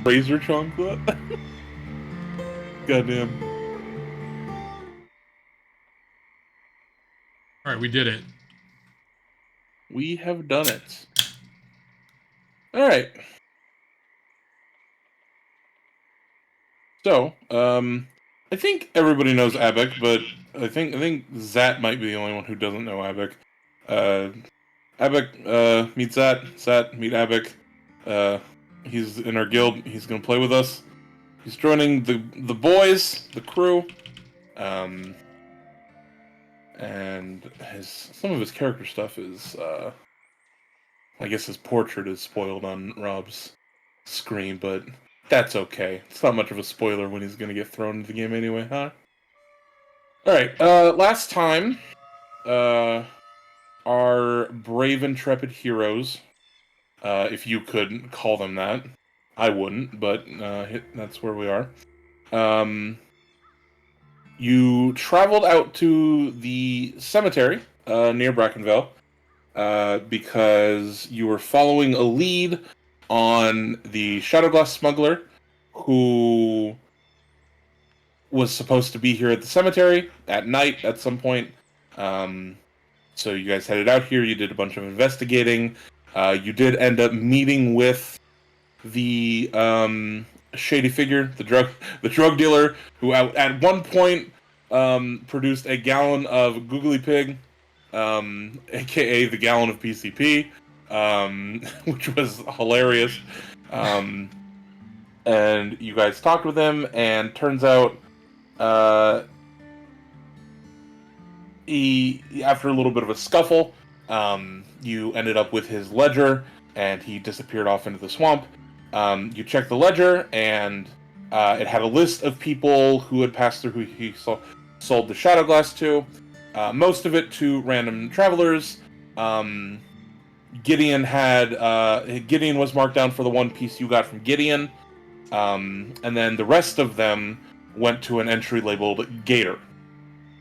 Laser chocolate? Goddamn. All right, we did it. We have done it. All right. So, I think everybody knows Abek, but I think Zat might be the only one who doesn't know Abek. Uh, Abek, meet Zat. Zat, meet Abek. Uh, he's in our guild. He's gonna play with us. He's joining the boys, the crew. Um, and some of his character stuff is, I guess his portrait is spoiled on Rob's screen, but that's okay. It's not much of a spoiler when he's gonna get thrown into the game anyway, huh? Alright, last time, uh, our brave, intrepid heroes, if you could call them that. I wouldn't, but that's where we are. You traveled out to the cemetery near Brackenville because you were following a lead on the Shadowglass smuggler who was supposed to be here at the cemetery at night at some point. So you guys headed out here. You did a bunch of investigating. You did end up meeting with the shady figure, the drug dealer, who at one point produced a gallon of Googly Pig, aka the gallon of PCP, which was hilarious. And you guys talked with him, and turns out he, after a little bit of a scuffle, you ended up with his ledger, and he disappeared off into the swamp. You checked the ledger, and it had a list of people who had passed through who he sold the Shadowglass to. Most of it to random travelers. Gideon was marked down for the one piece you got from Gideon, and then the rest of them went to an entry labeled Gator.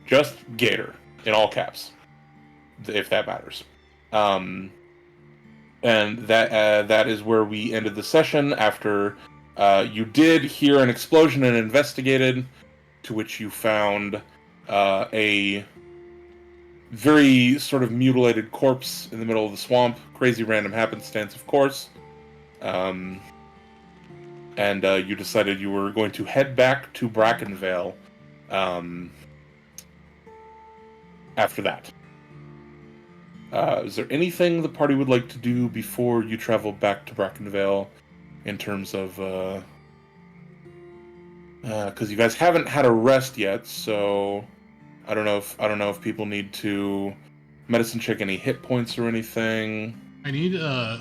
Just Gator, in all caps, if that matters. And that is where we ended the session after you did hear an explosion and investigated, to which you found a very sort of mutilated corpse in the middle of the swamp. Crazy random happenstance, of course. And you decided you were going to head back to Brackenvale after that. Is there anything the party would like to do before you travel back to Brackenvale in terms of... because you guys haven't had a rest yet, so... I don't know if people need to medicine check any hit points or anything. I need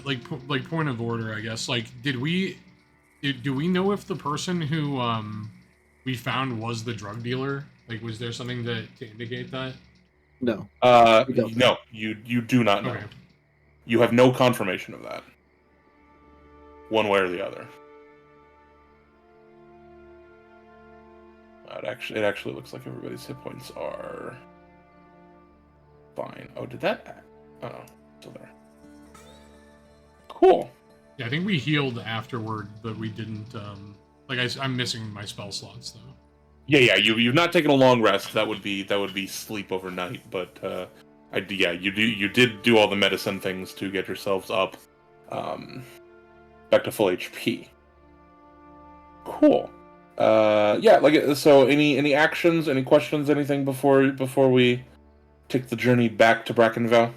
like point of order, I guess. Like, do we know if the person who we found was the drug dealer? Like, was there something to indicate that? No. No, you do not know. Okay. You have no confirmation of that, one way or the other. It actually looks like everybody's hit points are fine. Oh, did that? Oh, still there. Cool. Yeah, I think we healed afterward, but we didn't. I'm missing my spell slots though. Yeah. You've not taken a long rest. That would be sleep overnight. But you did do all the medicine things to get yourselves up, back to full HP. Cool. So any actions, any questions, anything before we take the journey back to Brackenville?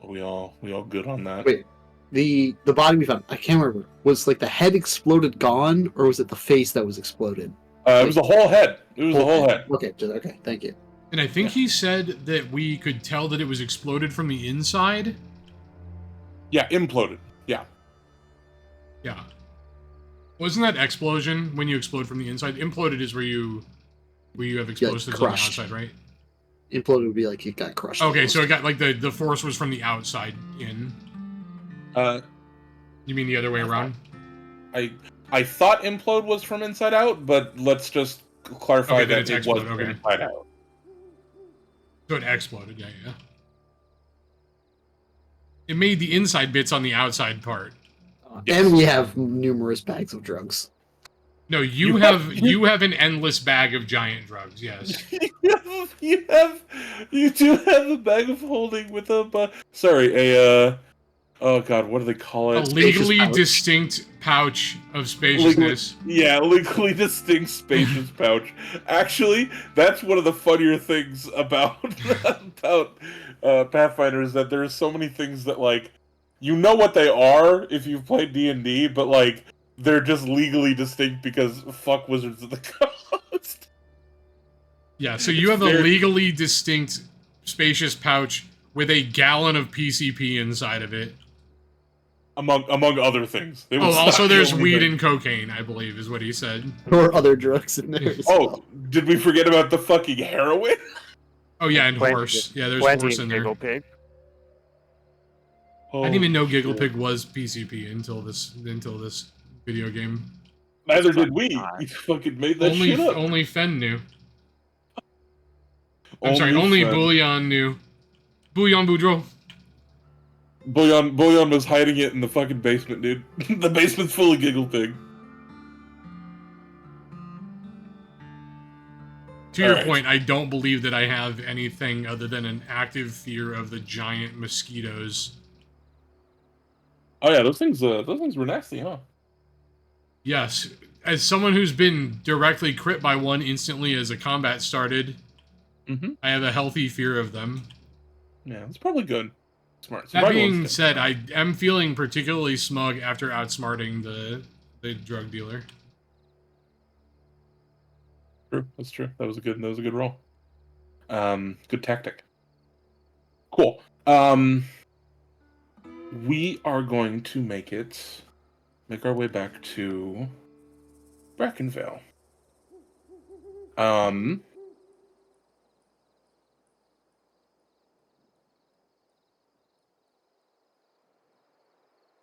Are we all good on that? Wait, the body we found, I can't remember. Was like the head exploded gone, or was it the face that was exploded? It was the whole head. The whole head. Okay, thank you. And I think he said that we could tell that it was exploded from the inside. Yeah, imploded. Yeah. Yeah. Wasn't that explosion when you explode from the inside? Imploded is where you have explosives on the outside, right? Imploded would be like it got crushed. Okay, so it got like the force was from the outside in. You mean the other way around? I thought implode was from inside out, but let's just clarify that it was from inside out. So it exploded, yeah. It made the inside bits on the outside part. Yes. And we have numerous bags of drugs. No, you have an endless bag of giant drugs. Yes. you do have a bag of holding with a Oh god, what do they call A it? legally pouch. distinct pouch of spaciousness. Legally distinct spacious pouch. Actually, that's one of the funnier things about about Pathfinder is that there's so many things that like you know what they are if you've played D&D, but like they're just legally distinct because fuck Wizards of the Coast. Yeah, so you have a legally distinct spacious pouch with a gallon of PCP inside of it. among other things. It Oh, was also not the there's only weed thing. and cocaine, I believe, is what he said. Or other drugs in there as Oh, well. did we forget about the fucking heroin? Oh yeah, and Plenty- horse. Yeah, there's plenty horse of in there. Giggle Pig. I didn't even know Holy Giggle shit. Pig was PCP until this video game. Neither It's did fucking we. not. We fucking made that shit up. Only Fen knew. I'm Only sorry, only Fen. Bouillon knew. Bouillon Boudreaux. Bouillon was hiding it in the fucking basement, dude. The basement's full of Giggle Pig. To your Alright. point, I don't believe that I have anything other than an active fear of the giant mosquitoes. Oh yeah, those things were nasty, huh? Yes, as someone who's been directly crit by one instantly as a combat started, Mm-hmm. I have a healthy fear of them. Yeah, that's probably good. Smart. That Survival being instinct. said, I am feeling particularly smug after outsmarting the drug dealer. True, that's true. That was a good roll. Good tactic. Cool. We are going to make our way back to Brackenvale.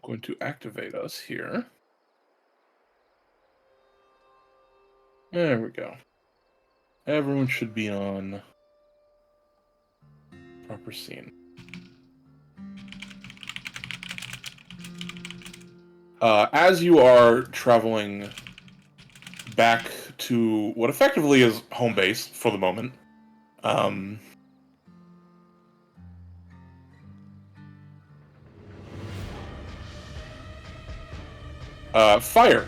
Going to activate us here. There we go. Everyone should be on proper scene. As you are traveling back to what effectively is home base for the moment, fire.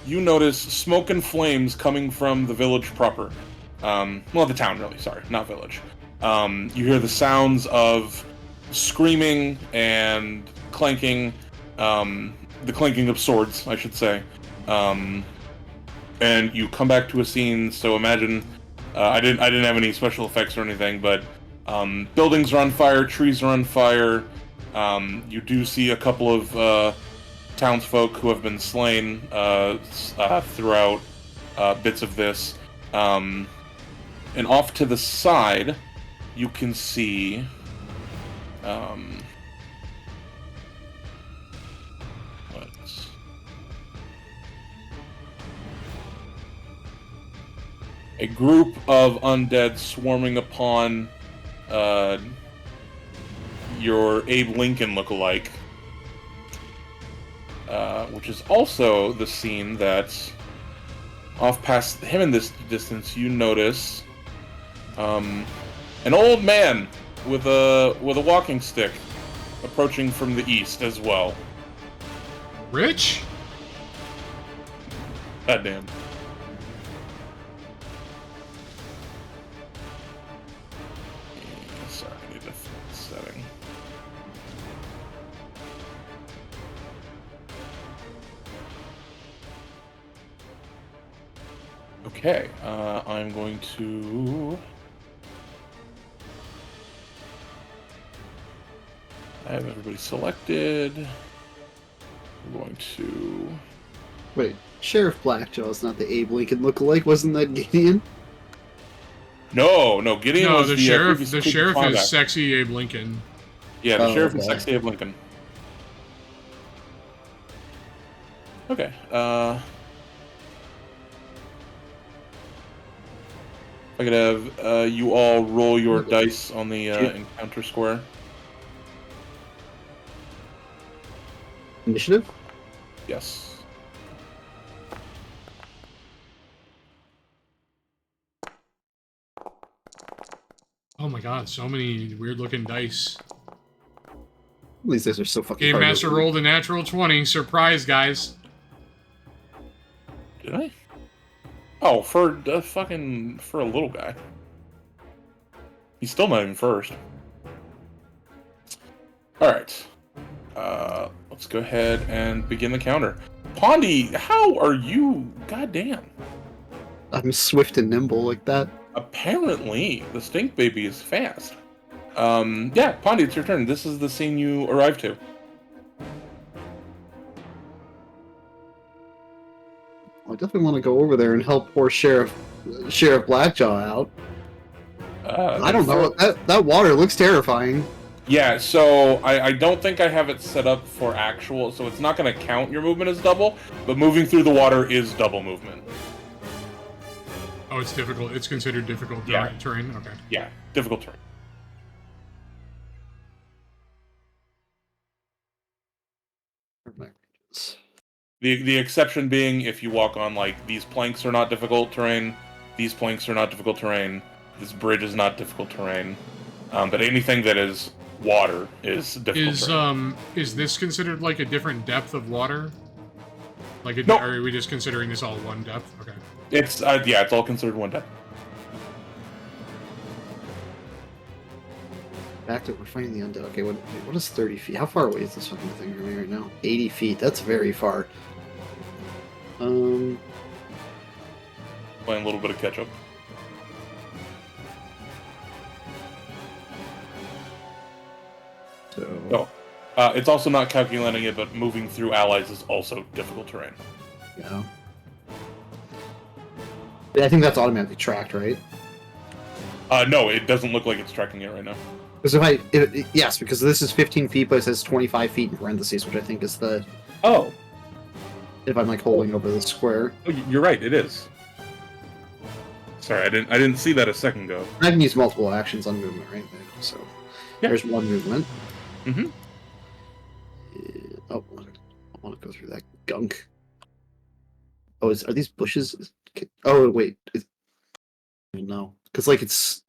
You notice smoke and flames coming from the village proper. Well, the town, really. Sorry, not village. You hear the sounds of screaming and clanking, the clanking of swords, I should say. And you come back to a scene. So imagine, I didn't have any special effects or anything, but buildings are on fire, trees are on fire. You do see a couple of townsfolk who have been slain throughout bits of this. And off to the side, you can see a group of undead swarming upon your Abe Lincoln lookalike. Which is also the scene that, off past him in this distance, you notice an old man with a walking stick approaching from the east as well. Rich? Goddamn. Sorry, I need to fix the setting. Okay, I'm going to... I have everybody selected. I'm going to... Wait, Sheriff Blackjaw's not the Abe Lincoln lookalike, wasn't that Gideon? No, Gideon No, was the the sheriff. previous The creepy sheriff clown guy. is sexy Abe Lincoln. Yeah, the Oh, sheriff is okay. sexy Abe Lincoln. Okay, I could have you all roll your dice on the encounter square. Initiative? Yes. Oh my god, so many weird looking dice. These guys are so fucking Game hard. Master rolled a natural 20. Surprise, guys. Did I? Oh, for a little guy. He's still not even first. Alright. Let's go ahead and begin the counter. Pondy, how are you? Goddamn. I'm swift and nimble like that. Apparently, the stink baby is fast. Yeah, Pondy, it's your turn. This is the scene you arrived to. I definitely want to go over there and help poor Sheriff Blackjaw out. I don't know. That water looks terrifying. Yeah, so I don't think I have it set up for actual, so it's not going to count your movement as double, but moving through the water is double movement. Oh, it's difficult. It's considered difficult terrain? Okay. Yeah, difficult terrain. The exception being if you walk on, like, these planks are not difficult terrain, these planks are not difficult terrain, this bridge is not difficult terrain, but anything that is water is difficult terrain. Is this considered, like, a different depth of water? Like, Nope. Are we just considering this all one depth? Okay. It's, yeah, it's all considered one depth. Back to we're fighting the undead. Okay, what is 30 feet? How far away is this fucking thing from me right now? 80 feet. That's very far. Playing a little bit of catch up. So. No. It's also not calculating it, but moving through allies is also difficult terrain. Yeah. I think that's automatically tracked, right? No, it doesn't look like it's tracking it right now. Because yes, because this is 15 feet, but it says 25 feet in parentheses, which I think is the. Oh. If I'm like holding over the square. Oh, you're right. It is. Sorry, I didn't see that a second ago. I can use multiple actions on movement, right? So Yeah. There's one movement. Mm-hmm. Oh, I want to go through that gunk. Oh, are these bushes? Oh wait, no, because like it's.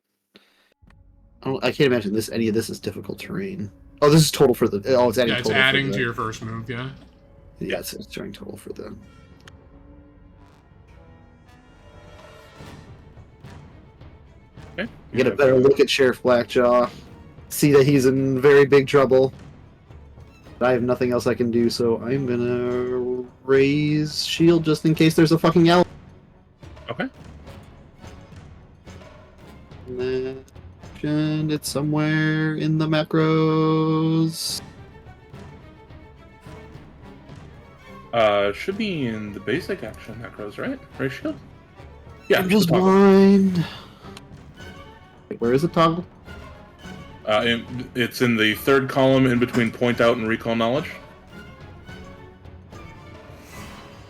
I can't imagine any of this is difficult terrain. Oh, this is total for the. Oh, it's adding. Yeah, it's adding to your first move. Yeah. Yeah, it's showing total for the. Okay. Get a better look at Sheriff Blackjaw. See that he's in very big trouble. I have nothing else I can do, so I'm gonna raise shield just in case there's a fucking owl. Okay. And it's somewhere in the macros. Should be in the basic action macros, right? Raise shield? Yeah. I'm just blind. Wait, where is it toggle? It's in the third column in between point out and recall knowledge.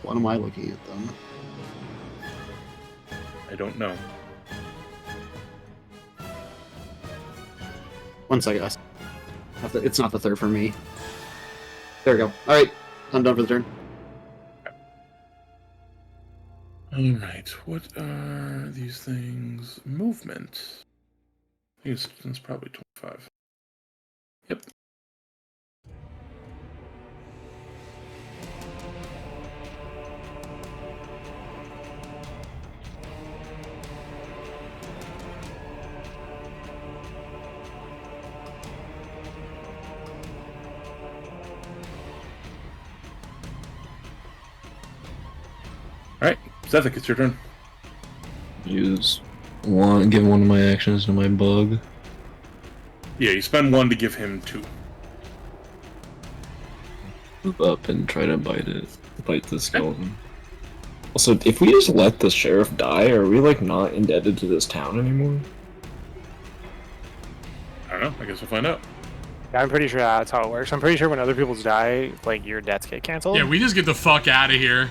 What am I looking at then? I don't know. One second, guys. It's not the third for me. There we go. Alright, I'm done for the turn. Alright, what are these things? Movement. I think it's probably 25. Yep. Alright, Zephic, it's your turn. Give one of my actions to my bug. Yeah, you spend one to give him 2. Move up and try to bite the skeleton. Also, if we just let the sheriff die, are we like not indebted to this town anymore? I don't know, I guess we'll find out. Yeah, I'm pretty sure that's how it works. I'm pretty sure when other people's die, like, your debts get canceled. Yeah, we just get the fuck out of here.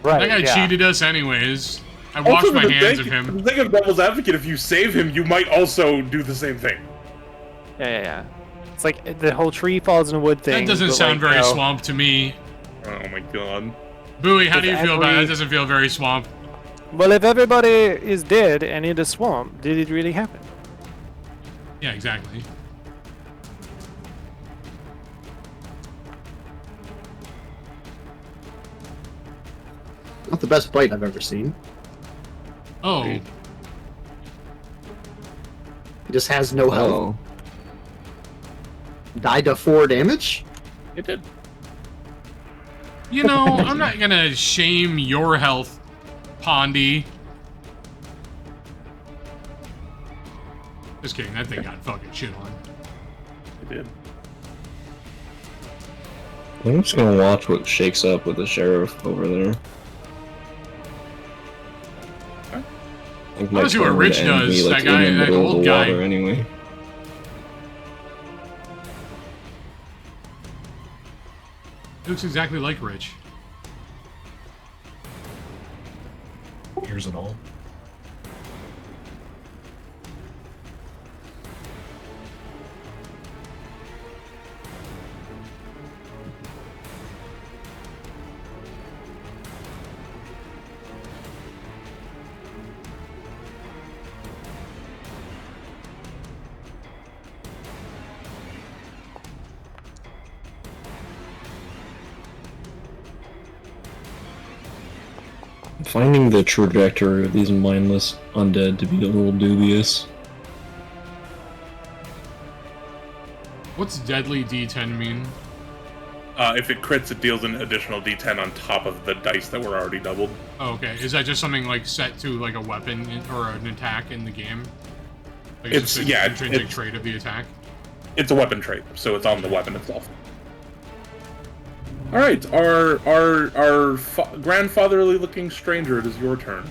right, That guy yeah. cheated us anyways. I washed my hands of him. The thing of Devil's Advocate, if you save him, you might also do the same thing. Yeah. It's like the whole tree falls in a wood thing. That doesn't but, sound like, very no. swamp to me. Oh my god. Bowie, how do you If feel about it? every- That doesn't feel very swamp. Well, if everybody is dead and in a swamp, did it really happen? Yeah, exactly. Not the best bite I've ever seen. Oh, He just has no health. Oh. Died to 4 damage? It did. you know, I'm not gonna shame your health, Pondy. Just kidding, that thing got fucking shit on. It did. I'm just gonna watch what shakes up with the sheriff over there. I think my Let's see what turn would Rich end does, me, that in guy- the that middle of old the guy. water anyway. It looks exactly like Rich. Ears and all. Finding the trajectory of these mindless undead to be a little dubious. What's deadly D10 mean? If it crits, it deals an additional D10 on top of the dice that were already doubled. Oh, okay. Is that just something like set to like a weapon or an attack in the game? Like It's- just yeah, an intrinsic it's- trait of the attack. It's a weapon trait, so it's on the weapon itself. All right, our grandfatherly-looking stranger. It is your turn.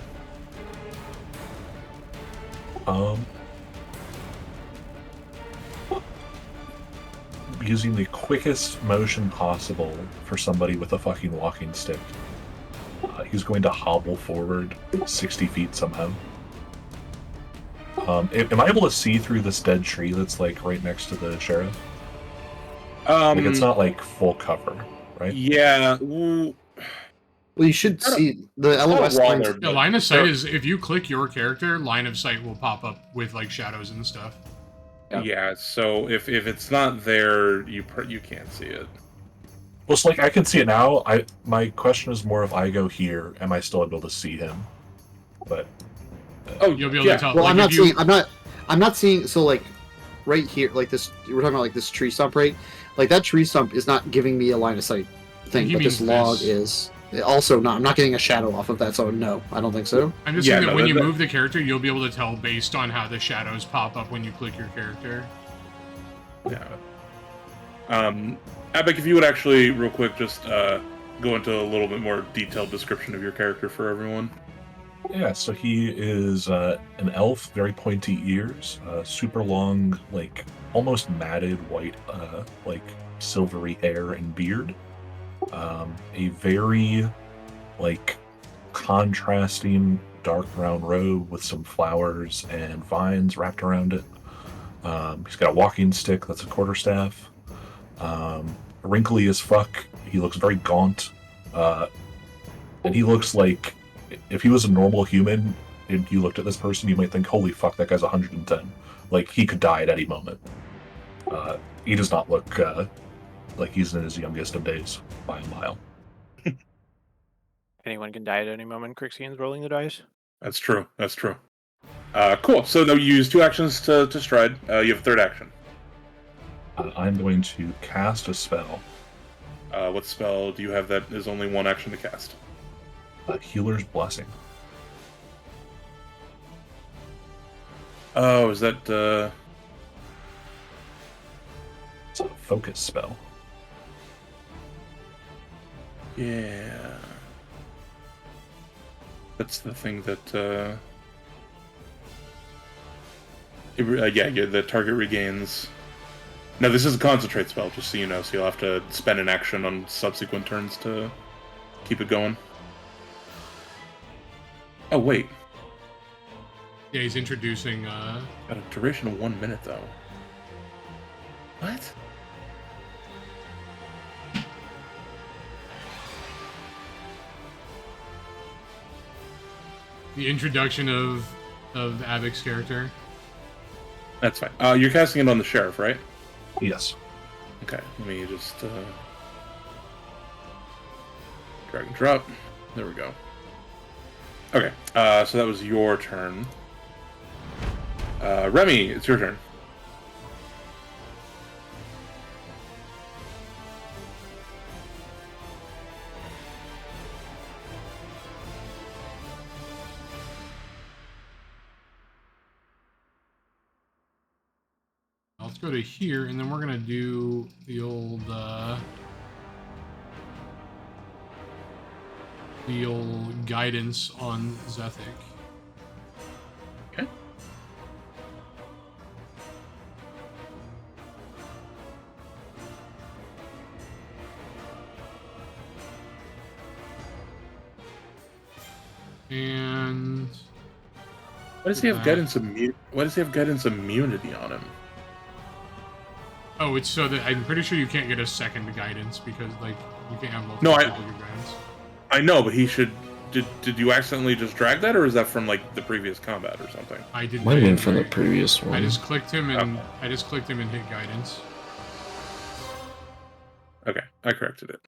Using the quickest motion possible for somebody with a fucking walking stick, he's going to hobble forward 60 feet somehow. Am I able to see through this dead tree that's like right next to the sheriff? Like it's not like full cover, right? Yeah. Well, you should see the not LOS wall lines. there. Yeah, line of sight is if you click your character, line of sight will pop up with like shadows and stuff. Yeah. So if it's not there, you can't see it. Well, it's like I can see it now. My question is more if I go here, am I still able to see him? But Oh, You'll be able yeah. to tell. Well, like, I'm not if you, seeing. I'm not seeing. So like, right here, like this. We're talking about like this tree stump, right? Like that tree stump is not giving me a line of sight thing, He but this means log this. is. Also, not. I'm not getting a shadow off of that, so no, I don't think so. I'm just Yeah, saying that no, when you that- move the character, you'll be able to tell based on how the shadows pop up when you click your character. Yeah. Abek, if you would actually, real quick, just go into a little bit more detailed description of your character for everyone. yeah, so he is an elf, very pointy ears, super long, like almost matted white, like silvery hair and beard. A very like contrasting dark brown robe with some flowers and vines wrapped around it. He's got a walking stick that's a quarterstaff. Wrinkly as fuck. He looks very gaunt. And he looks like if he was a normal human and you looked at this person, you might think, holy fuck, that guy's 110. Like, he could die at any moment. He does not look like he's in his youngest of days by a mile. Anyone can die at any moment. Crixian's rolling the dice. That's true. That's true. Cool. So now you use 2 actions to stride. You have a 3rd action. I'm going to cast a spell. What spell do you have that is only 1 action to cast? Healer's Blessing. Oh, is that It's a focus spell. Yeah. That's the thing that yeah, the target regains. No, this is a concentrate spell, just so you know, so you'll have to spend an action on subsequent turns to keep it going. Oh, wait. Yeah, he's introducing. Got a duration of 1 minute, though. What? The introduction of Abek's character. That's fine. You're casting it on the sheriff, right? Yes. Okay, let me just drag and drop. There we go. Okay, so that was your turn. Remy, it's your turn. Let's go to here, and then we're gonna do the old guidance on Zethic. Okay. And Why does he have guidance Why does he have guidance immunity on him? oh, it's so that I'm pretty sure you can't get a second guidance because like you can't have multiple No, people get guidance. I know, but he should. Did you accidentally just drag that, or is that from like the previous combat or something? I didn't. Might have been from the previous one. I just clicked him and Okay. I just clicked him and hit guidance. Okay, I corrected it.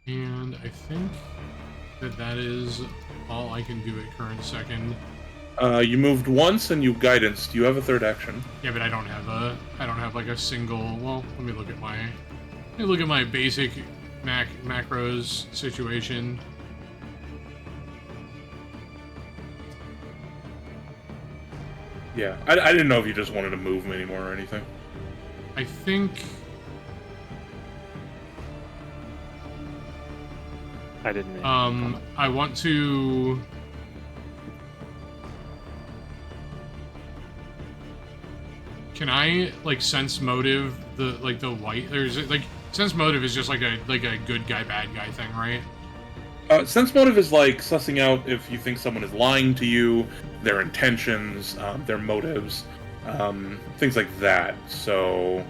And I think that is all I can do at current second. You moved once and you guidance. Do you have a third action? Yeah, but I don't have like a single. Well, let me look at my basic macros situation. Yeah, I didn't know if you just wanted to move him anymore or anything. I think I didn't mean I want to. Can I like sense motive the white? There's like sense motive is just like a good guy bad guy thing, right? Sense motive is like sussing out if you think someone is lying to you, their intentions, their motives, things like that. So,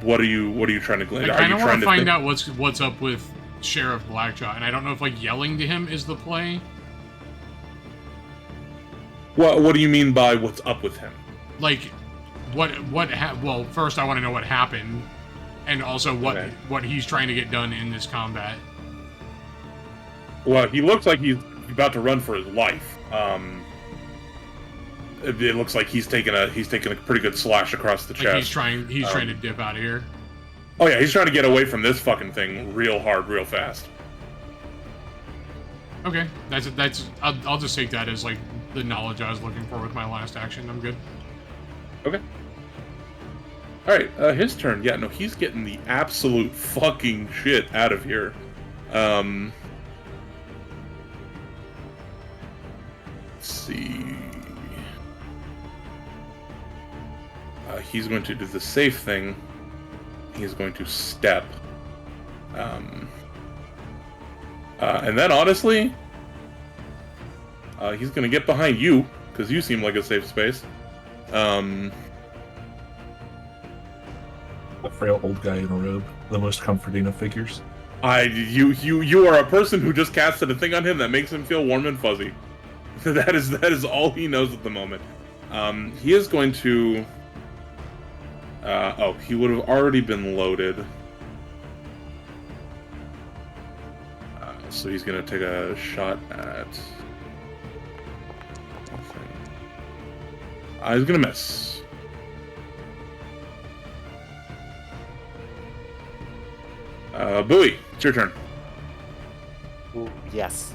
what are you trying to glean? I kind of want to find out what's up with Sheriff Blackjaw, and I don't know if like yelling to him is the play. What do you mean by what's up with him? Like, well, first I want to know what happened, and also what he's trying to get done in this combat. Well, he looks like he's about to run for his life. It looks like he's taking a pretty good slash across the chest. He's trying to dip out of here. Oh yeah, he's trying to get away from this fucking thing real hard, real fast. Okay, I'll just take that as like the knowledge I was looking for with my last action. I'm good. Okay. All right, his turn. Yeah, no, he's getting the absolute fucking shit out of here. Let's see. He's going to do the safe thing. He's going to step. And then, honestly, he's going to get behind you, because you seem like a safe space. The frail old guy in a robe, the most comforting of figures. You are a person who just casted a thing on him that makes him feel warm and fuzzy. That is all he knows at the moment. He is going to. He would have already been loaded. So he's going to take a shot at. He's going to miss. Bowie, it's your turn. Ooh, yes.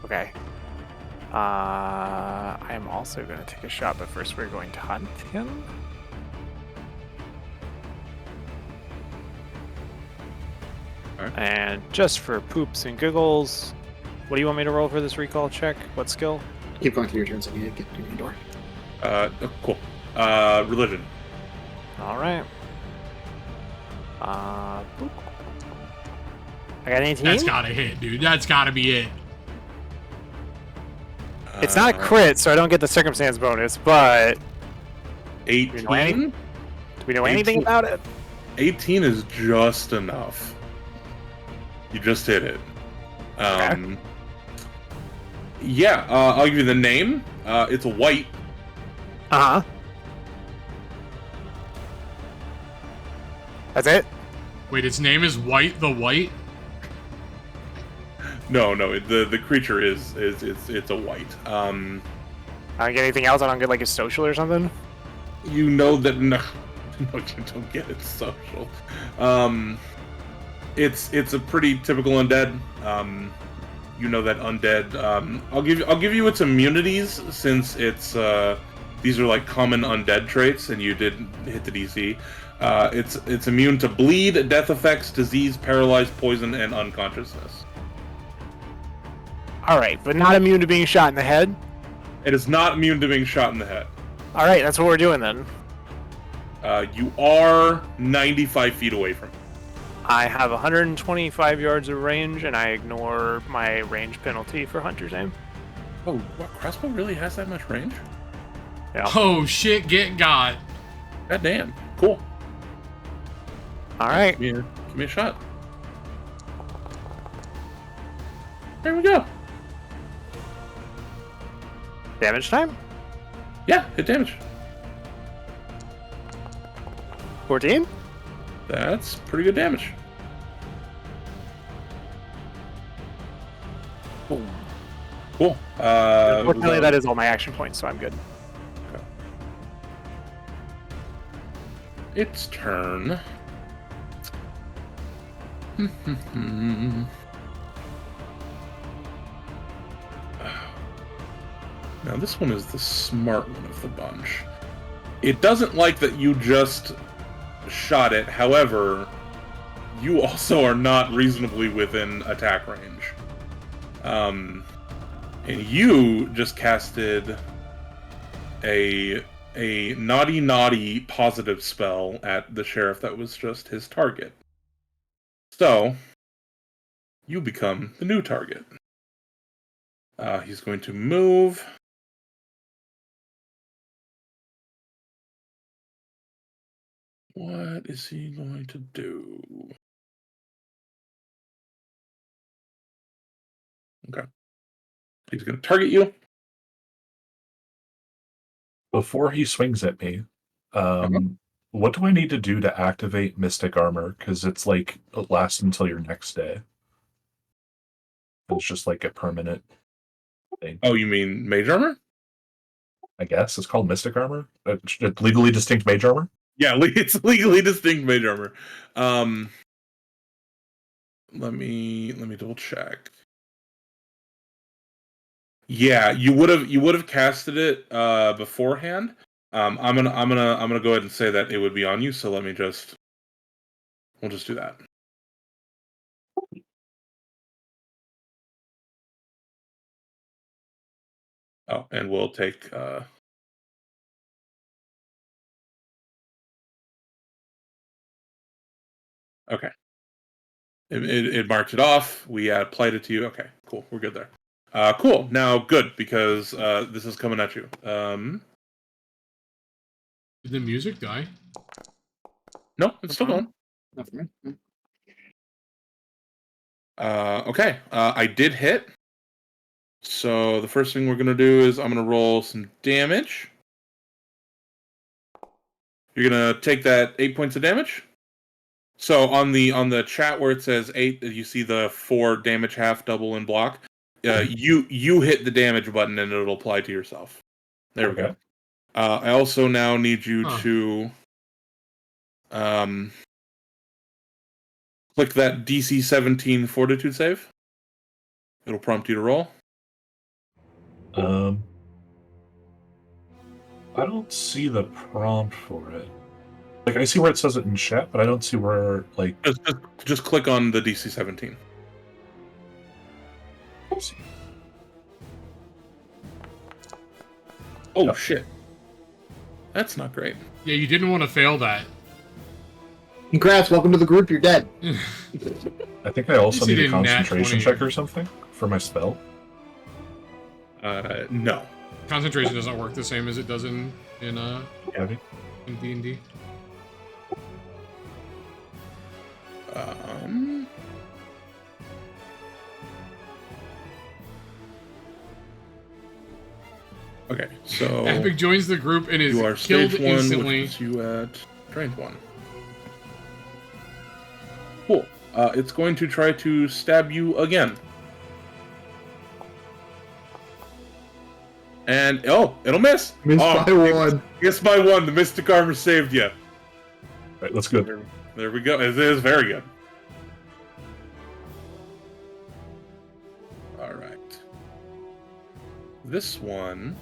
Okay. I am also going to take a shot, but first we're going to hunt him. Alright. And just for poops and giggles, what do you want me to roll for this recall check? What skill? Keep going through your turns. I need to get through your door. Cool. Religion. All right. Boop. I got 18. That's gotta hit, dude. That's gotta be it. It's not a crit, so I don't get the circumstance bonus, but 18? do we know anything 18. about it? 18 is just enough. You just hit it. Okay. Yeah, I'll give you the name. It's a white. Uh-huh. That's it? Wait, its name is White the White? No, the creature is it's a white. I don't get anything else. I don't get like a social or something. You know that no, no, you don't get it social. It's a pretty typical undead. You know that undead. I'll give you its immunities since it's these are like common undead traits, and you did hit the DC. It's immune to bleed, death effects, disease, paralyzed, poison, and unconsciousness. All right, but not immune to being shot in the head. It is not immune to being shot in the head. All right, that's what we're doing then. You are 95 feet away from it. I have 125 yards of range, and I ignore my range penalty for Hunter's Aim. Oh, what, crossbow really has that much range? Yeah. Oh shit, get got. God damn. Cool. All right. Give me a shot. There we go. Damage time? Yeah, hit damage. 14? That's pretty good damage. Cool. Unfortunately, that is all my action points, so I'm good. Its turn. Now this one is the smart one of the bunch. It doesn't like that you just shot it. However, you also are not reasonably within attack range. And you just casted a naughty positive spell at the sheriff that was just his target. So, you become the new target. He's going to move. What is he going to do? Okay. He's going to target you. Before he swings at me, what do I need to do to activate Mystic Armor? Because it's like, it lasts until your next day. It's just like a permanent thing. Oh, you mean Mage Armor? I guess it's called Mystic Armor? Legally distinct Mage Armor? Yeah, it's legally distinct Mage Armor. Let me double check. Yeah, you would have casted it beforehand. I'm gonna go ahead and say that it would be on you. So we'll just do that. Oh, and we'll take. Okay. It marked it off. We applied it to you. Okay, cool. We're good there. Cool. Now, good, because this is coming at you. Did the music die? No, it's still going. Not for me. Okay. I did hit. So the first thing we're gonna do is I'm gonna roll some damage. You're gonna take that 8 points of damage. So on the chat where it says 8, you see the 4 damage, half, double, and block. You hit the damage button and it'll apply to yourself. There we go. I also now need you to click that DC 17 Fortitude save. It'll prompt you to roll. I don't see the prompt for it. Like, I see where it says it in chat, but I don't see where, like... Just click on the DC 17. Oh, shit. That's not great. Yeah, you didn't want to fail that. Congrats, welcome to the group, you're dead. I think I also You need a did nat concentration 20. check or something for my spell. No. Concentration doesn't work the same as it does in Heavy. D&D. Okay, so Epic joins the group and is you are killed stage 1, instantly. which puts you at drained 1. Cool. It's going to try to stab you again. And it'll miss. Missed by one. Missed by one. The Mystic Armor saved you. All right, that's good. There we go. It is very good. All right. This one.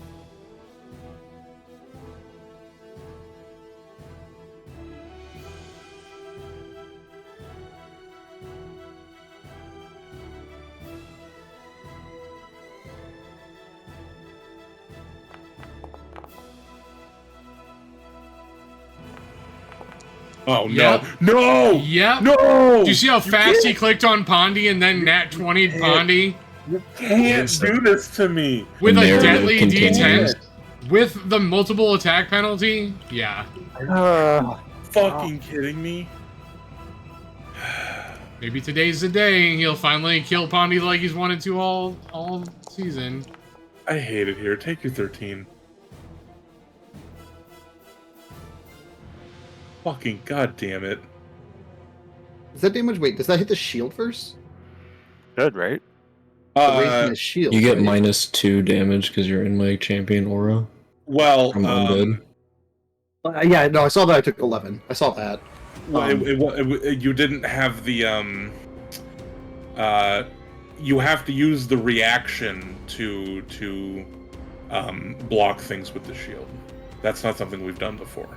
Oh, Yep. no! Yep. No! Do you see how fast he can't- clicked on Pondy and then Nat 20'd Pondy? You can't do this to me. With a Narrative deadly continues. D10? With the multiple attack penalty? Yeah. Fucking kidding me? Maybe today's the day he'll finally kill Pondy like he's wanted to all season. I hate it here. Take your 13. Fucking goddamn it. Does that damage? Wait, does that hit the shield first? Good, right? The raise from the shield. You get right? -2 damage because you're in my champion aura well, from undead. Yeah, no, I saw that. I took 11. I saw that. You didn't have the you have to use the reaction to block things with the shield. That's not something we've done before.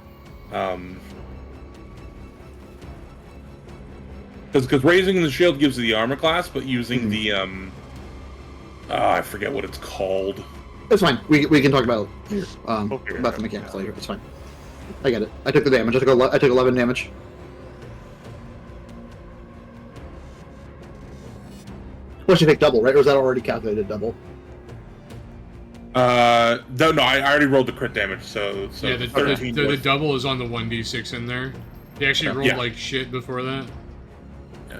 Because raising the shield gives you the armor class, but using the I forget what it's called. It's fine. We can talk about it later. Okay. About the mechanics later. It's fine. I get it. I took the damage. I took 11 damage. Plus you take double, right? Or is that already calculated double? No, I already rolled the crit damage, so Yeah, the 13 was- double is on the 1d6 in there. They actually rolled Yeah. like shit before that. Yeah.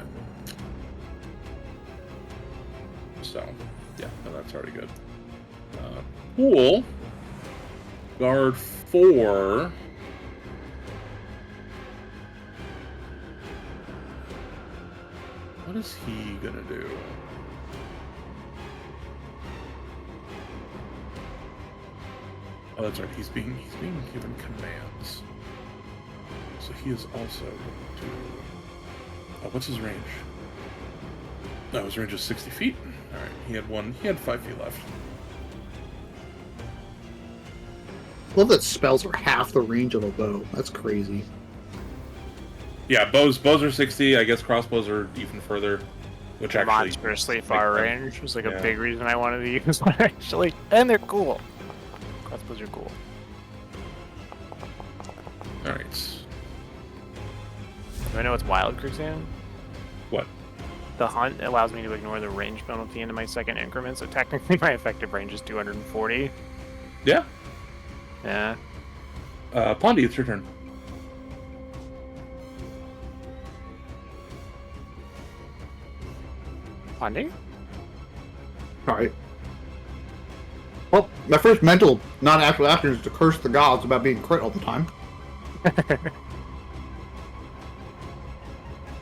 So, yeah, no, that's already good. Cool. Guard 4. What is he gonna do? Oh, that's right. He's being given commands. So he is also going to. Oh, what's his range? No, his range is 60 feet. All right, he had 5 feet left. I love that spells are half the range of a bow. That's crazy. Yeah, bows are 60. I guess crossbows are even further, which actually Monstrously far makes sense. range was like Yeah. a big reason I wanted to use one actually, and they're cool. Crossbows are cool. All right. Do I know what's wild, Krixian? What? The hunt allows me to ignore the range penalty into my second increment, so technically my effective range is 240. Yeah. Yeah. Pondy, it's your turn. Funding? Alright. Well, my first mental, not actual action is to curse the gods about being crit all the time.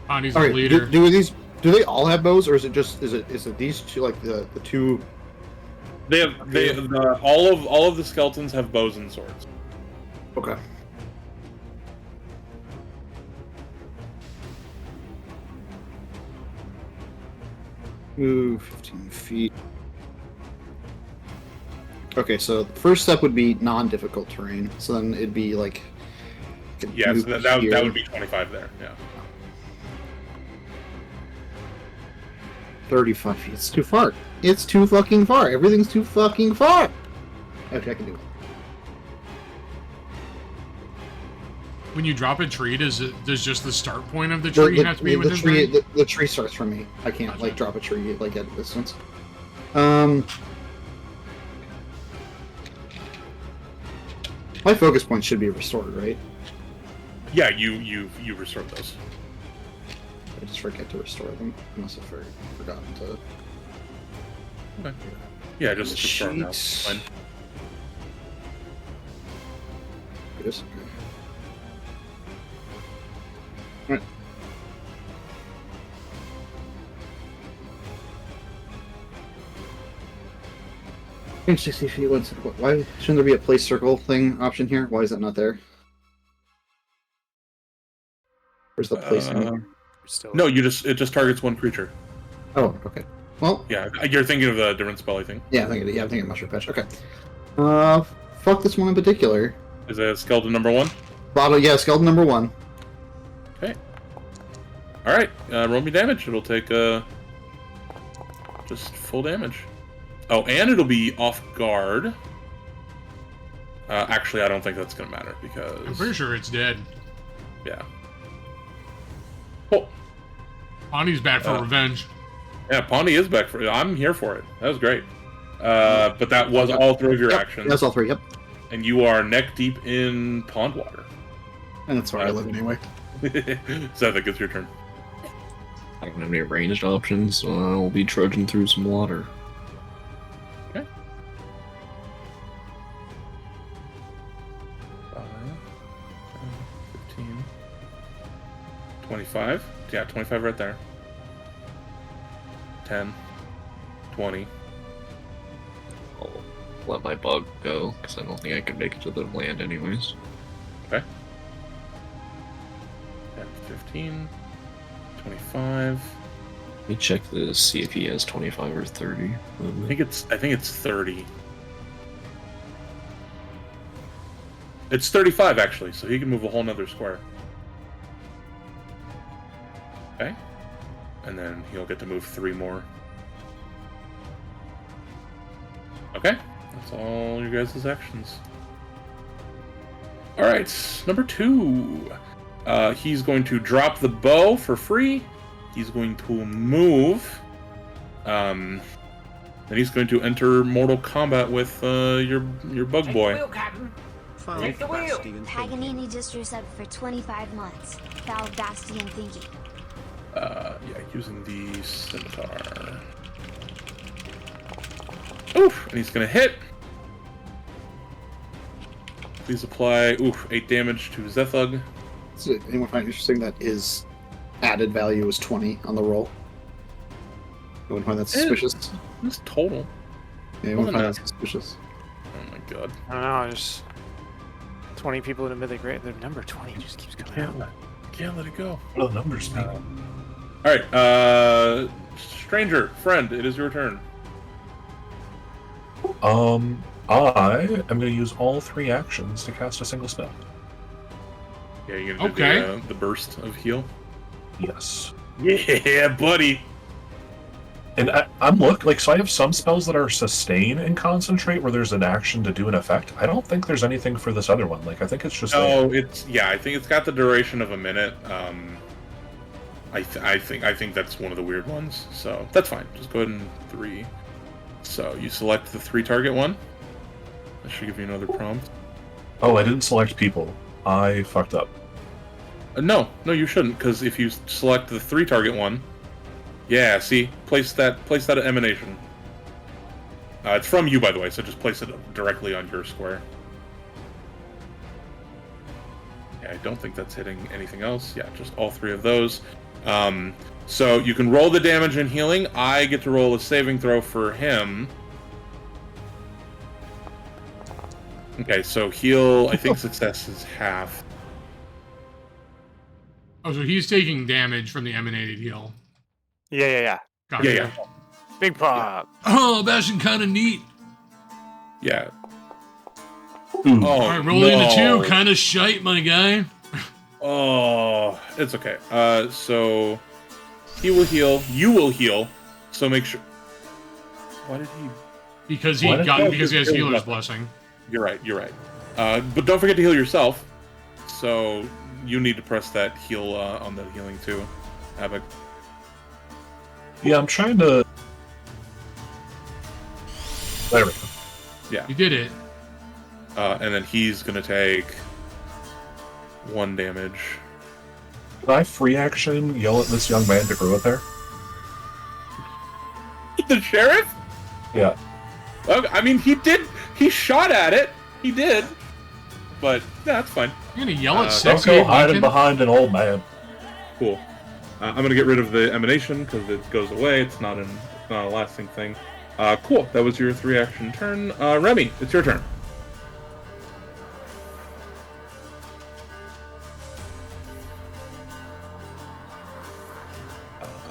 Pondy's a Alright, leader. do they all have bows, or is it these two, like the two? All of the skeletons have bows and swords. Okay. Move 15 feet. Okay, so the first step would be non-difficult terrain. So then it'd be like. Yeah, so move that here. would be 25 there. Yeah. 35 feet. It's too far. It's too fucking far. Everything's too fucking far. Okay, I can do it. When you drop a tree, does just the start point of the tree have to be within tree, range? the tree starts from me. I can't Gotcha. like drop a tree like at a distance. My focus points should be restored, right? Yeah, you restored those. I just forget to restore them. I must have forgotten to. Okay. Yeah, just The restore them now. sheets. Fine. Yes. Alright. Range 60 feet. Why shouldn't there be a place circle thing option here? Why is that not there? Where's the place? Still No, it just targets one creature. Oh, okay. Well, Yeah, you're thinking of a different spell, I think. yeah, I'm thinking Mushroom Patch. Okay. Fuck this one in particular. Is that skeleton number 1? Bottle, yeah, skeleton number 1. Okay. All right, roll me damage. It'll take just full damage. Oh, and it'll be off guard. Actually, I don't think that's gonna matter because I'm pretty sure it's dead. yeah. Oh, Bonnie's back for revenge. yeah, Pawnee is back for. I'm here for it. That was great. But that was all 3 of your actions. That's all 3. Yep. And you are neck deep in pond water. And that's where I live anyway. So I think it's your turn. I don't have any ranged options, so I'll be trudging through some water. Okay. 5, 10, 15, 25. Yeah, 25 right there. 10, 20. I'll let my bug go, because I don't think I can make it to the land anyways. Okay. 10, 15, 25. Let me check this, see if he has 25 or 30. I think it's 30. It's 35 actually, so he can move a whole nother square. Okay. And then he'll get to move 3 more. Okay. That's all your guys' actions. Alright, number 2. He's going to drop the bow for free. He's going to move. Then he's going to enter mortal combat with your bug boy. Take the wheel! Paganini just reset for 25 months. Val Bastian thinking. Yeah, using the scimitar. Oof! And he's gonna hit. Please apply 8 damage to Zethug. So anyone find it interesting that his added value is 20 on the roll? Anyone find that suspicious? This total. Yeah, anyone Wasn't find that- that suspicious? Oh my god. I don't know. There's 20 people in a mythic rate. The number 20 just keeps coming out. Can't let it go. What do the numbers mean? Alright, stranger, friend, it is your turn. I am going to use all 3 actions to cast a single spell. Yeah, you're gonna do Okay. the burst of heal. Yes. Yeah, buddy. And I'm so I have some spells that are sustain and concentrate where there's an action to do an effect. I don't think there's anything for this other one. I think it's just No, I think it's got the duration of a minute. I think that's one of the weird ones. So that's fine. Just go ahead and 3. So you select the 3 target one. That should give you another prompt. Oh, I didn't select people. I fucked up. No, you shouldn't, because if you select the 3 target one, yeah, see, place that emanation. It's from you, by the way, so just place it directly on your square. Yeah, I don't think that's hitting anything else. Yeah, just all 3 of those. So you can roll the damage and healing. I get to roll a saving throw for him. Okay, so heal, I think success is half. Oh, so he's taking damage from the emanated heal. Yeah. Gotcha. Yeah. Big pop. Oh, that's kind of neat. Yeah. Ooh. Oh, All right, rolling a no. 2, kind of shite, my guy. Oh, it's okay. So he will heal. You will heal. So make sure. Why did he? Because Why did he he has heal healer's nothing? blessing. You're right. But don't forget to heal yourself. So you need to press that heal on the healing too, Abbott. Yeah, I'm trying to... There we go. Yeah. You did it. And then he's gonna take 1 damage. Can I free action yell at this young man to grow a pair? The sheriff? Yeah. Okay, I mean, he did. He shot at it. He did. But yeah, that's fine. You're gonna yell at Don't sexy go hiding Lincoln? behind an old man. Cool. I'm gonna get rid of the emanation because it goes away. It's not a lasting thing. Cool. That was your 3-action turn. Remy, it's your turn.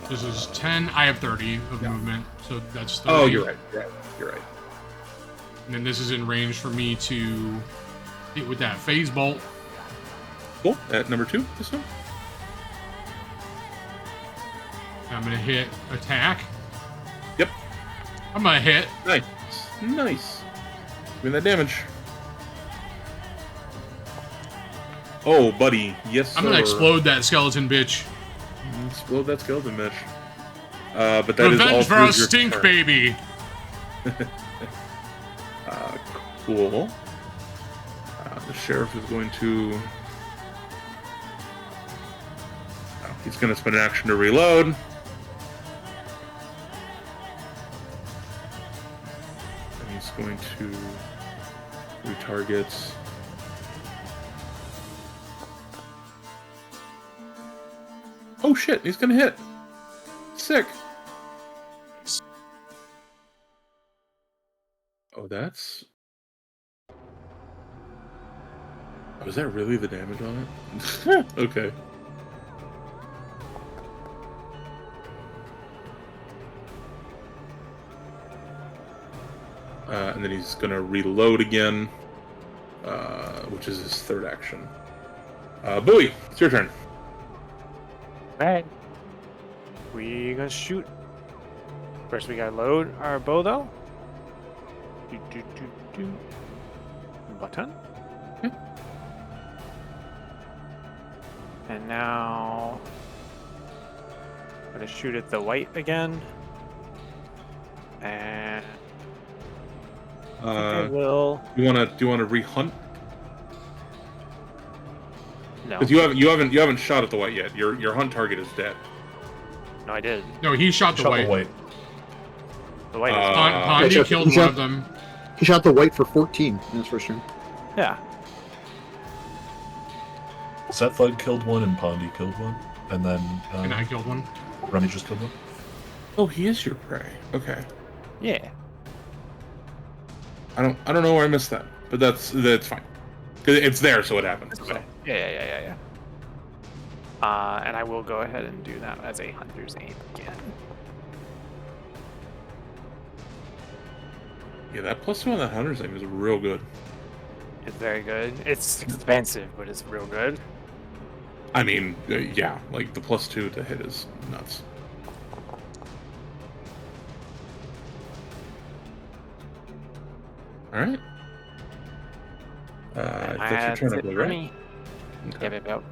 This is 10. I have 30 of movement, so that's 30. Oh, you're right. You're right. And then this is in range for me to hit with that phase bolt. Cool. At number 2 this time. I'm gonna hit attack. Yep. I'm gonna hit. Nice. Nice. Doing that damage. Oh, buddy. Yes, sir. I'm gonna explode that skeleton bitch. Explode that skeleton bitch. But that is all Revenge for through a your stink turn. baby. Cool. The sheriff is going to... he's going to spend an action to reload. And he's going to retarget... Oh shit, he's going to hit. Sick. Oh, that's... Oh, is that really the damage on it? Okay. And then he's gonna reload again, which is his 3rd action. Bowie, it's your turn. Alright. We gonna shoot. First we gotta load our bow though. Button. And now I'm gonna shoot at the white again. And I think I will. Do you wanna rehunt? No. Because you haven't shot at the white yet. Your hunt target is dead. No, I did. No, he shot the white. The white is Pondy Yeah, killed he one shot- of them. He shot the white for 14 in his first turn. Yeah. Setthug killed one and Pondy killed one, and then And I killed one. Remy just killed one. Oh, he is your prey. Okay. Yeah. I don't know where I missed that, but that's fine. 'Cause it's there, so it happens. So. Okay. Yeah. And I will go ahead and do that as a hunter's aim again. Yeah, that +2 on that hunter's aim is real good. It's very good. It's expensive, but it's real good. I mean, yeah, like the +2 to hit is nuts. All right. That's your turn, I believe, right? Okay. Yep.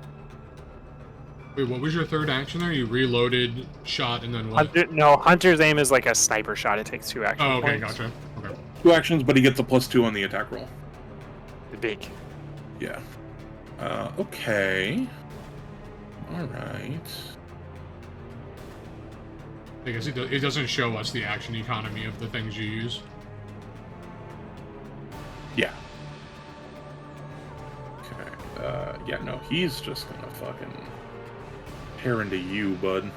Wait, what was your 3rd action there? You reloaded, shot, and then what? No, hunter's aim is like a sniper shot. It takes 2 action Oh, okay, points. gotcha. Okay. 2 actions, but he gets a +2 on the attack roll. The big. Yeah. Okay. All right. I guess it doesn't show us the action economy of the things you use. Yeah. Okay. Yeah, no, he's just gonna fucking tear into you, bud.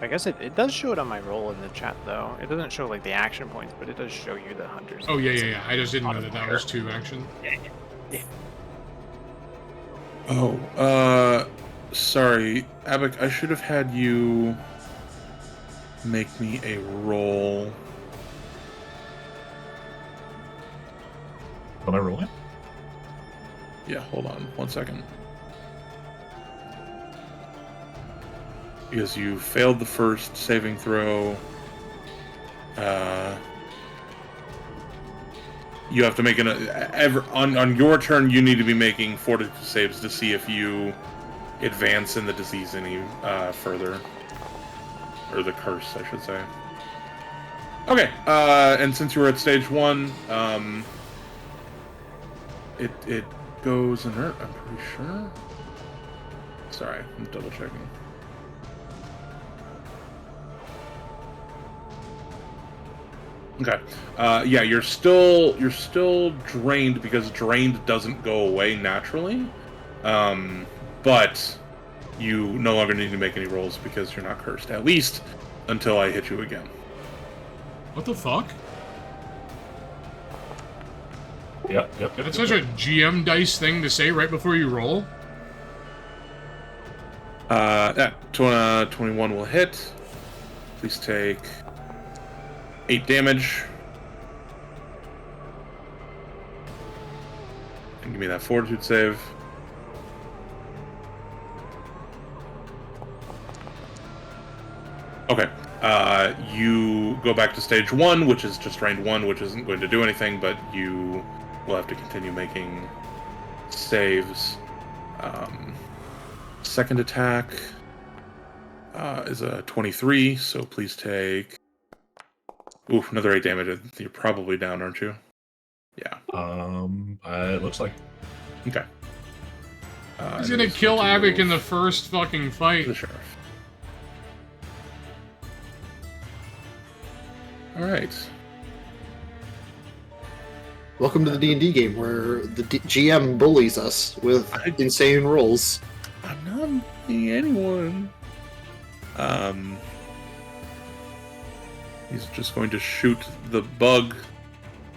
I guess it does show it on my roll in the chat, though. It doesn't show, like, the action points, but it does show you the hunter's Oh, aim. yeah. I just didn't know that was 2 action. Yeah. Oh, sorry. Abik, I should have had you make me a roll. Am I rolling? Yeah, hold on 1 second. Because you failed the first saving throw. You have to make on your turn. You need to be making fortitude saves to see if you advance in the disease any further, or the curse, I should say. Okay, and since you were at stage 1, it goes inert. I'm pretty sure. Sorry, I'm double checking. Okay. Yeah, you're still drained because drained doesn't go away naturally. But you no longer need to make any rolls because you're not cursed. At least until I hit you again. What the fuck? Yep. That's such a GM dice thing to say right before you roll. 21 will hit. Please take 8 damage. And give me that fortitude save. Okay. You go back to stage 1, which is just range 1, which isn't going to do anything, but you will have to continue making saves. Second attack is a 23, so please take... Oof, another 8 damage. You're probably down, aren't you? Yeah. It looks like. Okay. He's gonna kill Avic in the first fucking fight. The sheriff. Alright. Welcome to the D&D game where the GM bullies us with insane rolls. I'm not being anyone. He's just going to shoot the bug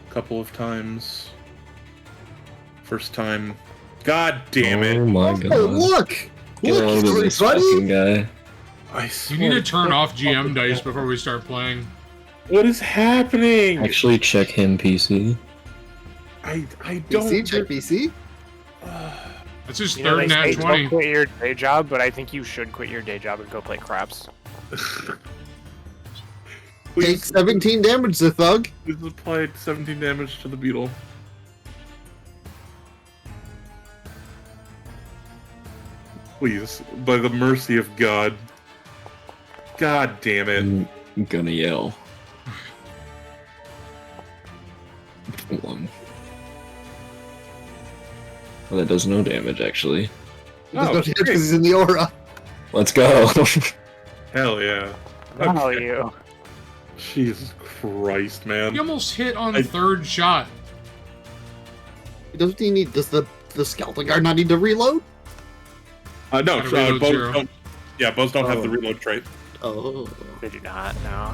a couple of times. First time. God damn it. Oh my god. Oh, look! Get Look, out he's of already this fucking buddy! guy. You need to turn off GM dice before we start playing. What is happening? Actually, check him, PC. I don't... PC? Check PC? That's his You know, third they nat say 20. don't quit your day job, but I think you should quit your day job and go play craps. Take 17 damage, the thug. Please apply 17 damage to the beetle. Please, by the mercy of God. God damn it. I'm gonna yell. One. Well, that does no damage, actually. There's Oh, no chance great. because he's in the aura. Let's go. Hell yeah. Hell Okay. you. Jesus Christ, man. He almost hit on I- third shot. Does the skeleton guard not need to reload? No, Gotta reload bows zero. don't. Yeah, bows don't have Oh. the reload trait. Oh. They do not, no.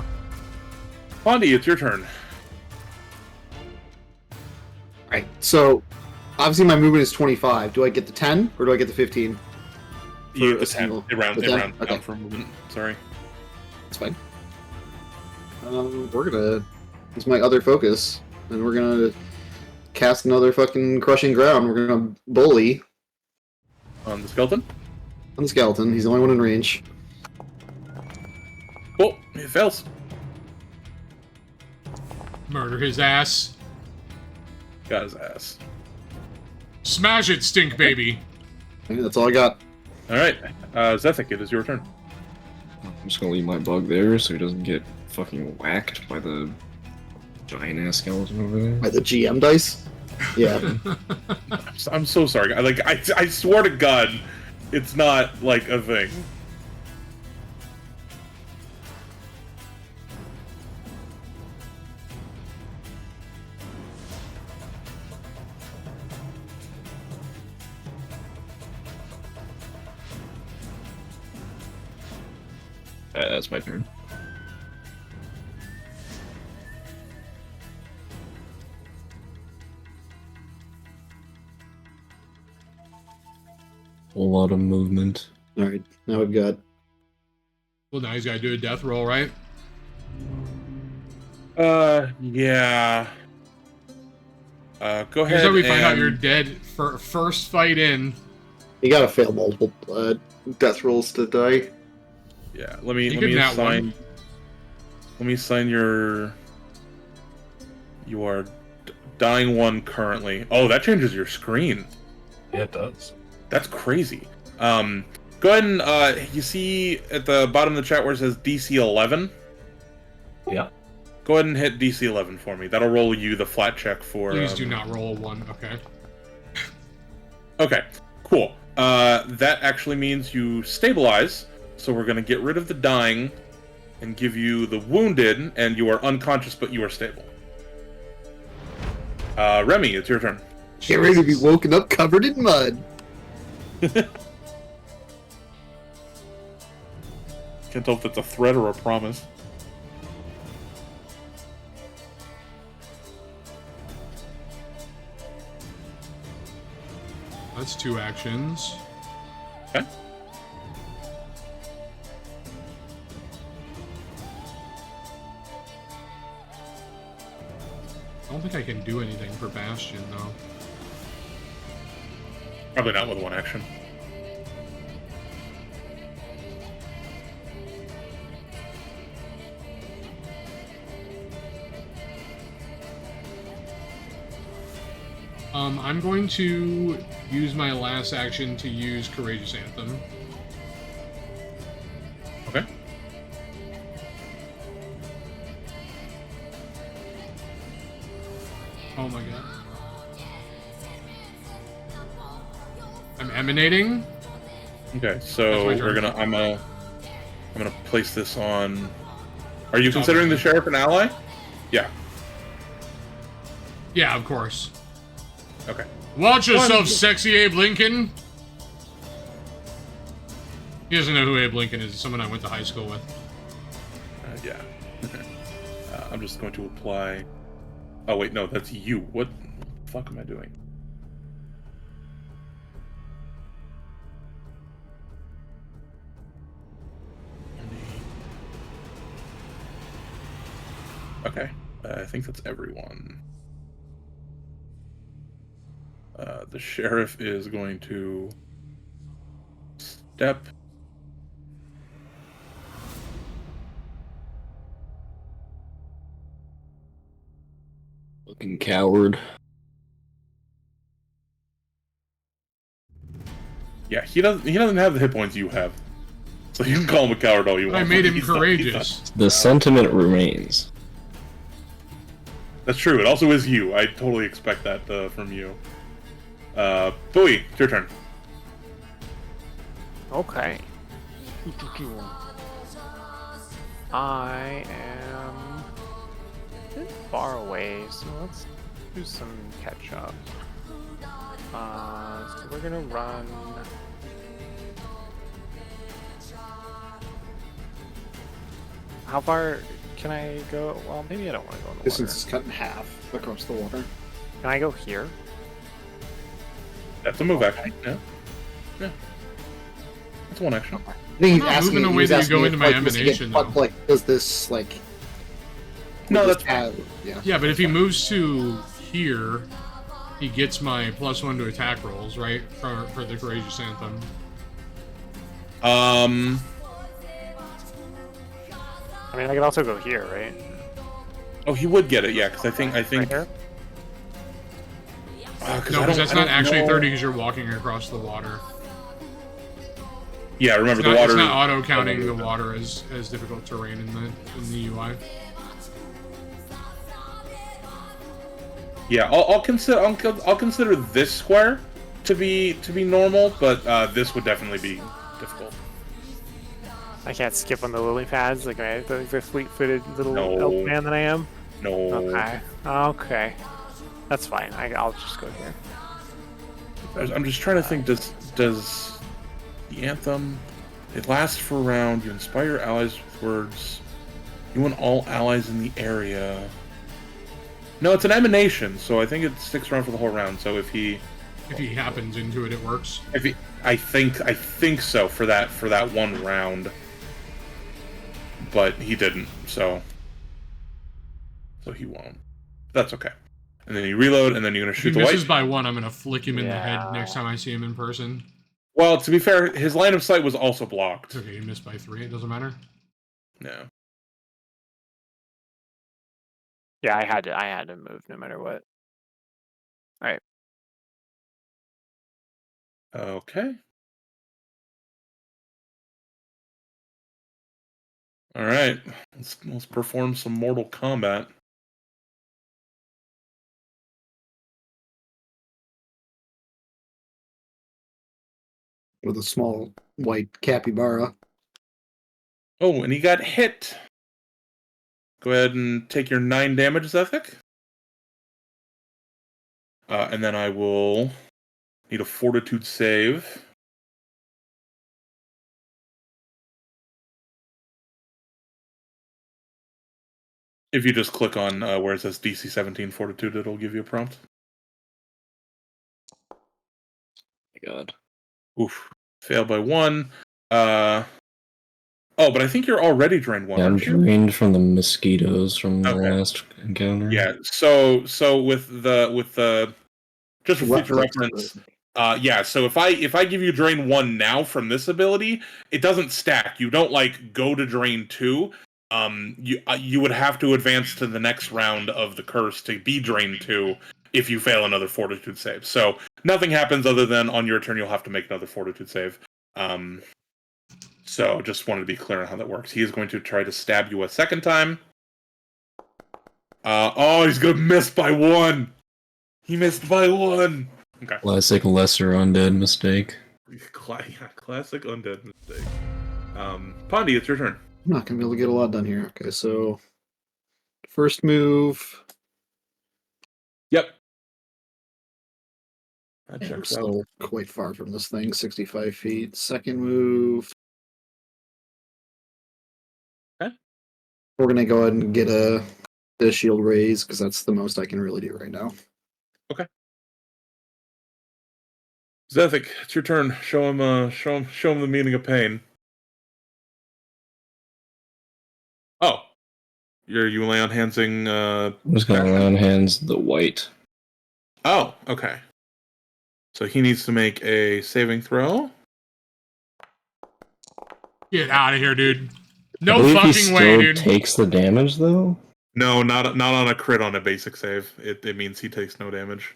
Fondy, it's your turn. Right, so obviously my movement is 25. Do I get the 10 or do I get the 15? You a just have single- it round, the it 10? round Okay. down for movement. Sorry. That's fine. We're gonna use my other focus, and we're gonna cast another fucking crushing ground. We're gonna bully On the skeleton. on the skeleton. He's the only one in range. Oh, it fails. Murder his ass. Got his ass. Smash it, stink baby. Okay, that's all I got. Alright, Zethik, it is your turn. I'm just gonna leave my bug there so he doesn't get fucking whacked by the giant ass skeleton over there. By the GM dice. Yeah. I'm so sorry. I swear to God, it's not like a thing. That's my turn. A lot of movement. All right. Now we've got. Well, now he's got to do a death roll, right? Yeah. Go ahead. Here's how we find out and- you're dead for first fight in. You gotta fail multiple death rolls to die. Yeah, let You me can nat assign. one. Let me assign your. You are dying one currently. Oh, that changes your screen. Yeah, it does. That's crazy. Go ahead and you see at the bottom of the chat where it says DC 11. Yeah. Go ahead and hit DC 11 for me. That'll roll you the flat check for. Please do not roll a 1. Okay. Okay, cool. That actually means you stabilize. So we're gonna get rid of the dying, and give you the wounded, and you are unconscious, but you are stable. Remy, it's your turn. Get ready to be woken up covered in mud. Can't tell if that's a threat or a promise. That's 2 actions. Okay. I don't think I can do anything for Bastion, though. Probably not with 1 action. I'm going to use my last action to use Courageous Anthem. Okay. Oh my god. I'm emanating. Okay, so That's my turn. I'm gonna place this on. Are you considering the sheriff an ally? Yeah. Yeah, of course. Okay. Watch yourself, sexy Abe Lincoln. He doesn't know who Abe Lincoln is. It's someone I went to high school with. Yeah. I'm just going to apply. Oh wait, no, that's you. What the fuck am I doing? Okay, I think that's everyone. The sheriff is going to step. Fucking coward. Yeah, he doesn't have the hit points you have, so you can call him a coward all you want. I made him He's not- courageous. The sentiment remains. That's true. It also is you. I totally expect that from you. Bowie, it's your turn. Okay. I am a bit far away, so let's do some catch up. So we're gonna run. How far can I go? Well, maybe I don't want to go in the water. Distance is cut in half across the water. Can I go here? That's a move action. Yeah. Yeah. That's 1 action. I think he's not asking. moving the he way was that you asking go if, into my like, does he get emanation, fucked, though. like, does this like? No, just that's yeah. Yeah, but if he moves to here, he gets my +1 to attack rolls, right? For the Courageous Anthem. I mean, I could also go here, right? Oh, he would get it, yeah, because I think. Right here? No, because that's not actually 30 because you're walking across the water. Yeah, remember It's the not, water. it's not auto counting the water as difficult terrain in the UI. Yeah, I'll consider this square to be normal, but this would definitely be difficult. I can't skip on the lily pads like the fleet-footed little No. elf man that I am. No. Okay. Okay. That's fine. I'll just go here. I'm just trying to think. Does the anthem? It lasts for a round. You inspire your allies with words. You want all allies in the area. No, it's an emanation, so I think it sticks around for the whole round. So if he happens into it, it works. I think so for that 1 round, but he didn't, so he won't. That's okay. And then you reload, and then you're gonna If he shoot the misses white. by 1, I'm gonna flick him in the head Yeah. next time I see him in person. Well, to be fair, his line of sight was also blocked. It's okay, he missed by 3. It doesn't matter. No. Yeah, I had to move no matter what. All right. Okay. All right. Let's perform some Mortal Kombat. With a small white capybara. Oh, and he got hit. Go ahead and take your 9 damage, Zephic. And then I will need a Fortitude save. If you just click on where it says DC 17 Fortitude, it'll give you a prompt. My God. Oof. Failed by 1. Oh, but I think you're already drained 1, Yeah, I'm aren't you? drained from the mosquitoes from the Okay. last encounter. Yeah. So with the just for Left future click's reference, good. yeah. So if I give you drain 1 now from this ability, it doesn't stack. You don't like go to drain 2. You would have to advance to the next round of the curse to be drained 2 if you fail another fortitude save. So nothing happens other than on your turn you'll have to make another fortitude save. So just wanted to be clear on how that works. He is going to try to stab you a second time. Oh, he's gonna miss by 1. He missed by 1. Okay. Classic lesser undead mistake. Classic undead mistake. Pondy, it's your turn. I'm not gonna be able to get a lot done here. Okay, so first move. Yep. That We're checks out. still quite far from this thing, 65 feet. Second move. Okay. We're gonna go ahead and get the shield raise because that's the most I can really do right now. Zethic, it's your turn. Show him the meaning of pain. Oh. You lay on handsing I'm just gonna lay on hands the white. Oh, okay. So he needs to make a saving throw. Get out of here, dude. I No believe he fucking way, still dude. takes the damage though. No, not on a crit on a basic save. It means he takes no damage.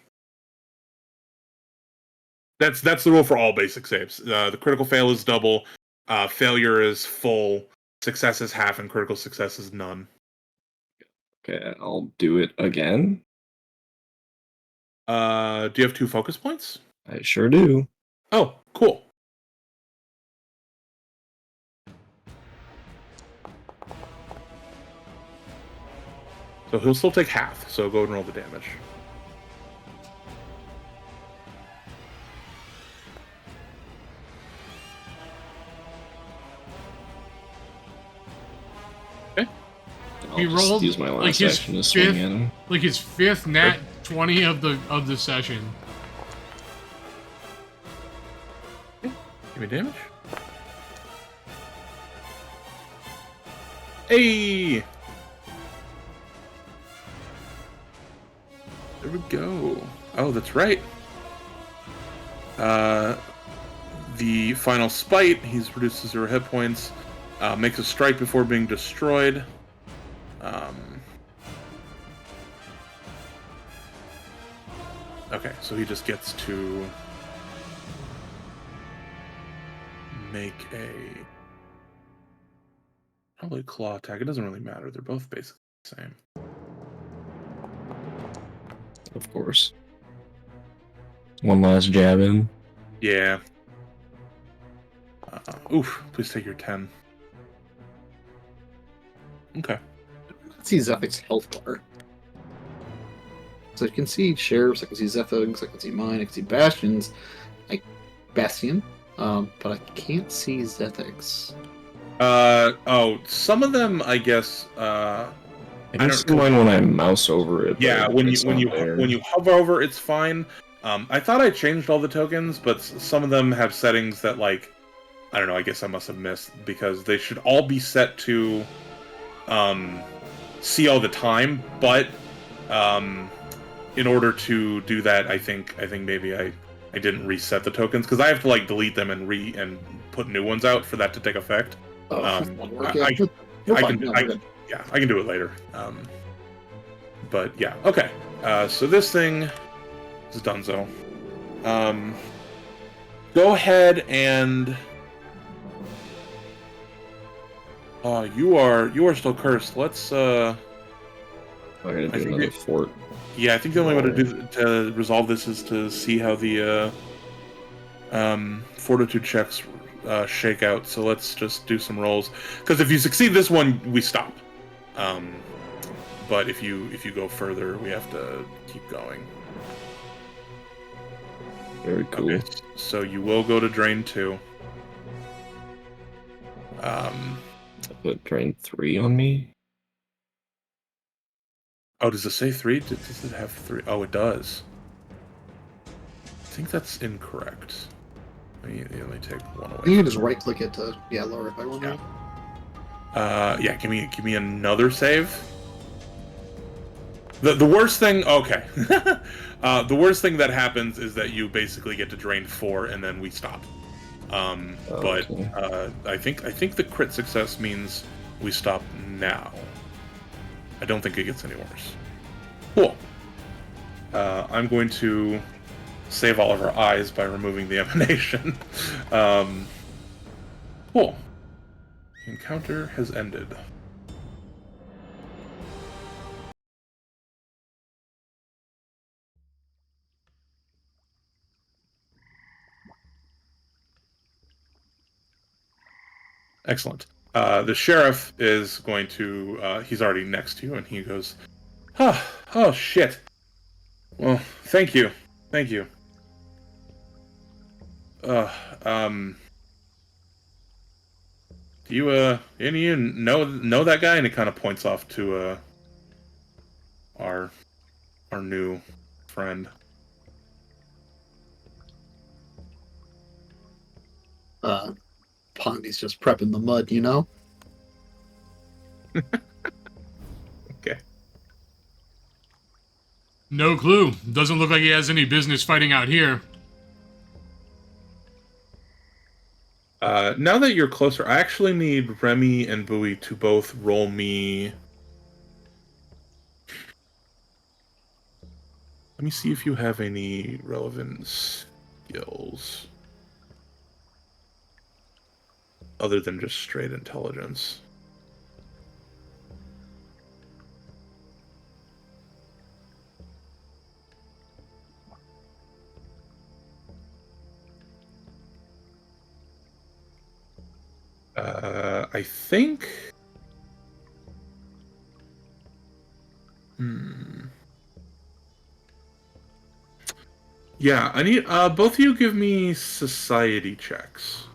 That's the rule for all basic saves. The critical fail is double, failure is full, success is half, and critical success is none. Okay, I'll do it again. Do you have 2 focus points? I sure do. Oh, cool. So he'll still take half, so go ahead and roll the damage. I'll He just rolled use my like last his action to swing fifth, at him. like his 5th nat 20 of the session. Give me damage. Hey! There we go. Oh, that's right. The final spite, he's reduced to 0 hit points. Makes a strike before being destroyed. Okay, so he just gets to make a probably claw attack. It doesn't really matter. They're both basically the same. Of course. One last jab in. Yeah. Oof, please take your 10. Okay. Let's see Zethic's health bar. So I can see sheriffs, I can see Zethic's, I can see mine, I can see Bastion's, Bastion, but I can't see Zethic's. Oh, some of them, I guess. I don't see mine when I mouse over it. Yeah, but when it's not you there. when you hover over, it's fine. I thought I changed all the tokens, but some of them have settings that, like, I don't know. I guess I must have missed because they should all be set to see all the time. But in order to do that, I think maybe I didn't reset the tokens because I have to like delete them and put new ones out for that to take effect. I can do it later. But yeah, okay. So this thing is donezo. Go ahead and you are still cursed. Let's I gotta do another fort. Yeah, I think the only way to resolve this is to see how the fortitude checks shake out. So let's just do some rolls. Because if you succeed this one, we stop. But if you go further, we have to keep going. Very cool. Okay, so you will go to drain 2. Put drain 3 on me. Oh, does it say 3? Does it have 3? Oh, it does. I think that's incorrect. Let me take one away. You can just right click it to lower it by one. Yeah. Right? Yeah. Give me another save. The worst thing. Okay. The worst thing that happens is that you basically get to drain 4 and then we stop. But I think the crit success means we stop now. I don't think it gets any worse. Cool. I'm going to save all of our eyes by removing the emanation. Cool. The encounter has ended. Excellent. The sheriff is going to, he's already next to you, and he goes, oh, shit. Well, thank you. Thank you. Do you, any of you know that guy? And he kind of points off to, our new friend. Pondy's just prepping the mud, you know? Okay. No clue. Doesn't look like he has any business fighting out here. Now that you're closer, I actually need Remy and Bowie to both roll me. Let me see if you have any relevant skills. Other than just straight intelligence. I think... Yeah, I need, both of you give me society checks.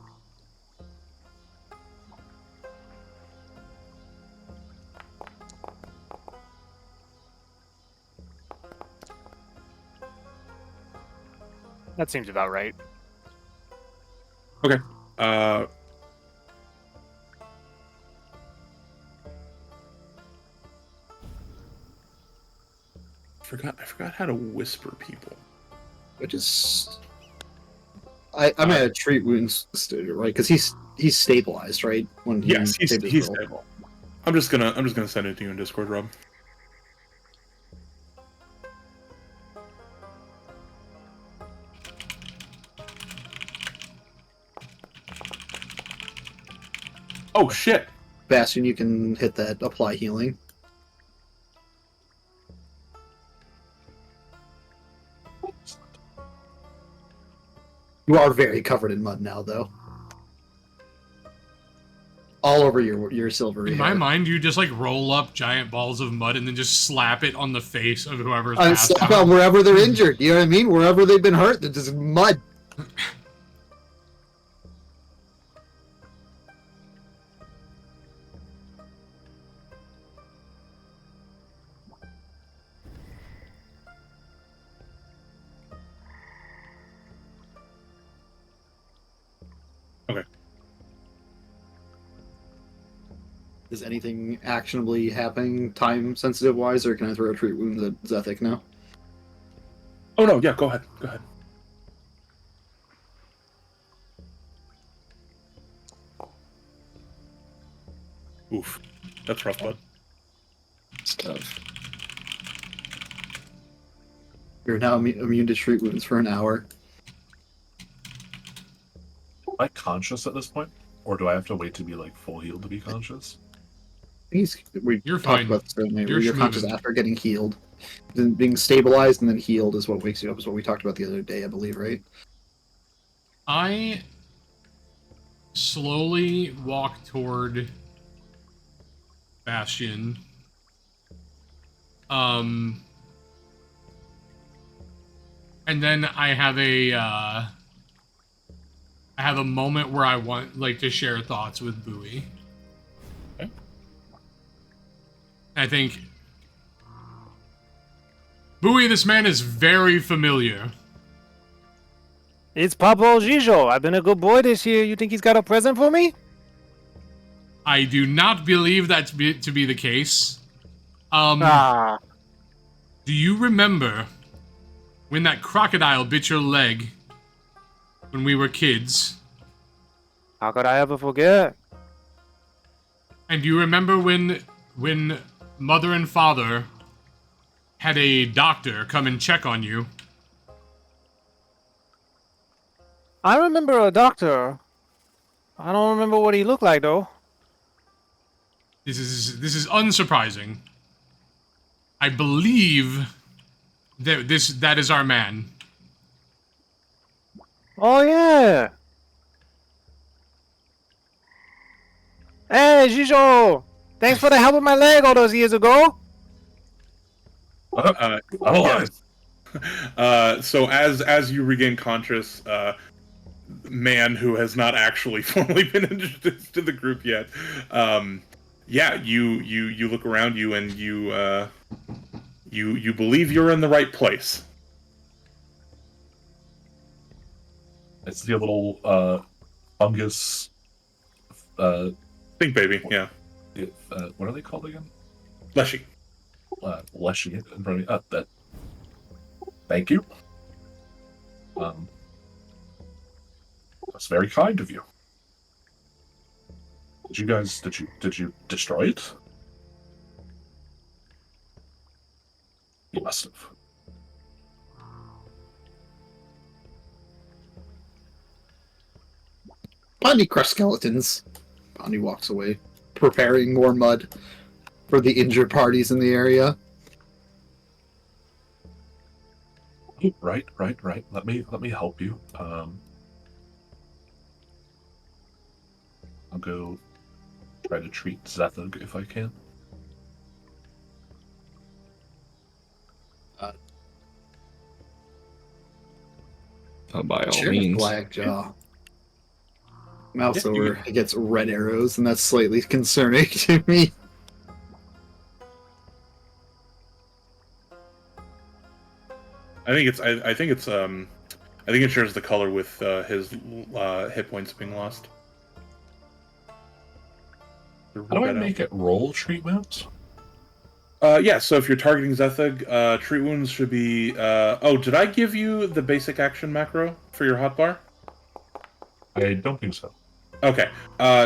That seems about right. Okay. I forgot how to whisper people. Which is... I'm at a treat wounds stage, right? Because he's stabilized, right? When he Yes, he's saved his roll. stable. I'm just gonna send it to you in Discord, Rob. Oh shit! Bastion, you can hit that apply healing. You are very covered in mud now, though. All over your silvery In hair. my mind, you just like roll up giant balls of mud and then just slap it on the face of whoever's And passed slap out. out wherever they're injured. You know what I mean? Wherever they've been hurt, they're just mud. Okay. Is anything actionably happening time sensitive wise, or can I throw a treat wounds at Zethic now? Oh no, yeah, go ahead. Go ahead. Oof. That's rough, bud. It's tough. You're now immune to treat wounds for an hour. Am I conscious at this point? Or do I have to wait to be like full healed to be conscious? We You're talked fine. about this earlier. You're You're conscious schmoozing. after getting healed. Then being stabilized and then healed is what wakes you up, is what we talked about the other day, I believe, right? I slowly walk toward Bastion. And then I have a moment where I want like to share thoughts with Bowie. Okay. I think Bowie, this man is very familiar. It's Papa Gijo. I've been a good boy this year. You think he's got a present for me? I do not believe that to be the case. Ah, Do you remember when that crocodile bit your leg when we were kids? how could I ever forget? And do you remember when mother and father had a doctor come and check on you? I remember a doctor. I don't remember what he looked like though. This is unsurprising. I believe that is our man. Oh yeah. Hey, Gijo! Thanks for the help with my leg all those years ago. Yes. So as you regain conscious, man who has not actually formally been introduced to the group yet, yeah, you look around you and you believe you're in the right place. It's the little fungus. Think, baby, yeah. What are they called again? Leshy. Leshy in front of me. That. Thank you. That's very kind of you. Did you destroy it? You must have. Bonnie crushed skeletons. Bonnie walks away, preparing more mud for the injured parties in the area. Right. Let me help you. I'll go try to treat Zethug if I can. By all Sheriff means. Blackjaw. Mouse Yeah, over against red arrows, and that's slightly concerning to me. I think it shares the color with his hit points being lost. How do I make it roll treatment? Yeah, so if you're targeting Zethug, treat wounds should be... oh, did I give you the basic action macro for your hotbar? I don't think so. Okay,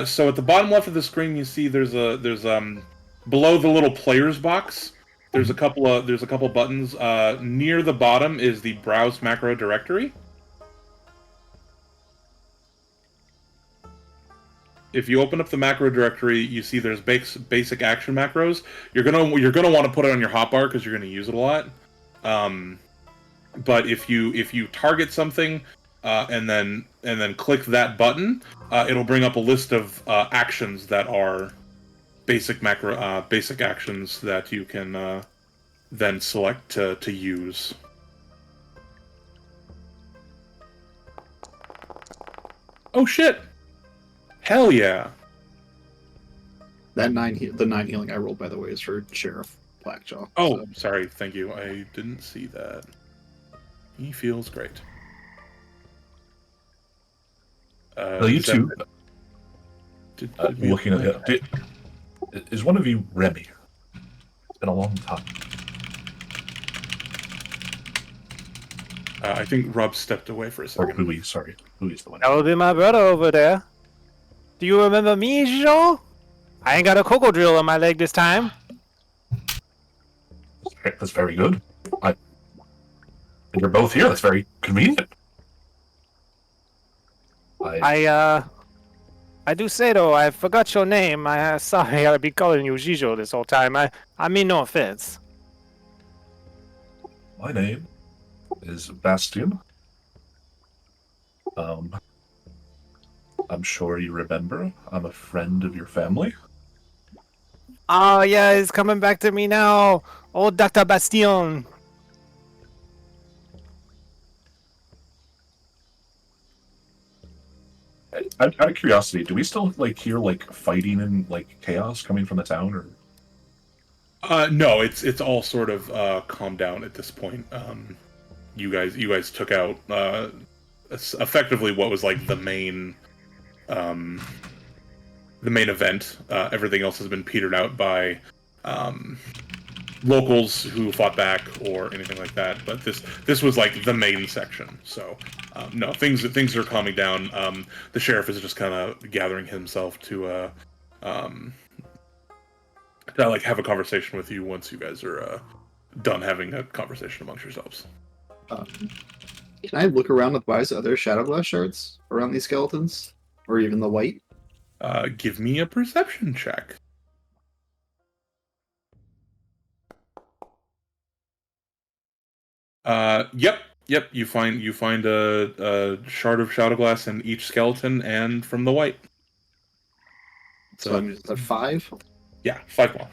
so at the bottom left of the screen, you see there's below the little players box. There's a couple buttons. Near the bottom is the browse macro directory. If you open up the macro directory, you see there's basic action macros. You're gonna want to put it on your hotbar because you're gonna use it a lot. But if you target something and then click that button, it'll bring up a list of actions that are basic actions that you can then select to use. Oh shit! Hell yeah! The 9 healing I rolled, by the way, is for Sheriff Blackjaw. Oh, so. sorry. Thank you. I didn't see that. He feels great. Well, you two. Did Looking at it, is one of you Remy? It's been a long time. I think Rob stepped away for a Or second. Louis, sorry. Louis is the one. That would be my brother over there. Do you remember me, Gijo? I ain't got a crocodile on my leg this time. That's very good. And you're both here. That's very convenient. I do say though, I forgot your name. Sorry, I'll be calling you Gijo this whole time. I mean no offense. My name is Bastian. I'm sure you remember. I'm a friend of your family. Oh yeah, it's coming back to me now. Oh, Dr. Bastion. Out of curiosity, do we still hear fighting and chaos coming from the town, or? No, it's all sort of calmed down at this point. You guys took out effectively what was like the main event. Everything else has been petered out by locals who fought back or anything like that. But this was like the main section. So no, things are calming down. The sheriff is just kind of gathering himself to like have a conversation with you once you guys are done having a conversation amongst yourselves. Can I look around with wise other shadow glass shards around these skeletons, or even the white? Give me a perception check. Yep. You find a shard of shadow glass in each skeleton and from the white. So I'm just at 5. Yeah, 5 more.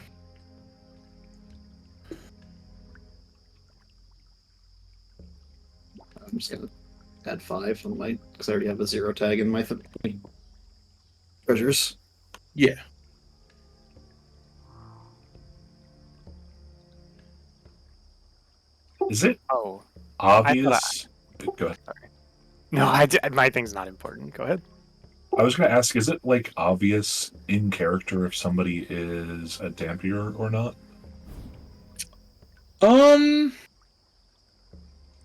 I'm just gonna add 5 on my, because I already have a 0 tag in my treasures. Yeah. Is it Oh. obvious? Go ahead. No, my thing's not important. Go ahead. I was going to ask, is it like obvious in character if somebody is a Dampier or not?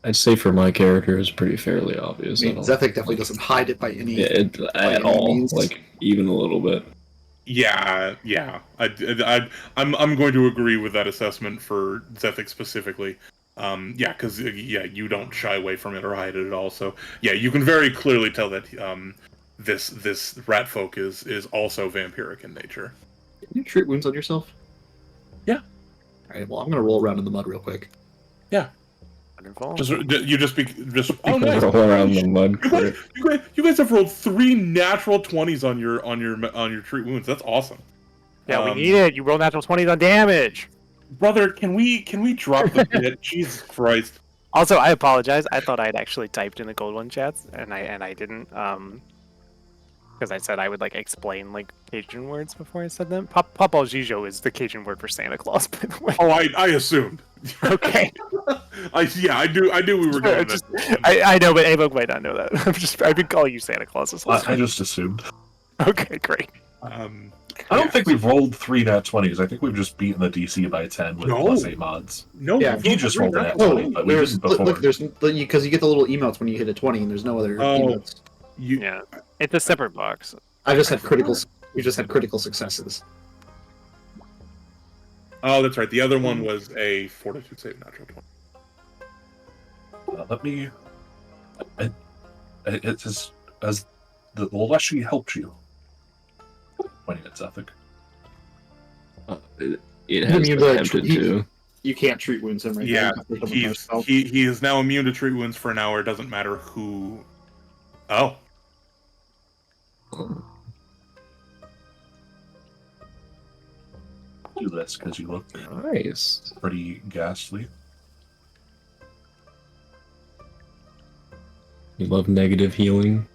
I'd say for my character, it's pretty fairly obvious. I mean, Zephic definitely doesn't hide it by any. At any all, means. like even a little bit. Yeah. I'm going to agree with that assessment for Zephic specifically. Yeah, because you don't shy away from it or hide it at all. So yeah, you can very clearly tell that this rat folk is also vampiric in nature. Can you treat wounds on yourself? Yeah. All right. Well, I'm gonna roll around in the mud real quick. Yeah. Wonderful. Oh, nice. Roll around the mud. You guys have rolled 3 natural 20s on your treat wounds. That's awesome. Yeah, we need it. You roll natural 20s on damage. Brother, can we drop the bit? Jesus Christ. Also, I apologize. I thought I'd actually typed in the gold one chats, and I didn't. Because I said I would like explain like Cajun words before I said them. Papa Gijo is the Cajun word for Santa Claus, by the way. Oh, I assumed. Okay. I knew we were going Just, there. I know, but Ava might not know that. I've been calling you Santa Claus this whole I time. just assumed. Okay, great. I don't think we've rolled 3 nat 20s. I think we've just beaten the DC by 10 with plus 8 mods. No, Yeah, You just rolled a nat 20, but we didn't before. Look, there's because you get the little emotes when you hit a 20, and there's no other emotes. Yeah, it's a separate box. I just had critical. We just had critical successes. Oh, that's right. The other one was a fortitude save, natural 20. Let me. It is as the Leshy helped you. Pointing at Zephic. It has immune to attempted to. You can't treat wounds him right Yeah, now. he is now immune to treat wounds for an hour. It doesn't matter who. Oh. Do this because you look Nice. pretty ghastly. You love negative healing.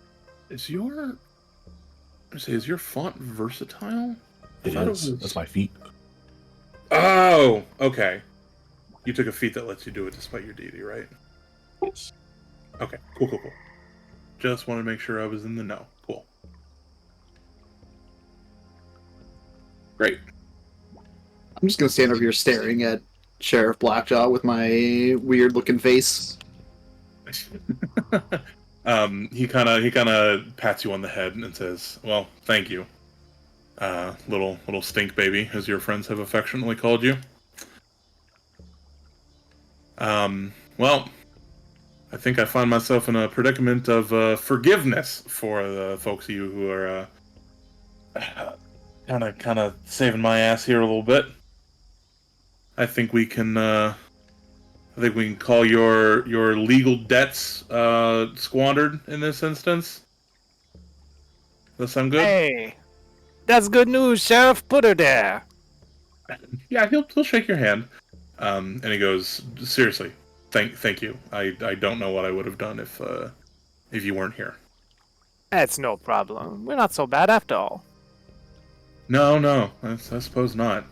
Is your font versatile? It is. That's my feet. Oh, okay. You took a feat that lets you do it despite your deity, right? Yes. Okay, cool. Just want to make sure I was in the know. Cool. Great. I'm just gonna stand over here staring at Sheriff Blackjaw with my weird looking face. He kind of pats you on the head and says, "Well, thank you, little stink baby, as your friends have affectionately called you." Well, I think I find myself in a predicament of forgiveness for the folks of you who are kind of saving my ass here a little bit. I think we can call your legal debts squandered in this instance. Does that sound good? Hey, that's good news, Sheriff. Put her there. Yeah, he'll shake your hand, and he goes, "Seriously, thank you. I don't know what I would have done if you weren't here." That's no problem. We're not so bad after all. No, I suppose not.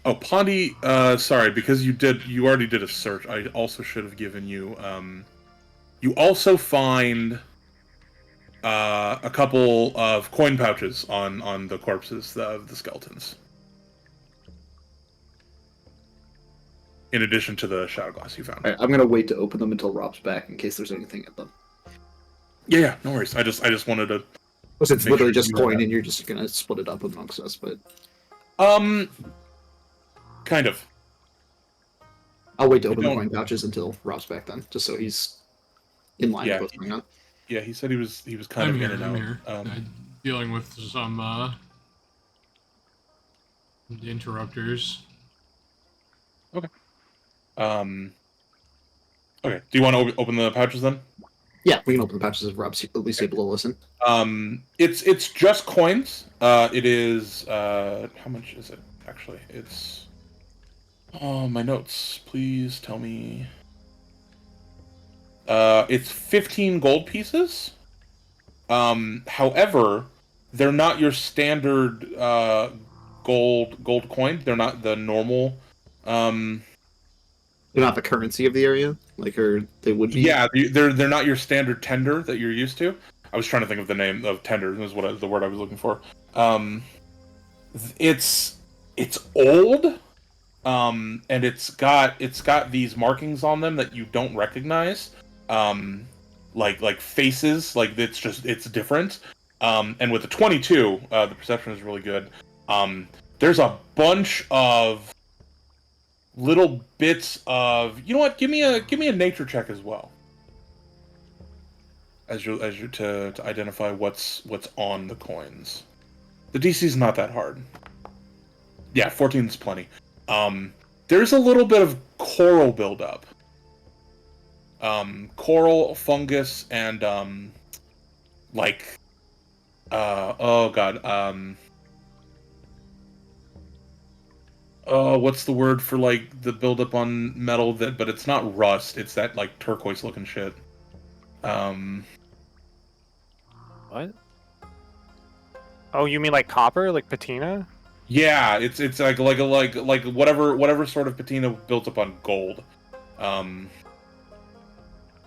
Oh, Pondy, sorry, because you already did a search. I also should have given you. You also find a couple of coin pouches on the corpses of the skeletons, in addition to the shadow glass you found. All right, I'm gonna wait to open them until Rob's back in case there's anything in them. Yeah, no worries. I just wanted to. Because it's Make literally sure just you coin, have- and you're just gonna split it up amongst us. But Kind of. I'll wait to We open the don't- coin pouches until Rob's back then, just so he's in line Yeah. with what's going on. Yeah, he said he was kind I'm of here. in and I'm out. here. Dealing with some interrupters. Okay. Do you want to open the pouches then? Yeah, we can open the pouches if Rob's at least able to listen. It's just coins. It is how much is it actually? It's my notes. Please tell me. It's 15 gold pieces. However, they're not your standard gold coin. They're not the normal. They're not the currency of the area, like, or they would be. Yeah, they're not your standard tender that you're used to. I was trying to think of the name of tender. Is the word I was looking for. It's old, and it's got these markings on them that you don't recognize, like faces. Like it's different. And with the 22, the perception is really good. There's a bunch of little bits of, you know what? Give me a nature check as well. As you to identify what's on the coins. The DC's not that hard. Yeah, 14 is plenty. There's a little bit of coral buildup. Coral, fungus, and oh god, what's the word for like the buildup on metal but it's not rust, it's that like turquoise looking shit. What? Oh, you mean like copper, like patina? Yeah, it's like whatever sort of patina built up on gold.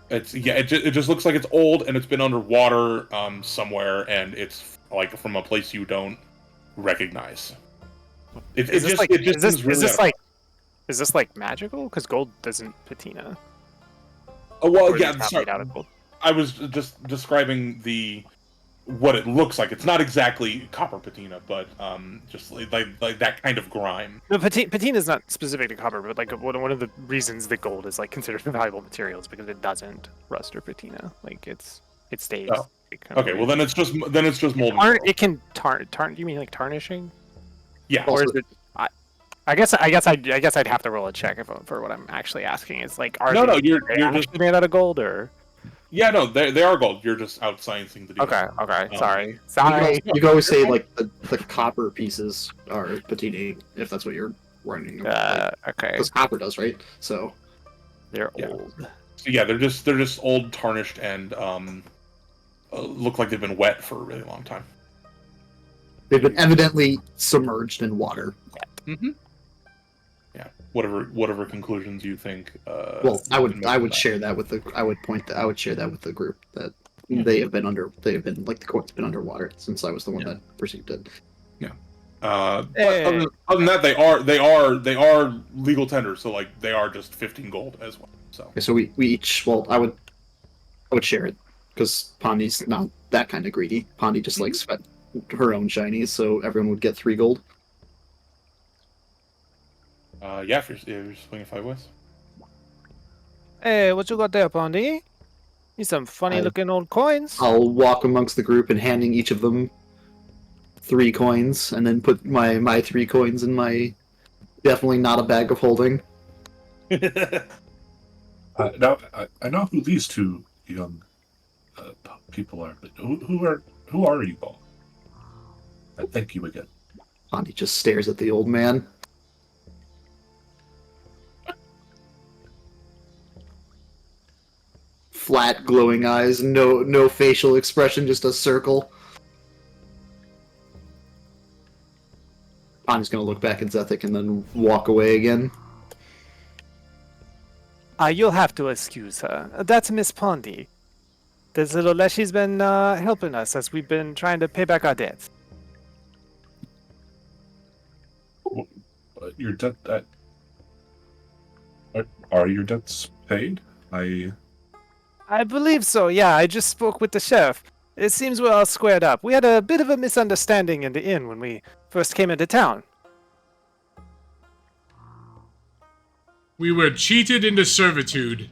It just looks like it's old and it's been underwater somewhere, and it's like from a place you don't recognize. Is this like magical? Because gold doesn't patina. Oh well, Or is yeah. it not Sorry, made out of gold? I was just describing what it looks like. It's not exactly copper patina, but just like that kind of grime. No, patina is not specific to copper, but like one of the reasons that gold is like considered a valuable material is because it doesn't rust or patina. Like it stays. Oh. Okay, well then it's just mold. It can tarn. You mean like tarnishing? Yeah. Or is it? I guess I'd have to roll a check for what I'm actually asking. Is like, are No, they you're actually just made out of gold or? yeah, no, they are gold. You're just outsciencing the deal. Okay. Sorry. You can always say like the copper pieces are patina if that's what you're wondering. Okay. Because copper does, right? So They're Yeah. old. So yeah, they're just old, tarnished, and look like they've been wet for a really long time. they've been evidently submerged in water. Mm-hmm. Yeah. Whatever conclusions you think. Well, I would share that with the I would share that with the group that they have been like the court's been underwater since I was the one that perceived it. But other than that, they are legal tenders, so like they are just 15 gold as well. So Okay, so we each I would share it because Pondy's not that kind of greedy. Pondy just likes her own shinies, so everyone would get 3 gold. yeah, if you're swinging 5 ways. Hey, what you got there, Pondy? These some funny looking old coins. I'll walk amongst the group and handing each of them 3 coins, and then put my 3 coins in my definitely not a bag of holding. Now I know who these 2 young people are, but who are you all? Thank you again. Pondy just stares at the old man. Flat, glowing eyes, no facial expression, just a circle. Pondy's gonna look back at Zethic and then walk away again. You'll have to excuse her. That's Miss Pondy. This little Leshy's been helping us as we've been trying to pay back our debts. Your debt. Are your debts paid? I believe so, yeah. I just spoke with the sheriff. It seems we're all squared up. We had a bit of a misunderstanding in the inn when we first came into town. We were cheated into servitude.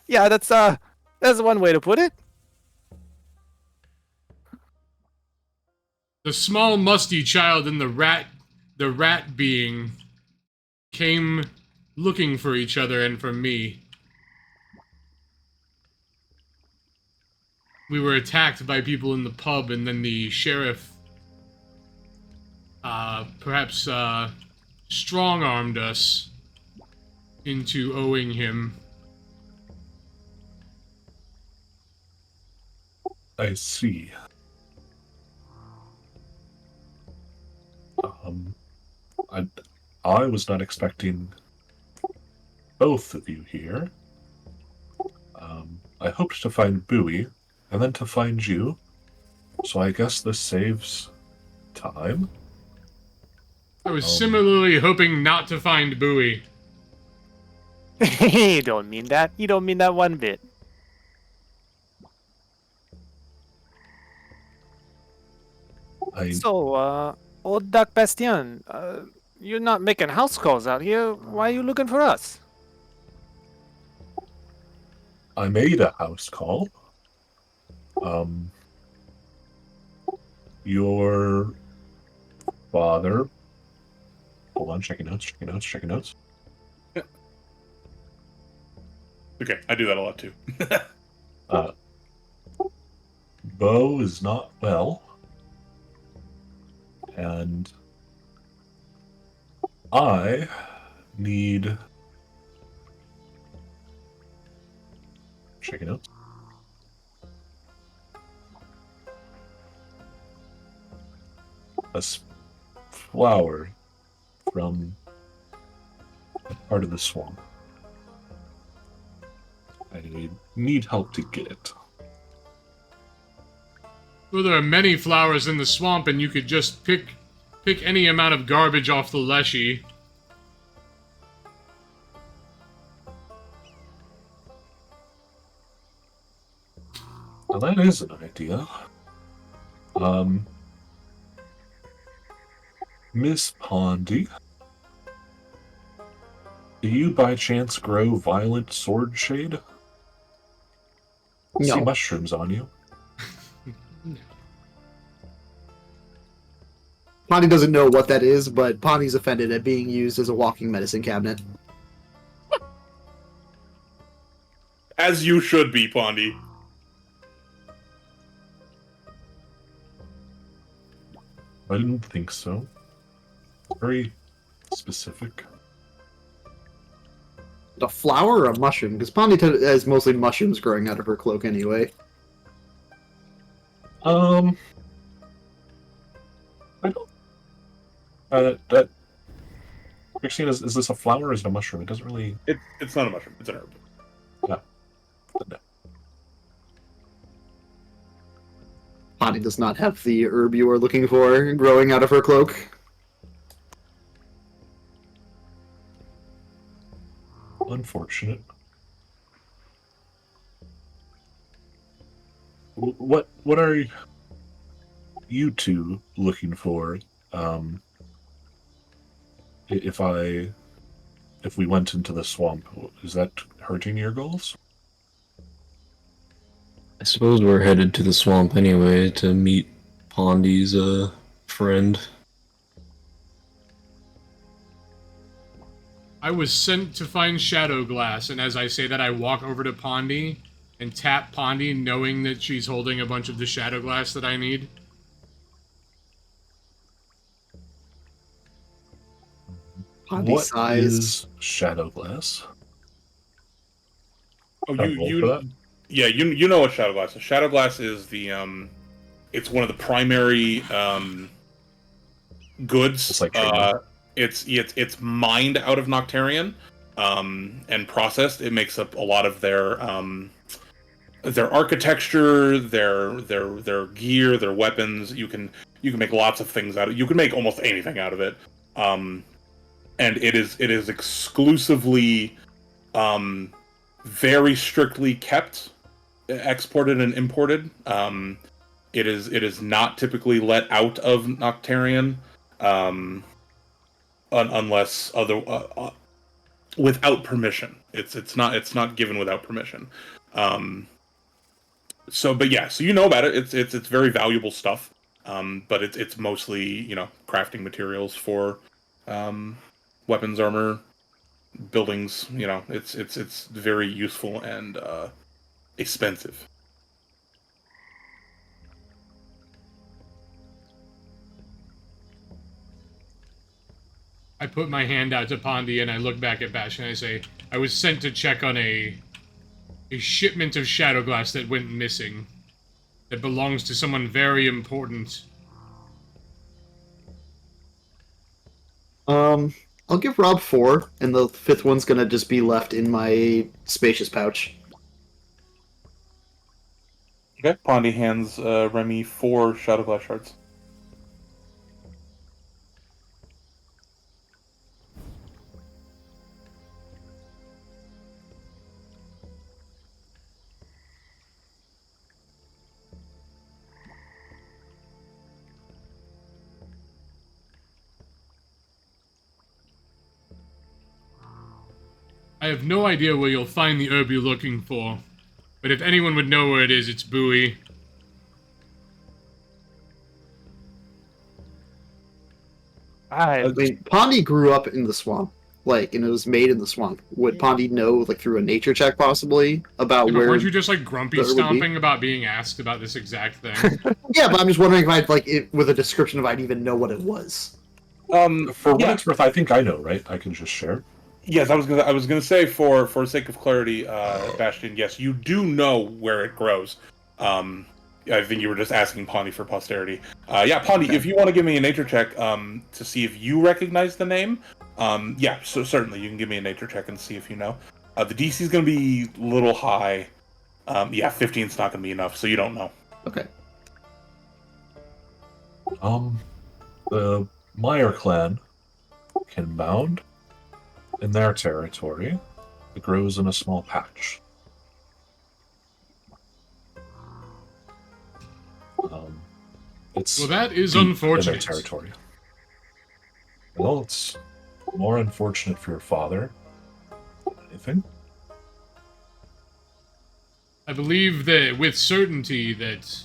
Yeah, that's one way to put it. The small musty child and the rat being came looking for each other and for me. We were attacked by people in the pub, and then the sheriff perhaps strong-armed us into owing him. I see. I was not expecting both of you here. I hoped to find Bowie, and then to find you. So I guess this saves time. I was similarly hoping not to find Bowie. You don't mean that. You don't mean that one bit. So, old Doc Bastien, you're not making house calls out here. Why are you looking for us? I made a house call. Your father. Hold on, checking notes. Okay, I do that a lot too. Bo is not well. And I need... Checking notes. A flower from part of the swamp. I need help to get it. Well, there are many flowers in the swamp, and you could just pick any amount of garbage off the Leshy. Well, that is an idea. Miss Pondy, do you by chance grow violent sword shade? I see No. mushrooms on you. Pondy doesn't know what that is, but Pondy's offended at being used as a walking medicine cabinet. As you should be, Pondy. I didn't think so. Very specific. A flower or a mushroom? Because Pondy has mostly mushrooms growing out of her cloak anyway. I don't... that... Christine, is this a flower or is it a mushroom? It doesn't really... It's not a mushroom, it's an herb. No. No. Pondy does not have the herb you are looking for growing out of her cloak. Unfortunate. What are you two looking for? If we went into the swamp, is that hurting your goals? I suppose we're headed to the swamp anyway to meet Pondy's friend. I was sent to find Shadowglass, and as I say that, I walk over to Pondy and tap Pondy, knowing that she's holding a bunch of the Shadowglass that I need. Pondy What sighs. is Shadowglass? Oh, Can I roll for that? yeah, you know what Shadowglass is. Shadowglass is the It's one of the primary goods. It's like trading. It's mined out of Noctarian and processed. It makes up a lot of their architecture, their gear, their weapons. You can make lots of things out of it. You can make almost anything out of it. And it is exclusively very strictly kept, exported and imported. It is not typically let out of Noctarian, unless without permission. It's not given without permission. So you know about it. It's very valuable stuff. But it's mostly crafting materials for weapons, armor, buildings. It's very useful and expensive. I put my hand out to Pondy and I look back at Bash and I say, I was sent to check on a shipment of shadow glass that went missing. That belongs to someone very important. I'll give Rob 4, and the 5th one's gonna just be left in my spacious pouch. Okay. Pondy hands Remy 4 shadow glass shards. I have no idea where you'll find the herb you're looking for, but if anyone would know where it is, it's Bowie. I mean, Pondy grew up in the swamp, and it was made in the swamp. Would Pondy know, through a nature check, possibly, about where... Weren't you just, grumpy stomping about being asked about this exact thing? Yeah, but I'm just wondering if I'd, with a description, if I'd even know what it was. For what it's worth, I think I know, right? I can just share. Yes, I was gonna say for sake of clarity, Bastion. Yes, you do know where it grows. I think you were just asking Pondy for posterity. Yeah, Pondy, okay. If you want to give me a nature check to see if you recognize the name, yeah, so certainly you can give me a nature check and see if you know. The DC is gonna be a little high. Yeah, 15's not gonna be enough, so you don't know. Okay. The Meyer clan can bound. In their territory, it grows in a small patch. It's well, that is deep unfortunate. In their territory. Well, it's more unfortunate for your father. Anything? I believe that with certainty that,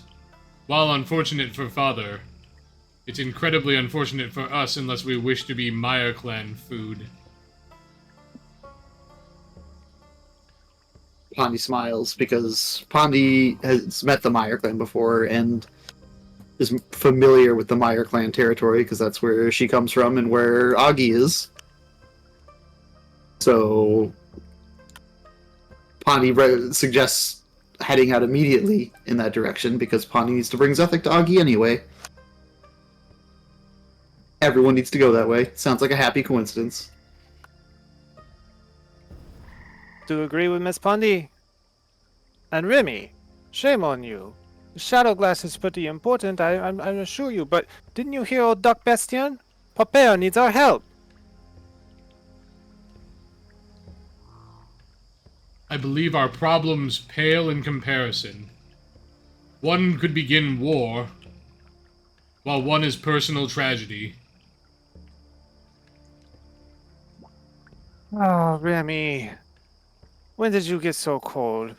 while unfortunate for father, it's incredibly unfortunate for us unless we wish to be Meyer clan food. Pondy smiles because Pondy has met the Meyer clan before and is familiar with the Meyer clan territory because that's where she comes from and where Augie is. So Pondy suggests heading out immediately in that direction because Pondy needs to bring Zethik to Augie anyway. Everyone needs to go that way. Sounds like a happy coincidence. Do agree with Miss Pondy? And Remy, shame on you. The shadow glass is pretty important, I assure you, but didn't you hear old Duck Bastien? Popeye needs our help. I believe our problems pale in comparison. One could begin war, while one is personal tragedy. Oh, Remy. When did you get so cold?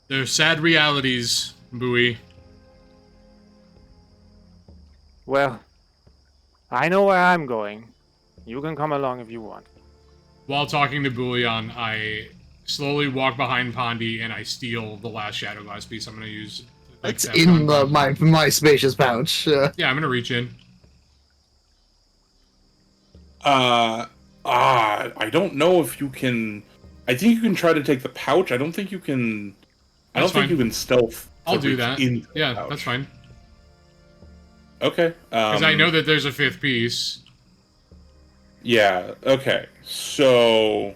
They're sad realities, Bowie. Well, I know where I'm going. You can come along if you want. While talking to Bullion, I slowly walk behind Pondy and I steal the last shadow glass piece I'm going to use. It's in my spacious pouch. Yeah, I'm going to reach in. I don't know if you can I think you can try to take the pouch. I don't think you can. I That's don't think fine. you can stealth. I'll to do reach that. into the Yeah, pouch. that's fine. Okay. Because I know that there's a fifth piece. Yeah. Okay. So.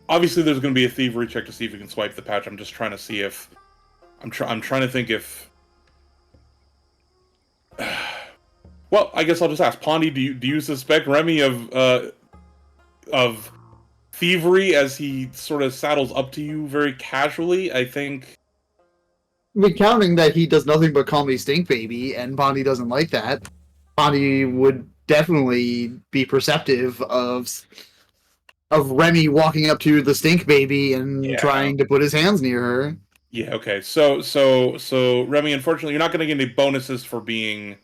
Obviously, there's going to be a thievery check to see if you can swipe the pouch. I'm just trying to see if. I'm trying to think if. Well, I guess I'll just ask Pondy. Do you suspect Remy of thievery as he sort of saddles up to you very casually? I think. I mean, counting that he does nothing but call me Stink Baby, and Bonnie doesn't like that, Bonnie would definitely be perceptive of Remy walking up to the Stink Baby and Yeah. trying to put his hands near her. Yeah. Okay. So Remy, unfortunately, you're not going to get any bonuses for being.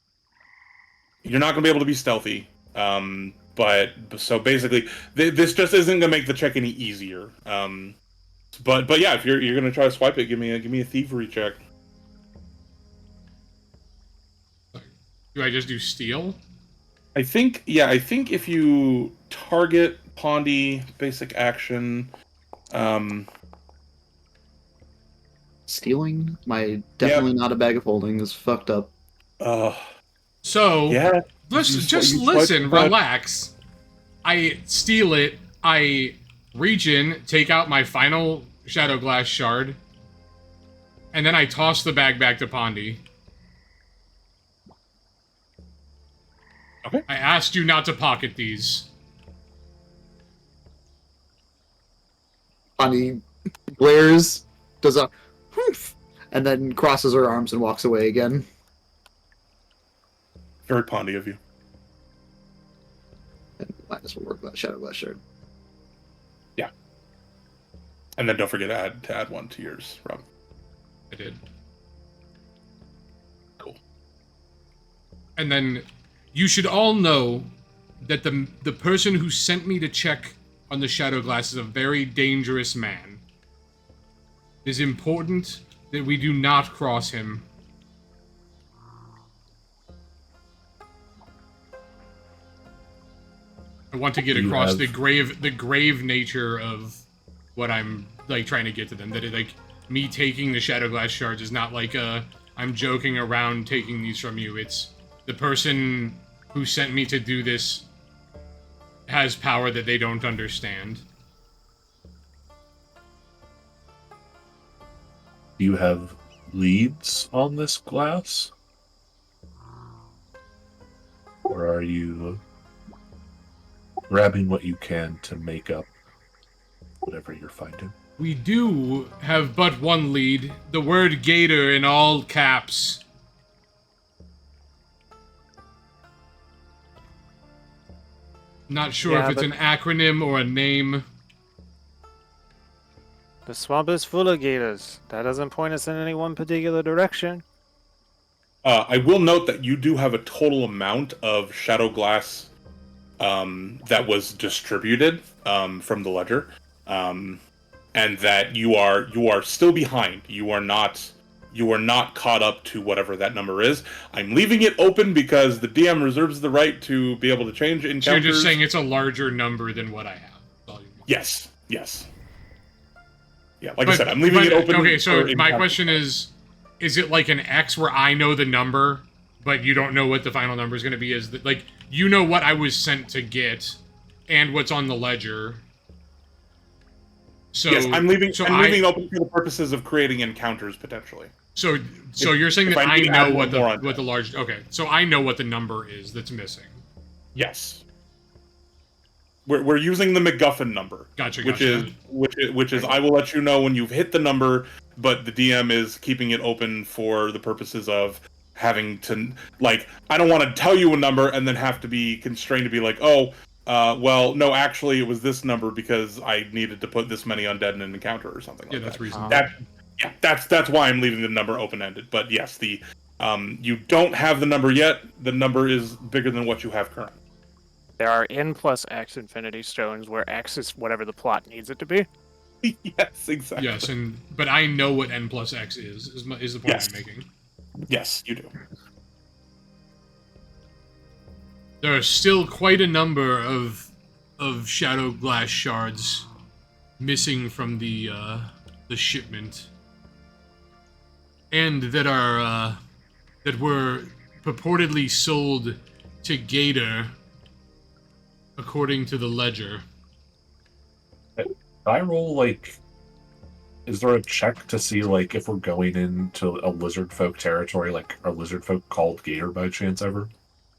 You're not going to be able to be stealthy. But so basically, this just isn't going to make the check any easier. But yeah, if you're going to try to swipe it, give me a thievery check. Do I just do steal? I think if you target Pondy, basic action, Stealing? Definitely not a bag of holding is fucked up. So, yeah, listen, relax. I steal it, I reach in, take out my final Shadow Glass shard, and then I toss the bag back to Pondy. Okay. I asked you not to pocket these. Bonnie glares, does a whoof, and then crosses her arms and walks away again. Very Pondy of you. And minus will work that Shadow Glass Shard. Yeah. And then don't forget to add one to yours, Rob. I did. Cool. And then you should all know that the person who sent me to check on the Shadow Glass is a very dangerous man. It is important that we do not cross him. I want to get across the grave nature of what I'm like trying to get to them. That it, like me taking the Shadow Glass shards is not like I'm joking around taking these from you. It's the person who sent me to do this has power that they don't understand. Do you have leads on this glass? Or are you grabbing what you can to make up whatever you're finding? We do have but one lead. The word gator in all caps. Not sure Yeah, if it's but- an acronym or a name. The swamp is full of gators. That doesn't point us in any one particular direction. I will note that you do have a total amount of Shadow Glass that was distributed from the ledger, and that you are still behind. You are not caught up to whatever that number is. I'm leaving it open because the DM reserves the right to be able to change encounters. So you're just saying it's a larger number than what I have. Yes. Yeah, like I said, I'm leaving it open. Okay, so for my encounters. question is it like an X where I know the number, but you don't know what the final number is going to be? Is that, like, you know what I was sent to get and what's on the ledger? So Yes, I'm leaving it open for the purposes of creating encounters potentially. So you're saying that I I need to know add what one more on the large... Okay, so I know what the number is that's missing. Yes. We're using the MacGuffin number. Gotcha. Which is I will let you know when you've hit the number, but the DM is keeping it open for the purposes of having to, like, I don't want to tell you a number and then have to be constrained to be like, well, no, actually it was this number because I needed to put this many undead in an encounter or something like that. That's reasonable. That's why I'm leaving the number open-ended. But yes, you don't have the number yet. The number is bigger than what you have currently. There are N plus X Infinity Stones where X is whatever the plot needs it to be. Yes, exactly. Yes, but I know what N plus X is the point Yes. I'm making. Yes, you do. there are still quite a number of shadow glass shards missing from the shipment, and that were purportedly sold to Gator, according to the ledger. Can I roll, like, is there a check to see, like, if we're going into a lizard folk territory, like, are lizard folk called Gator by chance ever?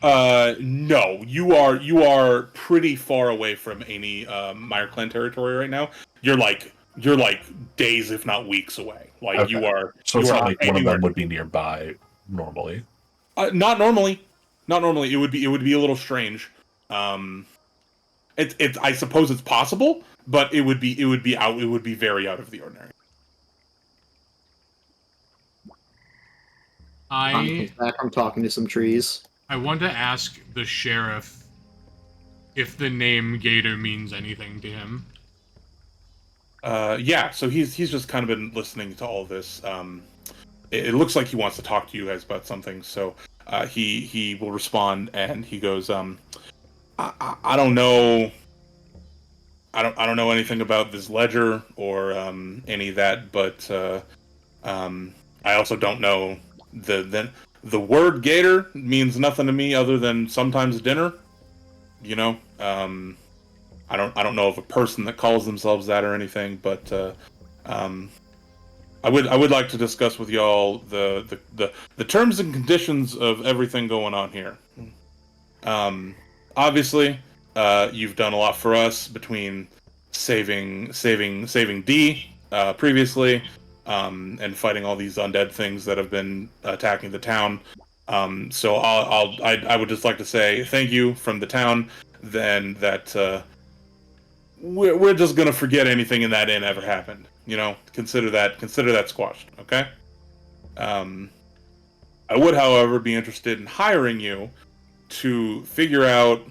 No, you are pretty far away from any Meyer clan territory right now. You're like days, if not weeks away. Like Okay. you are. So it's you are not like one of anywhere. them would be nearby normally. Not normally. Not normally. It would be a little strange. It's I suppose it's possible, but it would be very out of the ordinary. Bonnie comes back from talking to some trees. I want to ask the sheriff if the name Gator means anything to him. Yeah. So he's just kind of been listening to all this. It looks like he wants to talk to you guys about something. So he will respond, and he goes, I don't know. I don't know anything about this ledger or any of that, but I also don't know the word gator means nothing to me other than sometimes dinner. You know, I don't know of a person that calls themselves that or anything, but I would like to discuss with y'all the terms and conditions of everything going on here. Obviously, you've done a lot for us between saving D previously, and fighting all these undead things that have been attacking the town. So I would just like to say thank you from the town. Then that we're just gonna forget anything in that inn ever happened. You know, consider that squashed. Okay. I would, however, be interested in hiring you to figure out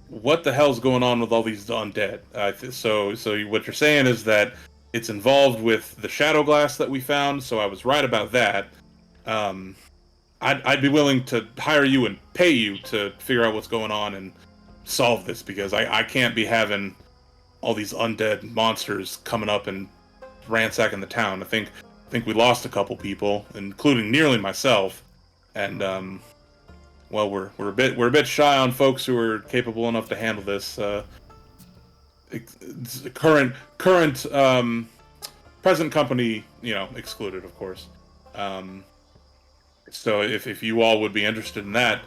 what the hell's going on with all these undead. So what you're saying is that it's involved with the shadow glass that we found. So I was right about that. I'd be willing to hire you and pay you to figure out what's going on and solve this, because I can't be having all these undead monsters coming up and ransacking the town. I think we lost a couple people, including nearly myself, and well, we're a bit shy on folks who are capable enough to handle this. Current present company, excluded, of course. So if you all would be interested in that,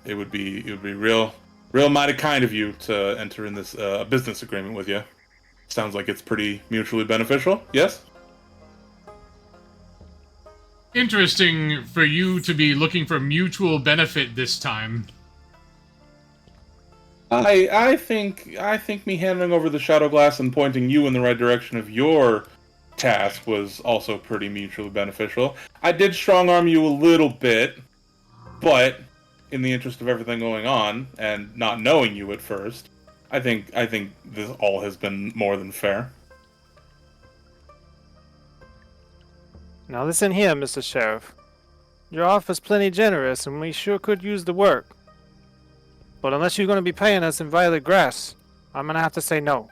it would be real mighty kind of you to enter in this business agreement with you. Sounds like it's pretty mutually beneficial. Yes. Interesting for you to be looking for mutual benefit this time. I think me handing over the shadow glass and pointing you in the right direction of your task was also pretty mutually beneficial. I did strong arm you a little bit, but in the interest of everything going on and not knowing you at first, I think this all has been more than fair. Now listen here, Mr. Sheriff. Your offer's plenty generous, and we sure could use the work. But unless you're going to be paying us in violet grass, I'm going to have to say no.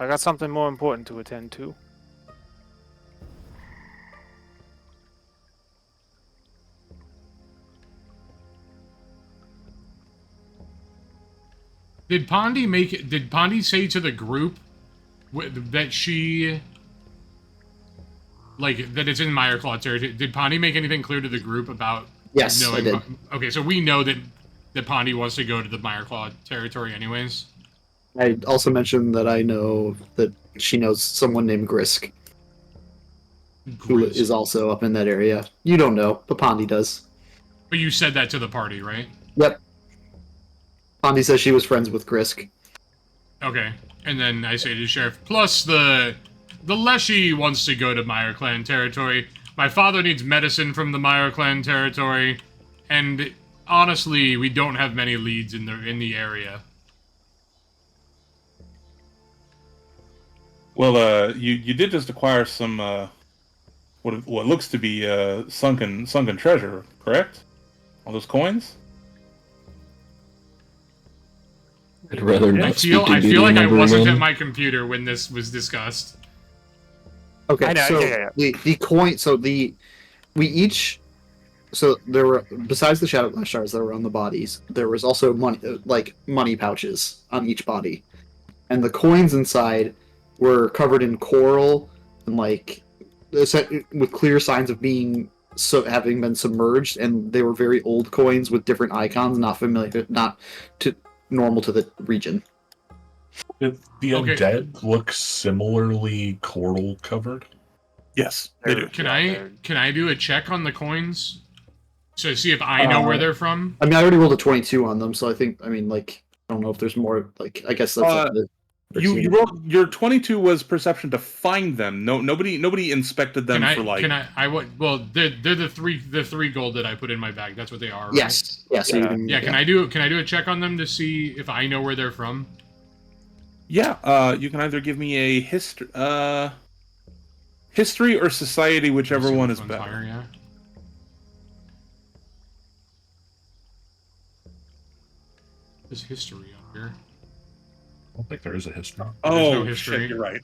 I got something more important to attend to. Did Pondi say to the group that she, like, that it's in Meyerclaw territory? Did Pondi make anything clear to the group about Yes, knowing? I did. Okay, so we know that Pondi wants to go to the Meyerclaw territory anyways. I also mentioned that I know that she knows someone named Grisk, who is also up in that area. You don't know, but Pondi does. But you said that to the party, right? Yep. Pondi says she was friends with Grisk. Okay, and then I say to the sheriff, plus the Leshy wants to go to Meyer Clan territory. My father needs medicine from the Meyer Clan territory, and honestly, we don't have many leads in the area. Well, you did just acquire some what looks to be, sunken treasure, correct? All those coins? I'd rather I not feel speak to like I Gideon wasn't ever at again. my computer when this was discussed. Okay, I know, so yeah. the coin. So we each. So there were, besides the shadow glass shards that were on the bodies, there was also money, like money pouches on each body, and the coins inside were covered in coral and like with clear signs of being having been submerged, and they were very old coins with different icons, not to normal to the region. The Okay. undead look similarly coral covered. Yes, they do. Can I do a check on the coins? So see if I know where they're from? I mean, I already rolled a 22 on them, so I think, I mean, like, I don't know if there's more, like, I guess that's up to You rolled your 22 was perception to find them. Nobody inspected them for like. Well, they're the three gold that I put in my bag. That's what they are. Right? Yes. Yeah. So Yeah. Can I do a check on them to see if I know where they're from? Yeah. You can either give me a history or society, whichever one is better. Higher, yeah. There's history up here. I don't think there is a history. Oh, no history. shit, you're right.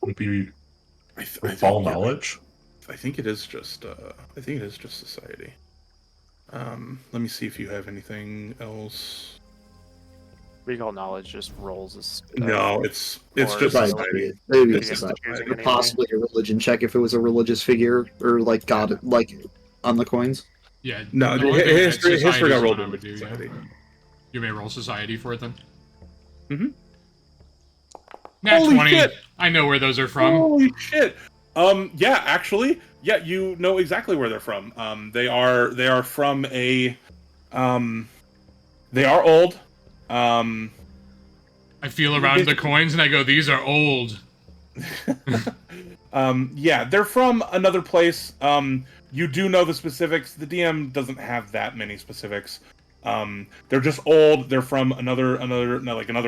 Would it be I fall knowledge? I think it is just. I think it is just society. Let me see if you have anything else. Recall knowledge just rolls as. No, it's or just Society. society. Maybe You it's get to society. choose it Or anyway. possibly a religion check if it was a religious figure or like god, like on the coins. Yeah. No, the only thing that history society got is rolled what I into would do, society. yeah. You may roll society for it then. Mm-hmm. Nat Holy 20. shit! I know where those are from. Holy shit! Yeah, actually, yeah, you know exactly where they're from. They are from a, they are old. I feel around the coins and I go, these are old. Yeah, they're from another place. You do know the specifics. The DM doesn't have that many specifics. They're just old. They're from another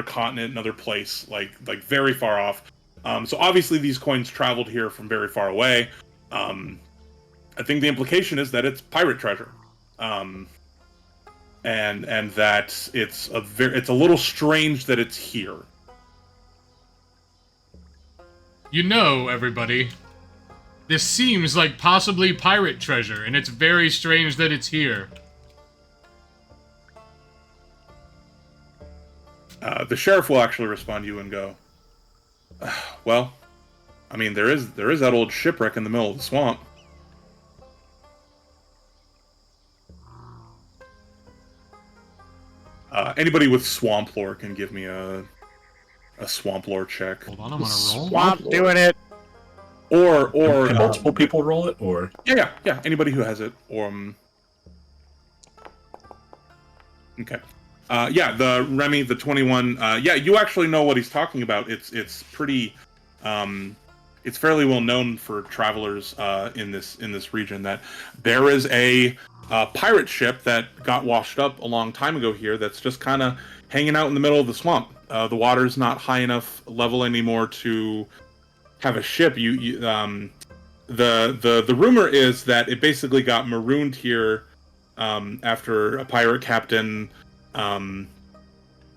continent, another place, like very far off. So obviously these coins traveled here from very far away. I think the implication is that it's pirate treasure. And that it's a little strange that it's here. You know, everybody, this seems like possibly pirate treasure, and it's very strange that it's here. The sheriff will actually respond to you and go, well, I mean, there is that old shipwreck in the middle of the swamp. Anybody with swamp lore can give me a swamp lore check. Hold on, I'm gonna roll. Swamp doing it. Or Can multiple people roll it, or yeah. Anybody who has it, or okay. Yeah, the Remy, the 21. Yeah, you actually know what he's talking about. It's pretty. It's fairly well known for travelers in this region that there is a pirate ship that got washed up a long time ago here. That's just kind of hanging out in the middle of the swamp. The water's not high enough level anymore to have a ship. The rumor is that it basically got marooned here after a pirate captain. Brought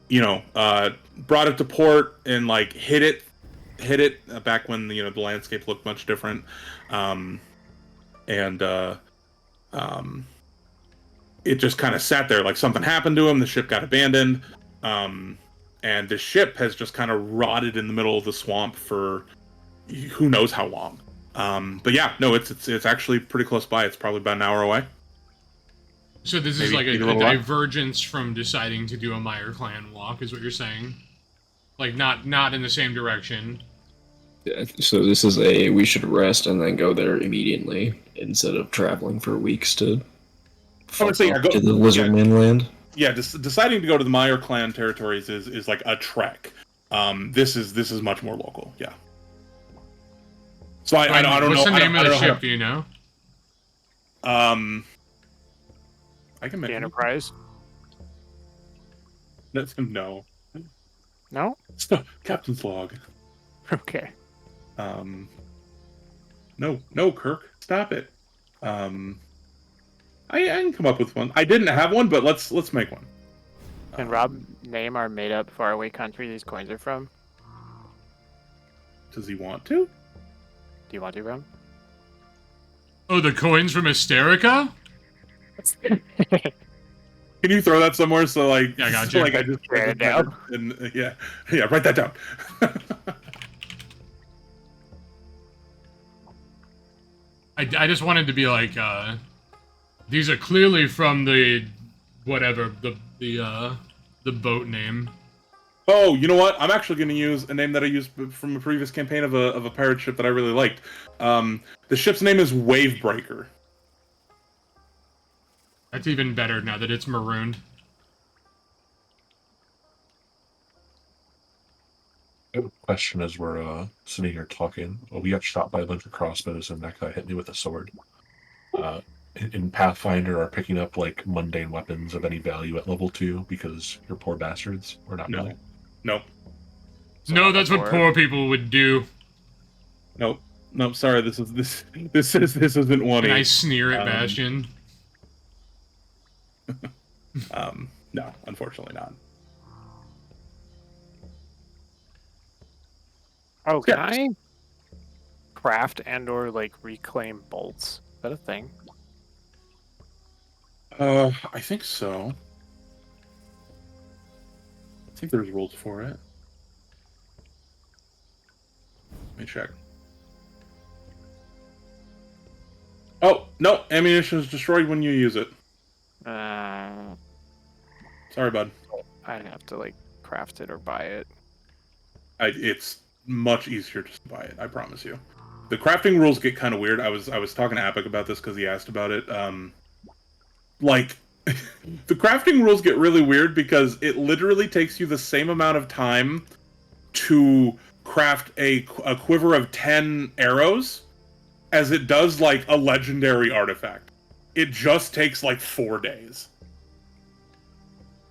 it to port and like hit it back when the landscape looked much different, it just kind of sat there like something happened to him. The ship got abandoned, and the ship has just kind of rotted in the middle of the swamp for who knows how long. But yeah, no, it's actually pretty close by. It's probably about an hour away. So this is Maybe like a little divergence from deciding to do a Meyer clan walk, is what you're saying? Like, not in the same direction. Yeah, so this is we should rest and then go there immediately instead of traveling for weeks to I would say, yeah, to the Lizardman land. Yeah, deciding to go to the Meyer clan territories is like a trek. This is much more local. Yeah. So I don't know. What's the I name don't of the know how ship? to- Do you know? I can The make Enterprise. That's no. No. Stop. Captain's log. Okay. No, Kirk, stop it. I can come up with one. I didn't have one, but let's make one. Can Rob name our made-up faraway country these coins are from? Does he want to? Do you want to, Rob? Oh, the coins from Hysterica? Can you throw that somewhere so like Yeah, I got so, you. like I just Write it down. and yeah, write that down. I just wanted to be like, these are clearly from the whatever the boat name. Oh, you know what? I'm actually going to use a name that I used from a previous campaign of a pirate ship that I really liked. The ship's name is Wavebreaker. That's even better now that it's marooned. I have a question as we're sitting here talking. Well, we got shot by a bunch of crossbows, and that guy hit me with a sword. In Pathfinder, are picking up like mundane weapons of any value at level 2 because you're poor bastards, or not really? Nope. So No, not that's what before. poor people would do. Nope. Sorry, this isn't one. And I sneer at Bastion. No, unfortunately not. Oh, can Yeah. I craft and/or like reclaim bolts? Is that a thing? I think so. I think there's rules for it. Let me check. Oh, no, ammunition is destroyed when you use it. Sorry, bud. I'd have to like craft it or buy it. It's much easier just to buy it, I promise you. The crafting rules get kind of weird. I was talking to Apik about this because he asked about it. Like, the crafting rules get really weird because it literally takes you the same amount of time to craft a quiver of 10 arrows as it does, like, a legendary artifact. It just takes, like, 4 days.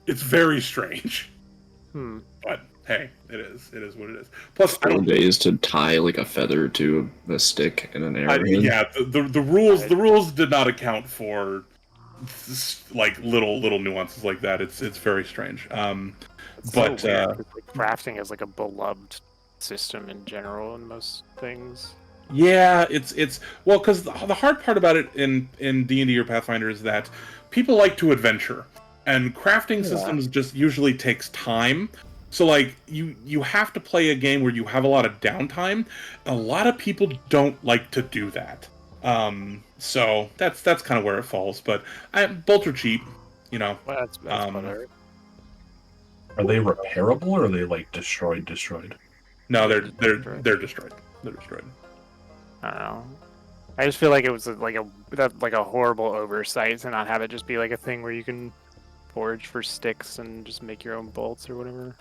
It's very strange. But, hey, it is what it is. Plus, I 4 don't... days to tie like a feather to a stick and an arrow. yeah, the rules did not account for like little nuances like that. It's very strange. It's But so weird 'cause, like, crafting is like a beloved system in general in most things. yeah, it's well, because the hard part about it in D&D or Pathfinder is that people like to adventure, and crafting systems just usually takes time. So like you have to play a game where you have a lot of downtime. A lot of people don't like to do that. So that's kind of where it falls. But bolts are cheap, you know. Well, that's better. Are they repairable or are they like destroyed? No, They're they're destroyed. They're destroyed. I don't know. I just feel like it was like a horrible oversight to not have it just be like a thing where you can forage for sticks and just make your own bolts or whatever.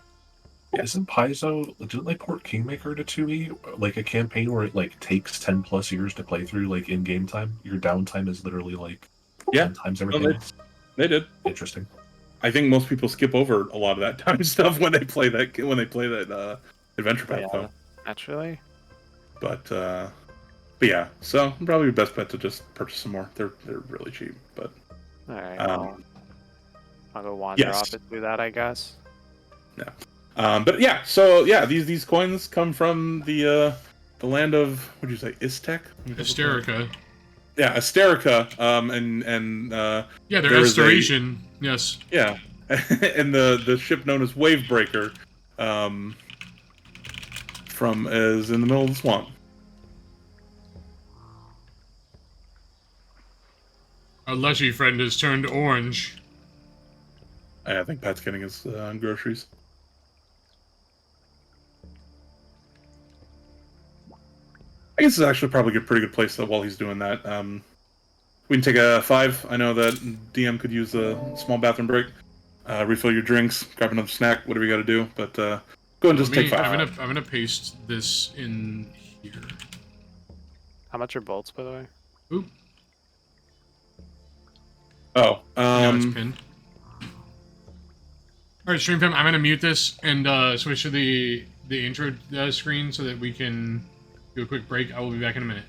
Isn't Paizo, didn't they port Kingmaker to 2E? Like a campaign where it like takes 10 plus years to play through, like in game time? Your downtime is literally like 10 times everything else? They did. Interesting. I think most people skip over a lot of that time stuff when they play that adventure path though. Naturally. But yeah, so probably your best bet to just purchase some more. They're really cheap, but All right. I'll go wander yes. off and do that, I guess. Yeah. But yeah, so yeah, these coins come from the land of, what did you say, Istek? Hysterica. Yeah, Hysterica. And Yeah, they're there is restoration. Yes. yeah, and the ship known as Wavebreaker, is in the middle of the swamp. Our Leshy friend has turned orange. I think Pat's getting his groceries. I guess it's actually probably a pretty good place though, while he's doing that. We can take a 5. I know that DM could use a small bathroom break. Refill your drinks, grab another snack, whatever you got to do. But go ahead and just take 5. I'm gonna paste this in here. How much are bolts, by the way? Oop. Oh, No, it's pinned. All right, stream fam. I'm gonna mute this and switch to the intro screen so that we can do a quick break. I will be back in a minute.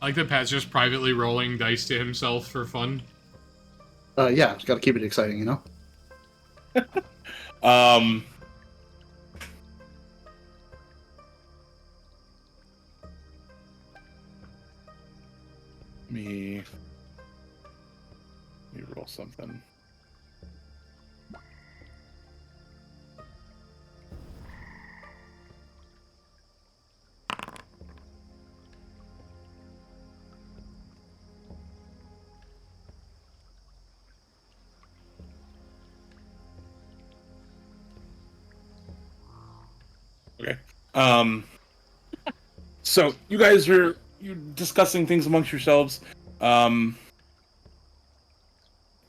I like that Pat's just privately rolling dice to himself for fun. Yeah, got to keep it exciting, you know. Um, let me roll something. Okay. So you guys are discussing things amongst yourselves.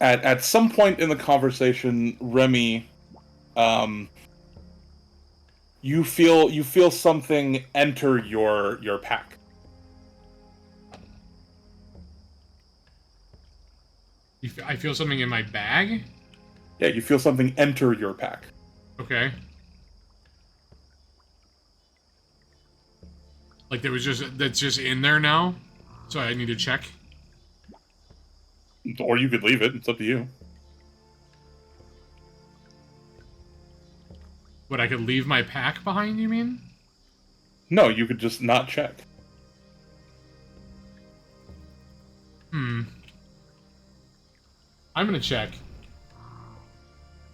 At some point in the conversation, Remy, you feel something enter your pack. I feel something in my bag? Yeah, you feel something enter your pack. Okay. Like that's just in there now? So I need to check? Or you could leave it. It's up to you. What, I could leave my pack behind, you mean? No, you could just not check. I'm gonna check.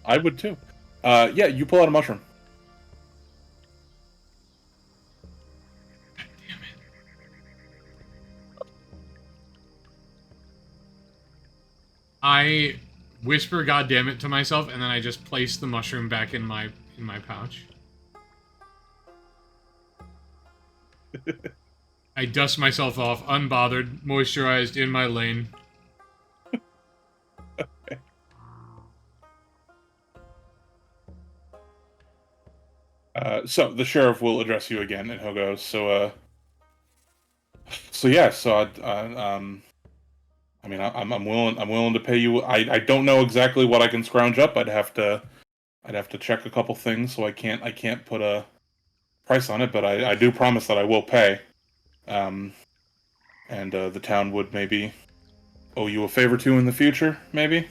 I would too. Yeah, you pull out a mushroom. God damn it. I whisper "God damn it" to myself, and then I just place the mushroom back in my pouch. I dust myself off, unbothered, moisturized, in my lane. So the sheriff will address you again, and he'll go. So yeah. I mean, I'm willing. I'm willing to pay you. I don't know exactly what I can scrounge up. I'd have to check a couple things, so I can't put a price on it. But I do promise that I will pay. And the town would maybe owe you a favor too in the future, maybe.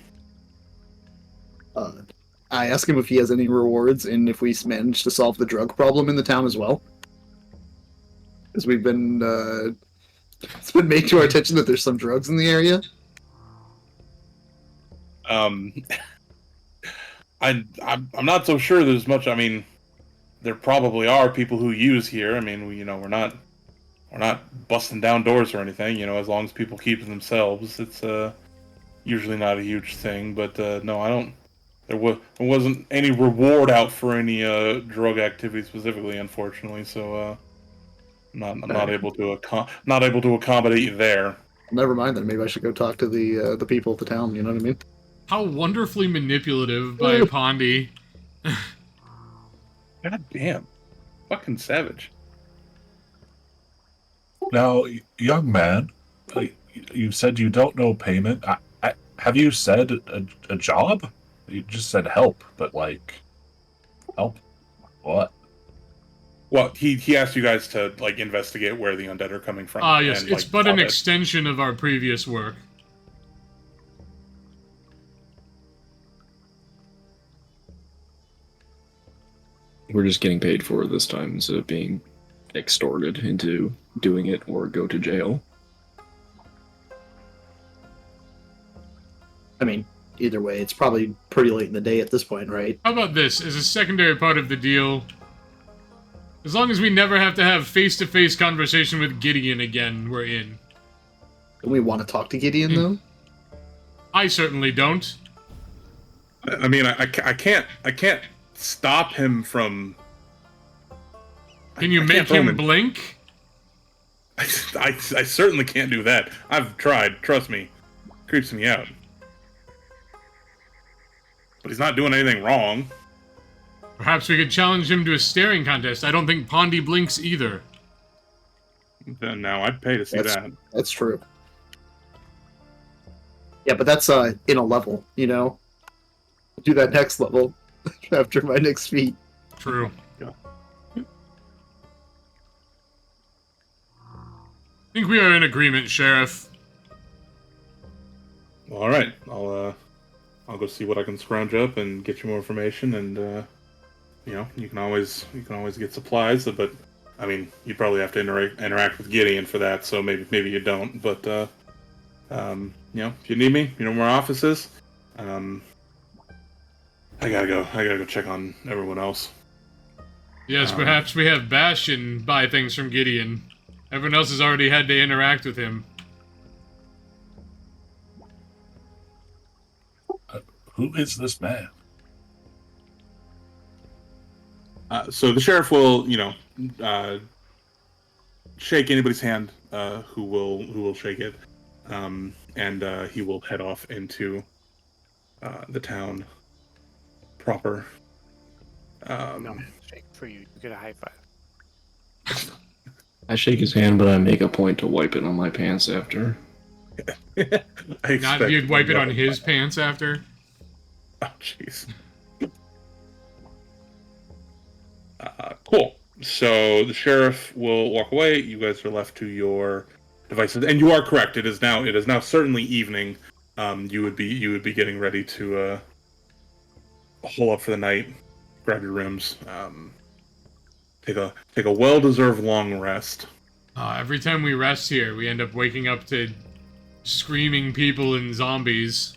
I ask him if he has any rewards and if we manage to solve the drug problem in the town as well. Because we've been, it's been made to our attention that there's some drugs in the area. I'm not so sure there's much. I mean, there probably are people who use here. I mean, we're not busting down doors or anything. As long as people keep to themselves, it's usually not a huge thing. But no, I don't. There wasn't any reward out for any drug activity specifically, unfortunately. So I'm not able to not able to accommodate you there. Never mind then. Maybe I should go talk to the people of the town. You know what I mean? How wonderfully manipulative by Pondy. God damn, fucking savage. Now, young man, you said you don't know payment. Have you said a job? You just said help, but help what? Well, he asked you guys to investigate where the undead are coming from. Ah, yes, and, it's but an solve it. extension of our previous work. We're just getting paid for it this time instead of being extorted into doing it or go to jail. I mean, either way, it's probably pretty late in the day at this point, right? How about this, as a secondary part of the deal? As long as we never have to have face-to-face conversation with Gideon again, we're in. Do we want to talk to Gideon, though? I certainly don't. I mean, I can't stop him from. Can you I make can't throw him blink? I certainly can't do that. I've tried. Trust me, creeps me out. But he's not doing anything wrong. Perhaps we could challenge him to a staring contest. I don't think Pondy blinks either. Then now I'd pay to see that. That's true. Yeah, but that's in a level, you know? Do that next level after my next feat. True. Yeah. think we are in agreement, Sheriff. All right, I'll go see what I can scrounge up and get you more information, and you can always get supplies, but I mean, you'd probably have to interact with Gideon for that, so maybe you don't. But if you need me, you know where my office is. I gotta go check on everyone else. Yes, perhaps we have Bastion buy things from Gideon. Everyone else has already had to interact with him. Who is this man? So the sheriff will, shake anybody's hand who will shake it, and he will head off into the town proper. No, shake for you. You get a high five. I shake his hand, but I make a point to wipe it on my pants after. Not you'd wipe it on his pants after? Oh, jeez. Cool. So the sheriff will walk away. You guys are left to your devices, and you are correct. It is now certainly evening. You would be getting ready to hole up for the night, grab your rooms, take a well-deserved long rest. Every time we rest here, we end up waking up to screaming people and zombies.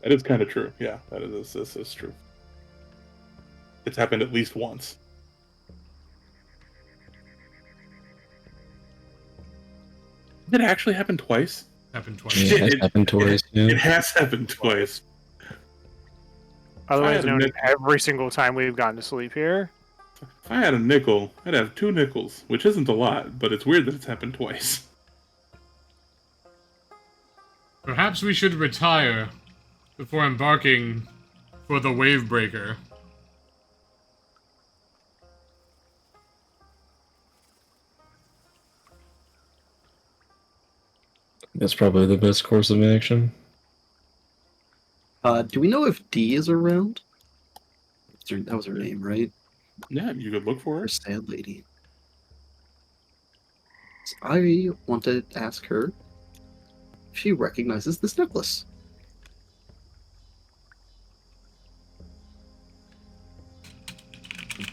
That is kind of true. Yeah, this is true. It's happened at least once. Did it actually happen twice? Happened twice. Yeah, it has happened twice. It has happened twice. Otherwise known as every single time we've gone to sleep here. If I had a nickel, I'd have 2 nickels, which isn't a lot, but it's weird that it's happened twice. Perhaps we should retire before embarking for the wave breaker. That's probably the best course of action. Do we know if D is around? That was her name, right? Yeah, you could look for Her her. sad lady. So I want to ask her if she recognizes this necklace.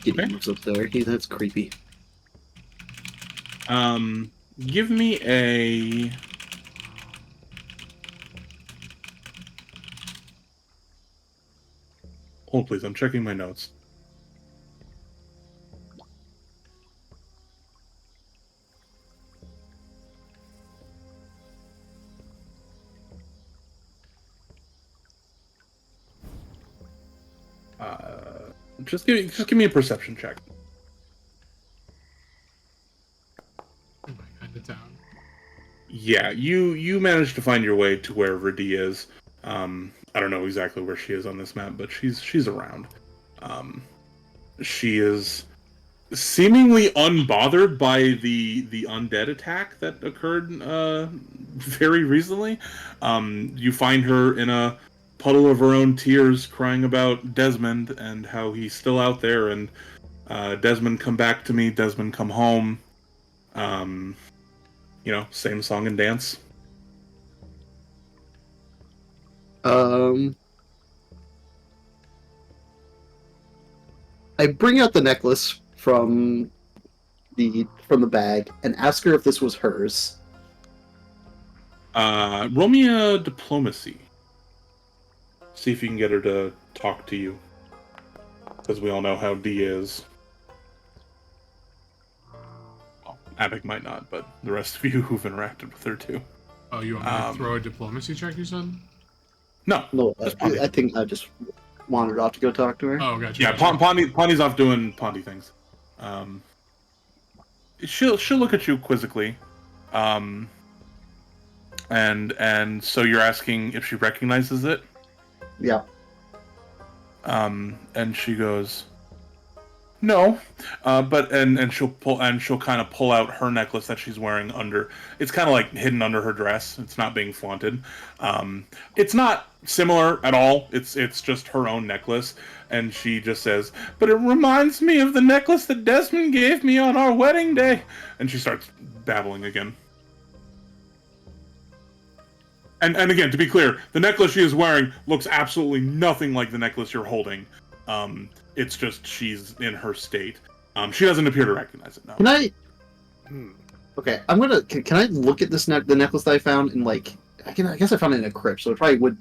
Gideon moves up there. That's creepy. Give me a... Hold, please. I'm checking my notes. Just give me a perception check. Oh my god, the town. Yeah, you managed to find your way to where Verdi is. I don't know exactly where she is on this map, but she's around. She is seemingly unbothered by the undead attack that occurred very recently. You find her in a puddle of her own tears, crying about Desmond and how he's still out there, and Desmond, come back to me, Desmond, come home. Same song and dance. I bring out the necklace from the bag and ask her if this was hers. Roll me a diplomacy. See if you can get her to talk to you. Because we all know how D is. Well, Abic might not, but the rest of you who've interacted with her too. Oh, you want me to throw a diplomacy check, you said? No. I think I just wandered off to go talk to her. Oh, gotcha. Yeah, Pondy's off doing Pondy things. She'll look at you quizzically. And so you're asking if she recognizes it? Yeah. And she goes, No, but she'll kind of pull out her necklace that she's wearing under. It's kind of like hidden under her dress. It's not being flaunted. It's not similar at all. It's just her own necklace, and she just says, "But it reminds me of the necklace that Desmond gave me on our wedding day." And she starts babbling again. And again, to be clear, the necklace she is wearing looks absolutely nothing like the necklace you're holding. It's just she's in her state. She doesn't appear to recognize it. No. Can I? Okay, I'm gonna. Can I look at the necklace that I found in like? I guess I found it in a crypt, so it probably would.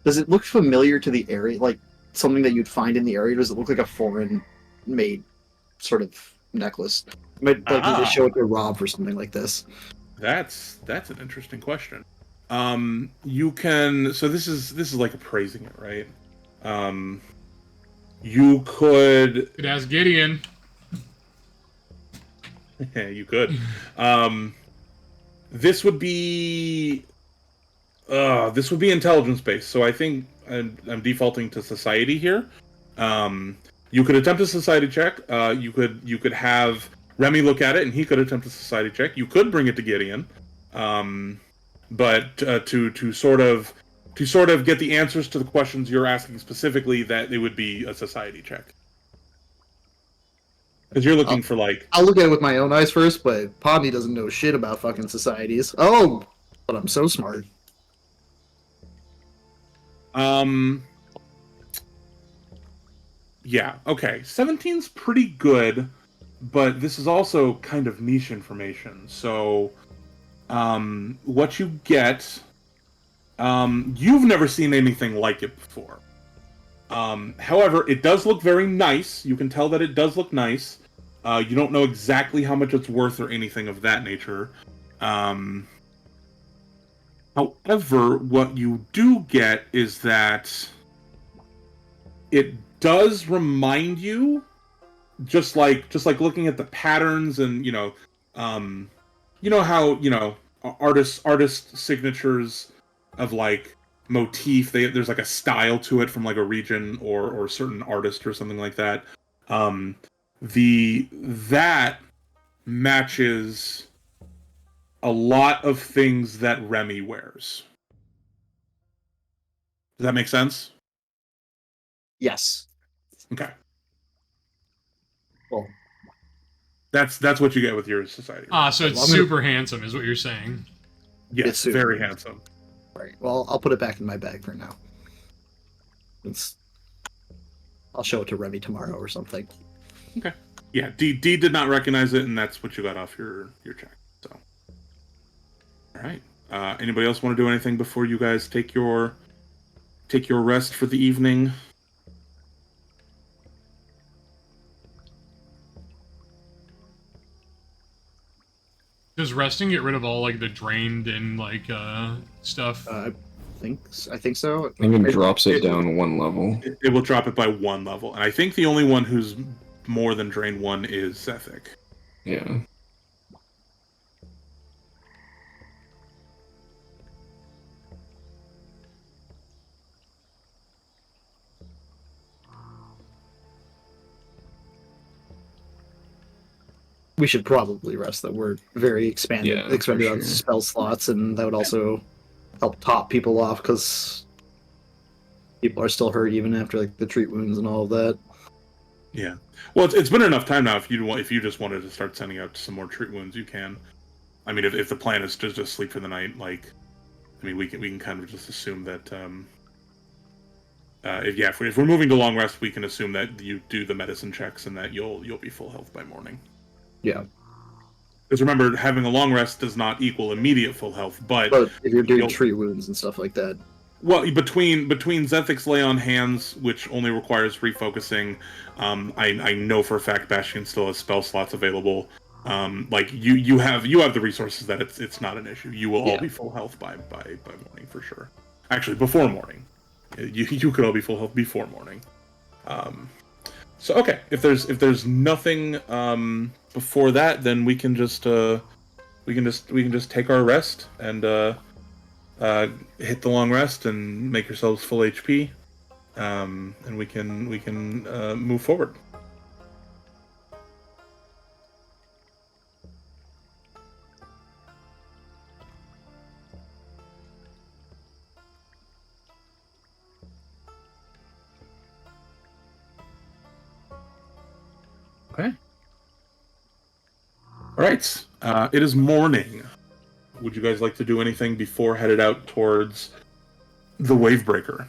Does it look familiar to the area? Like something that you'd find in the area? Does it look like a foreign-made sort of necklace? Might like you just show it to Rob or something like this. That's an interesting question. You can. So this is like appraising it, right? You could ask Gideon. Yeah, you could. This would be intelligence based. So I think I'm defaulting to society here. You could attempt a society check. You could have Remy look at it, and he could attempt a society check. You could bring it to Gideon, but to sort of get the answers to the questions you're asking specifically, that it would be a society check. Because you're looking for like... I'll look at it with my own eyes first, but Podney doesn't know shit about fucking societies. Oh, but I'm so smart. Yeah, okay. 17's pretty good, but this is also kind of niche information. So, what you get... you've never seen anything like it before. However, it does look very nice. You can tell that it does look nice. You don't know exactly how much it's worth or anything of that nature. However, what you do get is that it does remind you, just like looking at the patterns and how artist signatures of like motif. There's like a style to it from like a region or certain artist or something like that. That matches a lot of things that Remy wears. Does that make sense? Yes. Okay. Well, that's what you get with your society. So it's super handsome, is what you're saying. Yes, it's super very handsome. Right. Well, I'll put it back in my bag for now. I'll show it to Remy tomorrow or something. Okay. Yeah, D did not recognize it, and that's what you got off your check. So, all right. Anybody else want to do anything before you guys take your rest for the evening? Does resting get rid of all like the drained and like stuff? I think so. I think it drops it down one level. It will drop it by one level, and I think the only one who's more than drained one is Zethic. Yeah. We should probably rest. That we're very expanded on spell slots, and that would also help top people off because people are still hurt even after like the treat wounds and all of that. Yeah. Well, it's been enough time now. If you just wanted to start sending out some more treat wounds, you can. I mean, if the plan is to just sleep for the night, like, I mean, we can kind of just assume that if we're moving to long rest, we can assume that you do the medicine checks and that you'll be full health by morning. Yeah. Because remember, having a long rest does not equal immediate full health, but if you're doing treat wounds and stuff like that. Well, between Zethic's lay on hands, which only requires refocusing, I know for a fact Bastion still has spell slots available. Like you have the resources that it's not an issue. You will all be full health by morning for sure. Actually, before morning, you could all be full health before morning. So okay, if there's nothing before that, then we can just take our rest and hit the long rest and make yourselves full HP, and we can move forward. Okay. All right. It is morning. Would you guys like to do anything before headed out towards the Wavebreaker?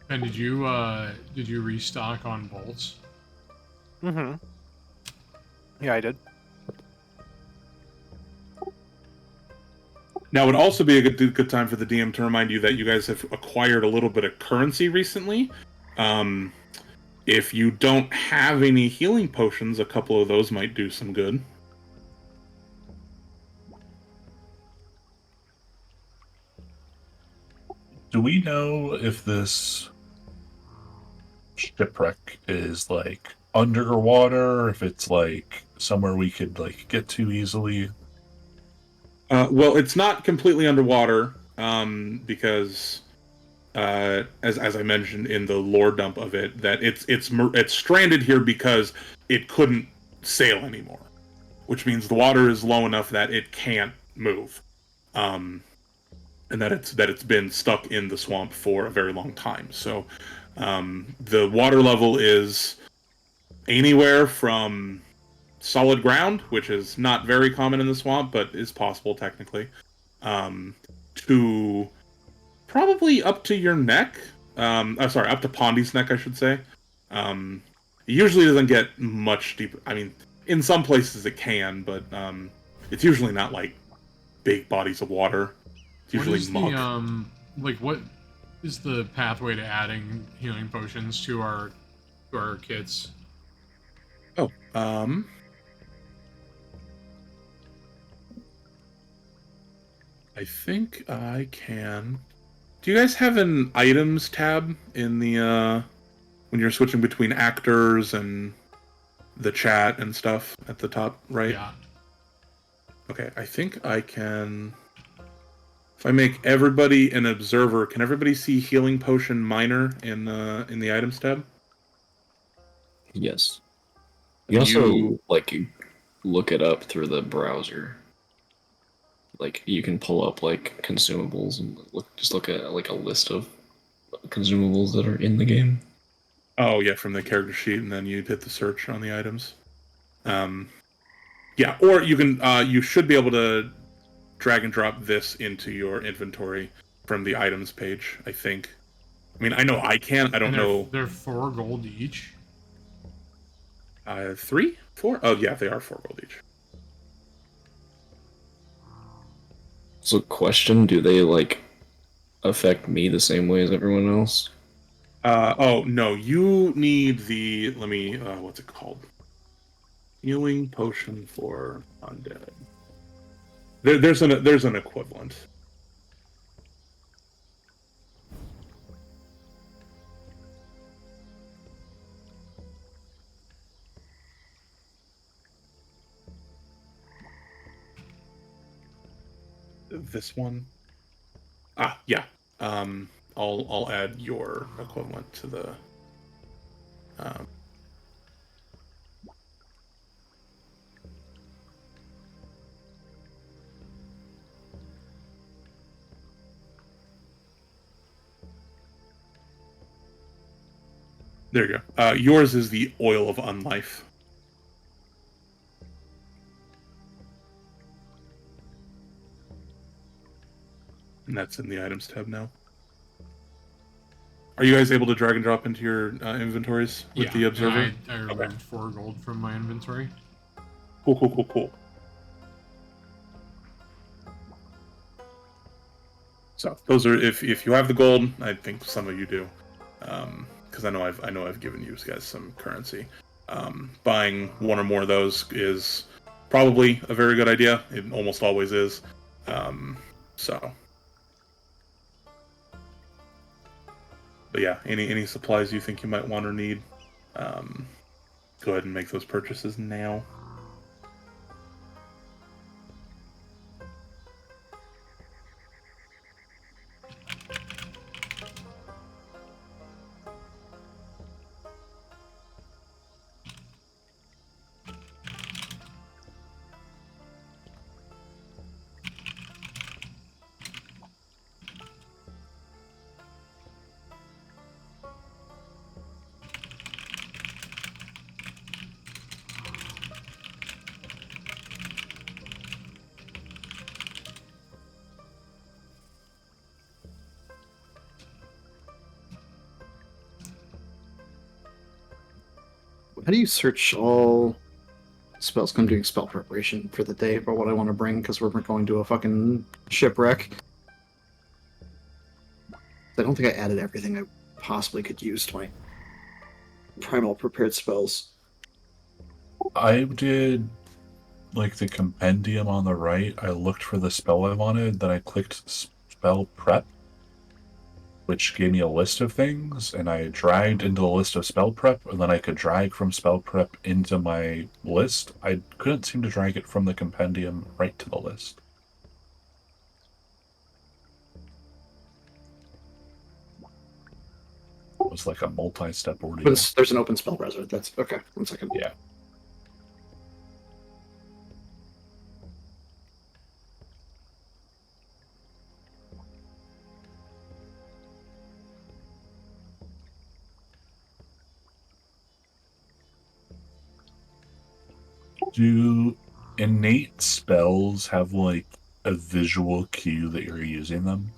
And did you restock on bolts? Mm-hmm. Yeah, I did. Now, it would also be a good time for the DM to remind you that you guys have acquired a little bit of currency recently. If you don't have any healing potions, a couple of those might do some good. Do we know if this shipwreck is like underwater, if it's like somewhere we could like get to easily? Well, it's not completely underwater because, as I mentioned in the lore dump of it, that it's stranded here because it couldn't sail anymore, which means the water is low enough that it can't move, and that it's been stuck in the swamp for a very long time. So the water level is anywhere from solid ground, which is not very common in the swamp, but is possible technically, to probably up to your neck. Sorry, up to Pondy's neck, I should say. It usually doesn't get much deeper. I mean, in some places it can, but it's usually not like big bodies of water. It's What usually is muck. what is the pathway to adding healing potions to our kits? Oh, I think I can. Do you guys have an items tab in the when you're switching between actors and the chat and stuff at the top right? Yeah. Okay, I think I can. If I make everybody an observer, can everybody see healing potion minor in the items tab? Yes. You And also like look it up through the browser. Like you can pull up like consumables and look at like a list of consumables that are in the game. Oh yeah, from the character sheet, and then you hit the search on the items. Um, yeah, or you can you should be able to drag and drop this into your inventory from the items page, I think. I mean, I know I can. I don't And know. they're 4 gold each. 3, 4. Oh yeah, they are 4 gold each. So question, do they like affect me the same way as everyone else? Oh no, you need the. Let me. What's it called? Healing potion for undead. There's an equivalent. This one. Ah, yeah. I'll add your equivalent to the. Um, there you go. Yours is the oil of unlife. And that's in the items tab now. Are you guys able to drag and drop into your inventories with the observer? And I removed 4 gold from my inventory. Cool. So those are if you have the gold, I think some of you do, because I know I've given you guys some currency. Buying one or more of those is probably a very good idea. It almost always is. So, but yeah, any supplies you think you might want or need, go ahead and make those purchases now. How do you search all spells? I'm doing spell preparation for the day for what I want to bring because we're going to a fucking shipwreck. I don't think I added everything I possibly could use to my primal prepared spells. I did like the compendium on the right. I looked for the spell I wanted, then I clicked spell prep, which gave me a list of things, and I dragged into the list of spell prep, and then I could drag from spell prep into my list. I couldn't seem to drag it from the compendium right to the list. It was like a multi-step ordeal. There's an open spell browser. That's okay. 1 second. Yeah. Do innate spells have like a visual cue that you're using them?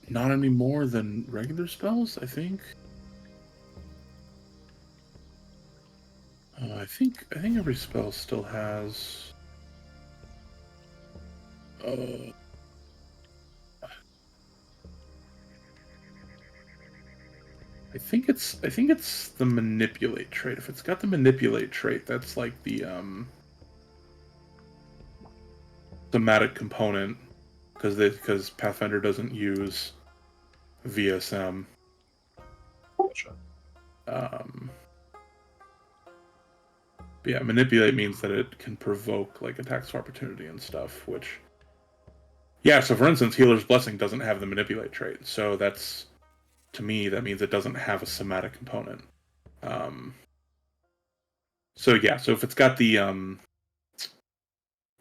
Not any more than regular spells, I think. I think every spell still has. I think it's the manipulate trait. If it's got the manipulate trait, that's like the thematic component, because Pathfinder doesn't use VSM. Gotcha. But yeah, manipulate means that it can provoke like attacks of opportunity and stuff, which yeah, so for instance, Healer's Blessing doesn't have the manipulate trait, so that's, to me, that means it doesn't have a somatic component. So yeah, so if it's got the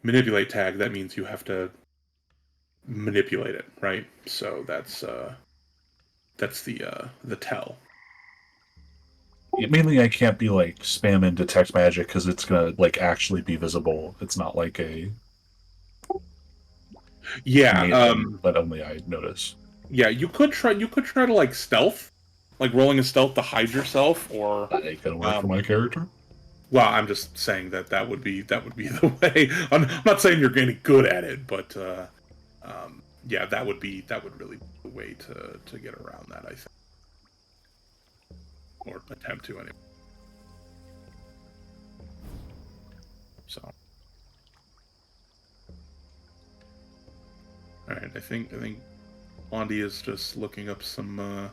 manipulate tag, that means you have to manipulate it, right? So that's the tell. Mainly, I can't be like spamming detect magic because it's gonna like actually be visible. It's not like a but only I notice. Yeah, you could try to like stealth, like rolling a stealth to hide yourself, or That ain't gonna work for my character. well, I'm just saying that would be the way. I'm not saying you're getting good at it, but yeah, that would really be the way to get around that, I think, or attempt to anyway. So, all right, I think Blondie is just looking up some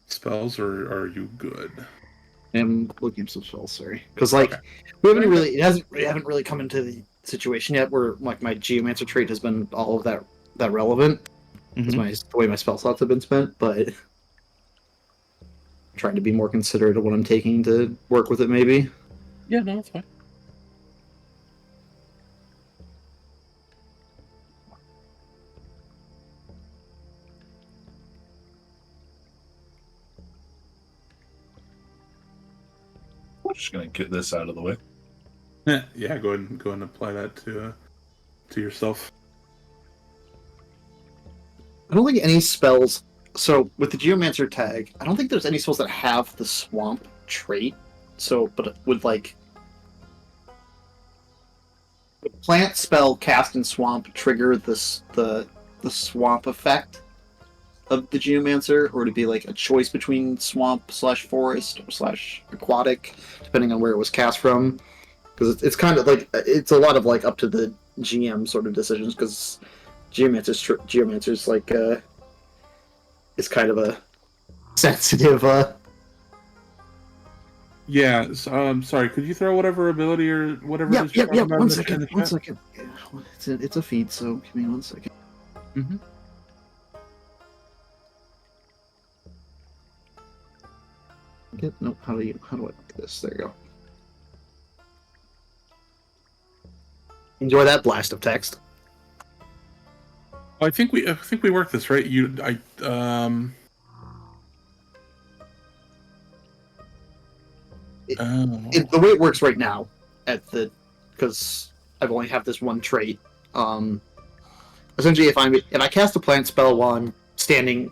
spells, or are you good? I'm looking at some spells, sorry, because like we haven't really really come into the situation yet where like my Geomancer trait has been all of that relevant. Is the way my spell slots have been spent, but I'm trying to be more considerate of what I'm taking to work with it. Maybe. Yeah, no, that's fine. I'm just gonna get this out of the way. Yeah, go ahead and apply that to yourself. I don't think any spells. So with the Geomancer tag, I don't think there's any spells that have the Swamp trait. So, but would like the plant spell cast in Swamp trigger the Swamp effect of the Geomancer, or to be like a choice between Swamp / Forest or / Aquatic, depending on where it was cast from? Because it's kind of like it's a lot of like up to the GM sort of decisions, because Geomancer's like is kind of a sensitive. Yeah, so, sorry. Could you throw whatever ability or whatever? Yeah. It is you're talking about 1 in second. the 1 chat? second. Yeah, it's a feed, so give me 1 second. Mm-hmm. No, how do I like this? There you go. Enjoy that blast of text. Well, I think we worked this right. The way it works right now, because I've only have this one trait. Essentially, if I cast a plant spell on standing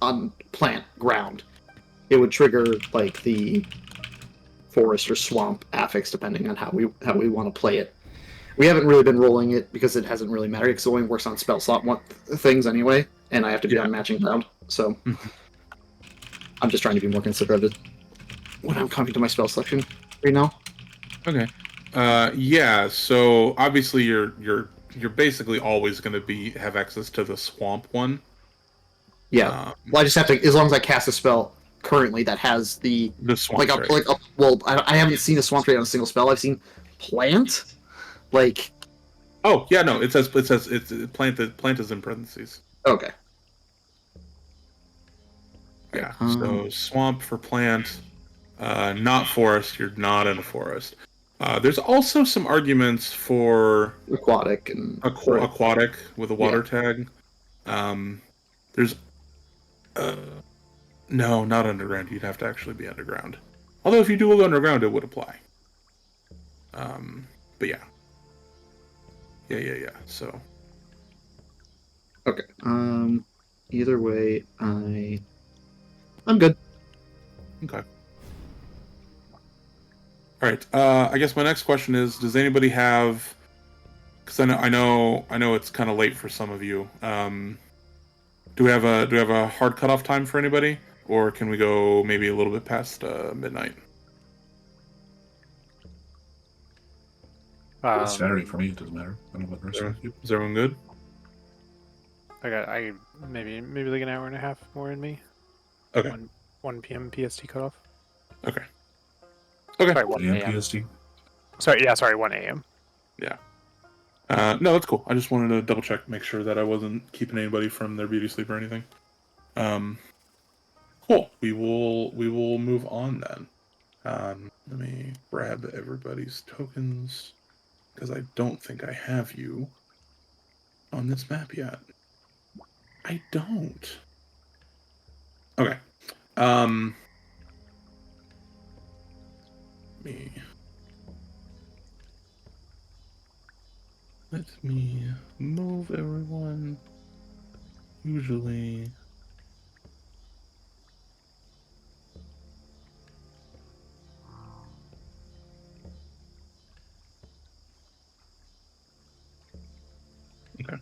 on plant ground, it would trigger like the forest or swamp affix depending on how we want to play it. We haven't really been rolling it because it hasn't really mattered because it only works on spell slot things anyway, and I have to be on matching ground. So I'm just trying to be more considerate of when I'm coming to my spell selection right now. Okay. Yeah. So obviously, you're basically always going to have access to the swamp one. Yeah. Well, I just have to, as long as I cast a spell currently that has the swamp trait. well, I haven't seen a swamp trait on a single spell. I've seen plant. Like. Oh yeah, no. It says it's plant. Plant is in parentheses. Okay. Yeah. So swamp for plant, not forest. You're not in a forest. There's also some arguments for aquatic and aquatic with a water tag. There's no, not underground. You'd have to actually be underground. Although if you do go underground, it would apply. But yeah. Yeah. So. Okay. Either way, I'm good. Okay. All right. I guess my next question is: does anybody have? Because I know it's kind of late for some of you. Do we have a hard cutoff time for anybody, or can we go maybe a little bit past midnight? It's Saturday for me. It doesn't matter. I don't know what the rest of you. Is everyone good? I maybe like an hour and a half more in me. Okay. 1 p.m. PST cutoff. Okay. Okay. Sorry, 1 a.m. PST. Sorry, 1 a.m. Yeah. No, that's cool. I just wanted to double check, make sure that I wasn't keeping anybody from their beauty sleep or anything. Cool. We will move on then. Let me grab everybody's tokens because I don't think I have you on this map yet. I don't. Okay. Let me move everyone. Usually. Okay.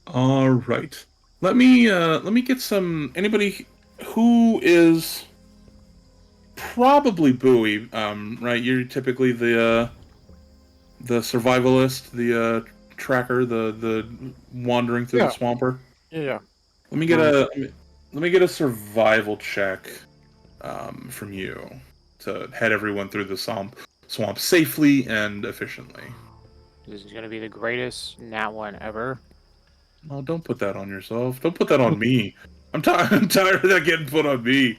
All right. Let me get some. Anybody who is probably Bowie, right? You're typically the survivalist, the tracker, the wandering through the swamper. Yeah. Let me get a survival check from you to head everyone through the swamp safely and efficiently. This is gonna be the greatest nat one ever. Oh, don't put that on yourself. Don't put that on me. I'm tired of that getting put on me.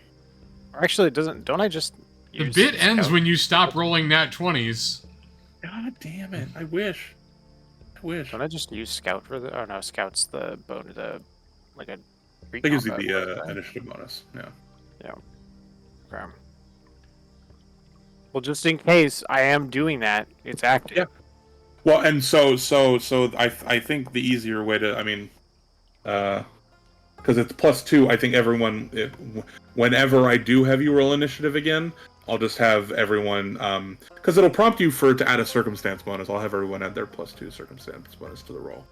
Actually, it doesn't. Don't I just? The bit ends when you stop rolling nat 20s. God damn it! I wish. Don't I just use scout for the? Oh no, scout's the bone. Like a. That gives you the initiative bonus. Yeah. Yeah. Okay. Well, just in case I am doing that, it's active. Yeah. Well, and so I think the easier way to, I mean, because it's +2, I think everyone, whenever I do have you roll initiative again, I'll just have everyone, because it'll prompt you to add a circumstance bonus. I'll have everyone add their +2 circumstance bonus to the roll.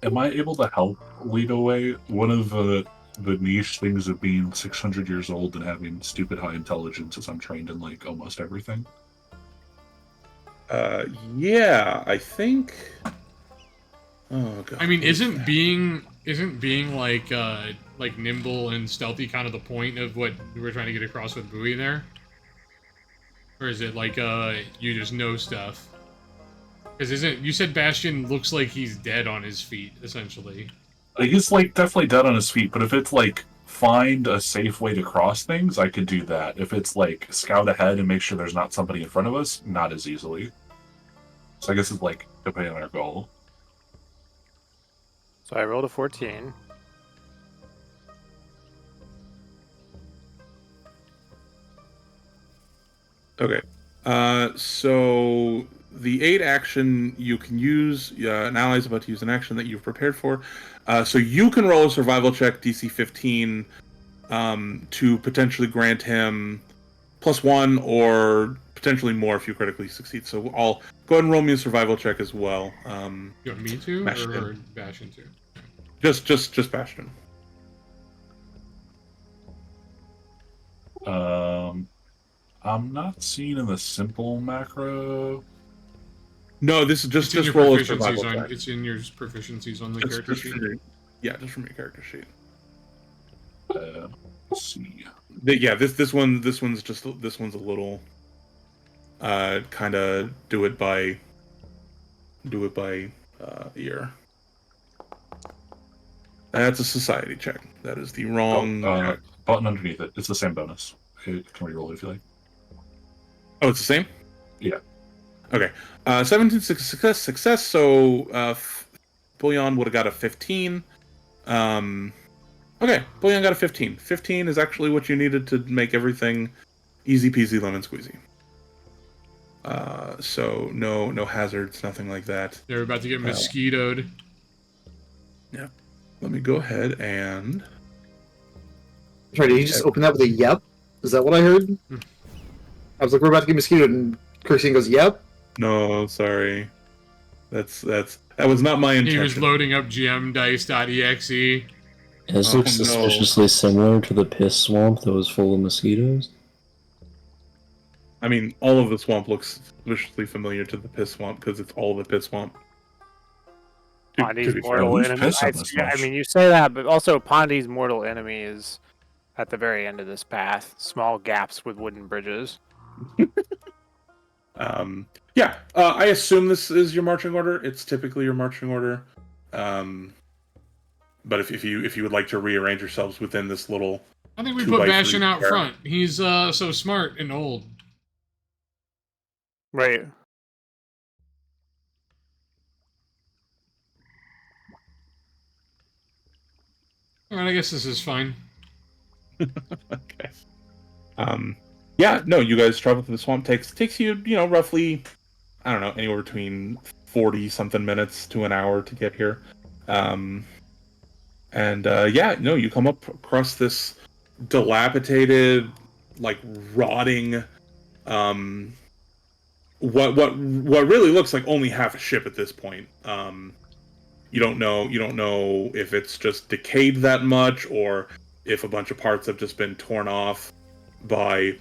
Am I able to help lead away? One of the niche things of being 600 years old and having stupid high intelligence is I'm trained in like almost everything. Yeah, I think. Oh god. I mean, isn't being like nimble and stealthy kind of the point of what we're trying to get across with Bowie there? Or is it like you just know stuff? Because you said Bastion looks like he's dead on his feet, essentially. He's like definitely dead on his feet, but if it's like find a safe way to cross things, I could do that. If it's like scout ahead and make sure there's not somebody in front of us, not as easily. So I guess it's like depending on our goal. So I rolled a 14. Okay. So the 8 action you can use. An ally is about to use an action that you've prepared for. So you can roll a survival check DC 15 to potentially grant him +1 or potentially more if you critically succeed. So I'll go ahead and roll me a survival check as well. You want me to Bastion. or Bastion to? Just Bastion. I'm not seeing in the simple macro. No, this is It's in just your roll a proficiencies survival on. check. It's in your proficiencies on the Just- character just sheet. from your- yeah, just from your character sheet. Let's see. This one's a little kind of do it by ear. That's a society check. That is the wrong check. Button underneath it. It's the same bonus. You can reroll it if you like. Oh, it's the same? Yeah. Okay. 17 success, so Bullion would have got a 15. Okay, Bullion got a 15. 15 is actually what you needed to make everything easy peasy lemon squeezy. So no hazards, nothing like that. They're about to get mosquitoed. Yeah. Let me go ahead and... Sorry, did you just open that with a yep? Is that what I heard? I was like, we're about to get mosquitoed, and Kirsten goes, yep. No, sorry. That was not my intention. He was loading up gmdice.exe. This Oh, looks no. suspiciously similar to the piss swamp that was full of mosquitoes. I mean, all of the swamp looks suspiciously familiar to the piss swamp because it's all the piss swamp. Pondy's be fair. mortal Who's enemy. pissing this I much? mean, you say that, but also Pondy's mortal enemy is at the very end of this path. Small gaps with wooden bridges. I assume this is your marching order. It's typically your marching order. But if you would like to rearrange yourselves within this little... I think we 2 put by 3 Bastion out square. front. He's so smart and old. Right. Alright, I guess this is fine. Okay. No, you guys travel through the swamp. Takes you, roughly, I don't know, anywhere between 40 something minutes to an hour to get here. You come up across this dilapidated, like rotting, what really looks like only half a ship at this point. You don't know if it's just decayed that much or if a bunch of parts have just been torn off by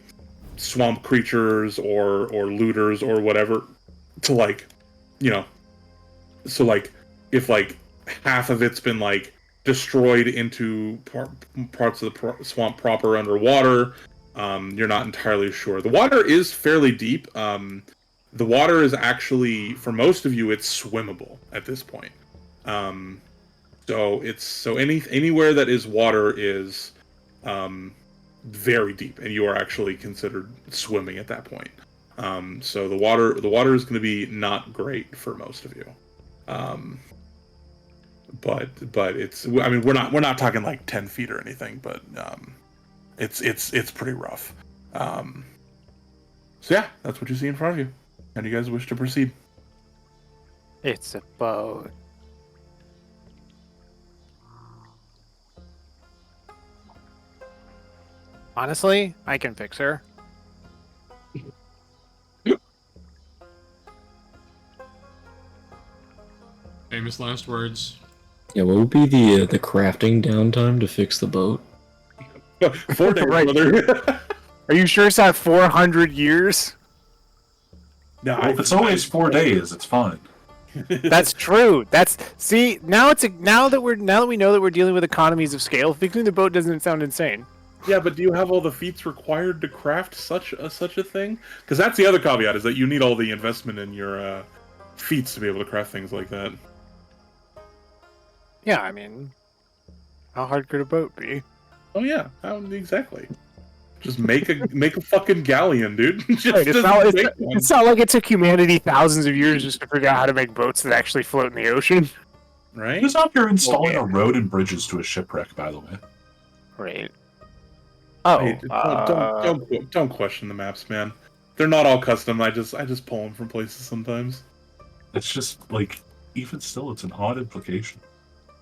swamp creatures or looters or whatever if half of it's been destroyed into parts of the swamp proper underwater, you're not entirely sure. The water is fairly deep. The water is actually, for most of you, it's swimmable at this point. Anywhere that is water is very deep, and you are actually considered swimming at that point. So the water is going to be not great for most of you. But it's, I mean, we're not talking like 10 feet or anything, but it's pretty rough. That's what you see in front of you. How do you guys wish to proceed? It's a boat. Honestly, I can fix her. Famous last words. Yeah, what would be the crafting downtime to fix the boat? 4 days, Right. brother. Are you sure it's not 400 years? No, Well, if it's always 4 days, it's fine. That's true. See, now that we know that we're dealing with economies of scale, fixing the boat doesn't sound insane. Yeah, but do you have all the feats required to craft such a thing? Because that's the other caveat, is that you need all the investment in your feats to be able to craft things like that. Yeah, I mean, how hard could a boat be? Oh yeah, exactly. Just make a fucking galleon, dude. Right, it's not like it took humanity thousands of years just to figure out how to make boats that actually float in the ocean. Right? Who's out here installing Okay. a road and bridges to a shipwreck, by the way? Right. Oh, Hey, don't question the maps, man. They're not all custom. I just pull them from places sometimes. It's just like, even still, it's an odd implication.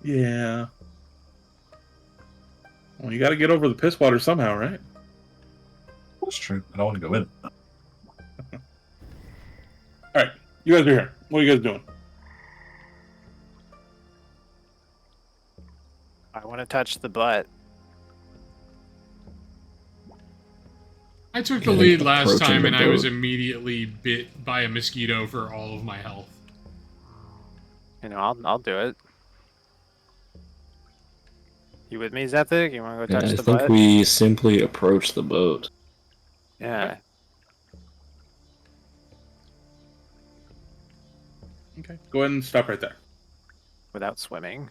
Yeah. Well, you got to get over the piss water somehow, right? That's true. I don't want to go in. All right, you guys are here. What are you guys doing? I want to touch the butt. I took the Yeah, lead last approaching time, the and I was boat. immediately bit by a mosquito for all of my health. You know, I'll do it. You with me, Zethik? You want to go Yeah, touch I the think butt? we simply approach the boat. Yeah. Okay, go ahead and stop right there. Without swimming.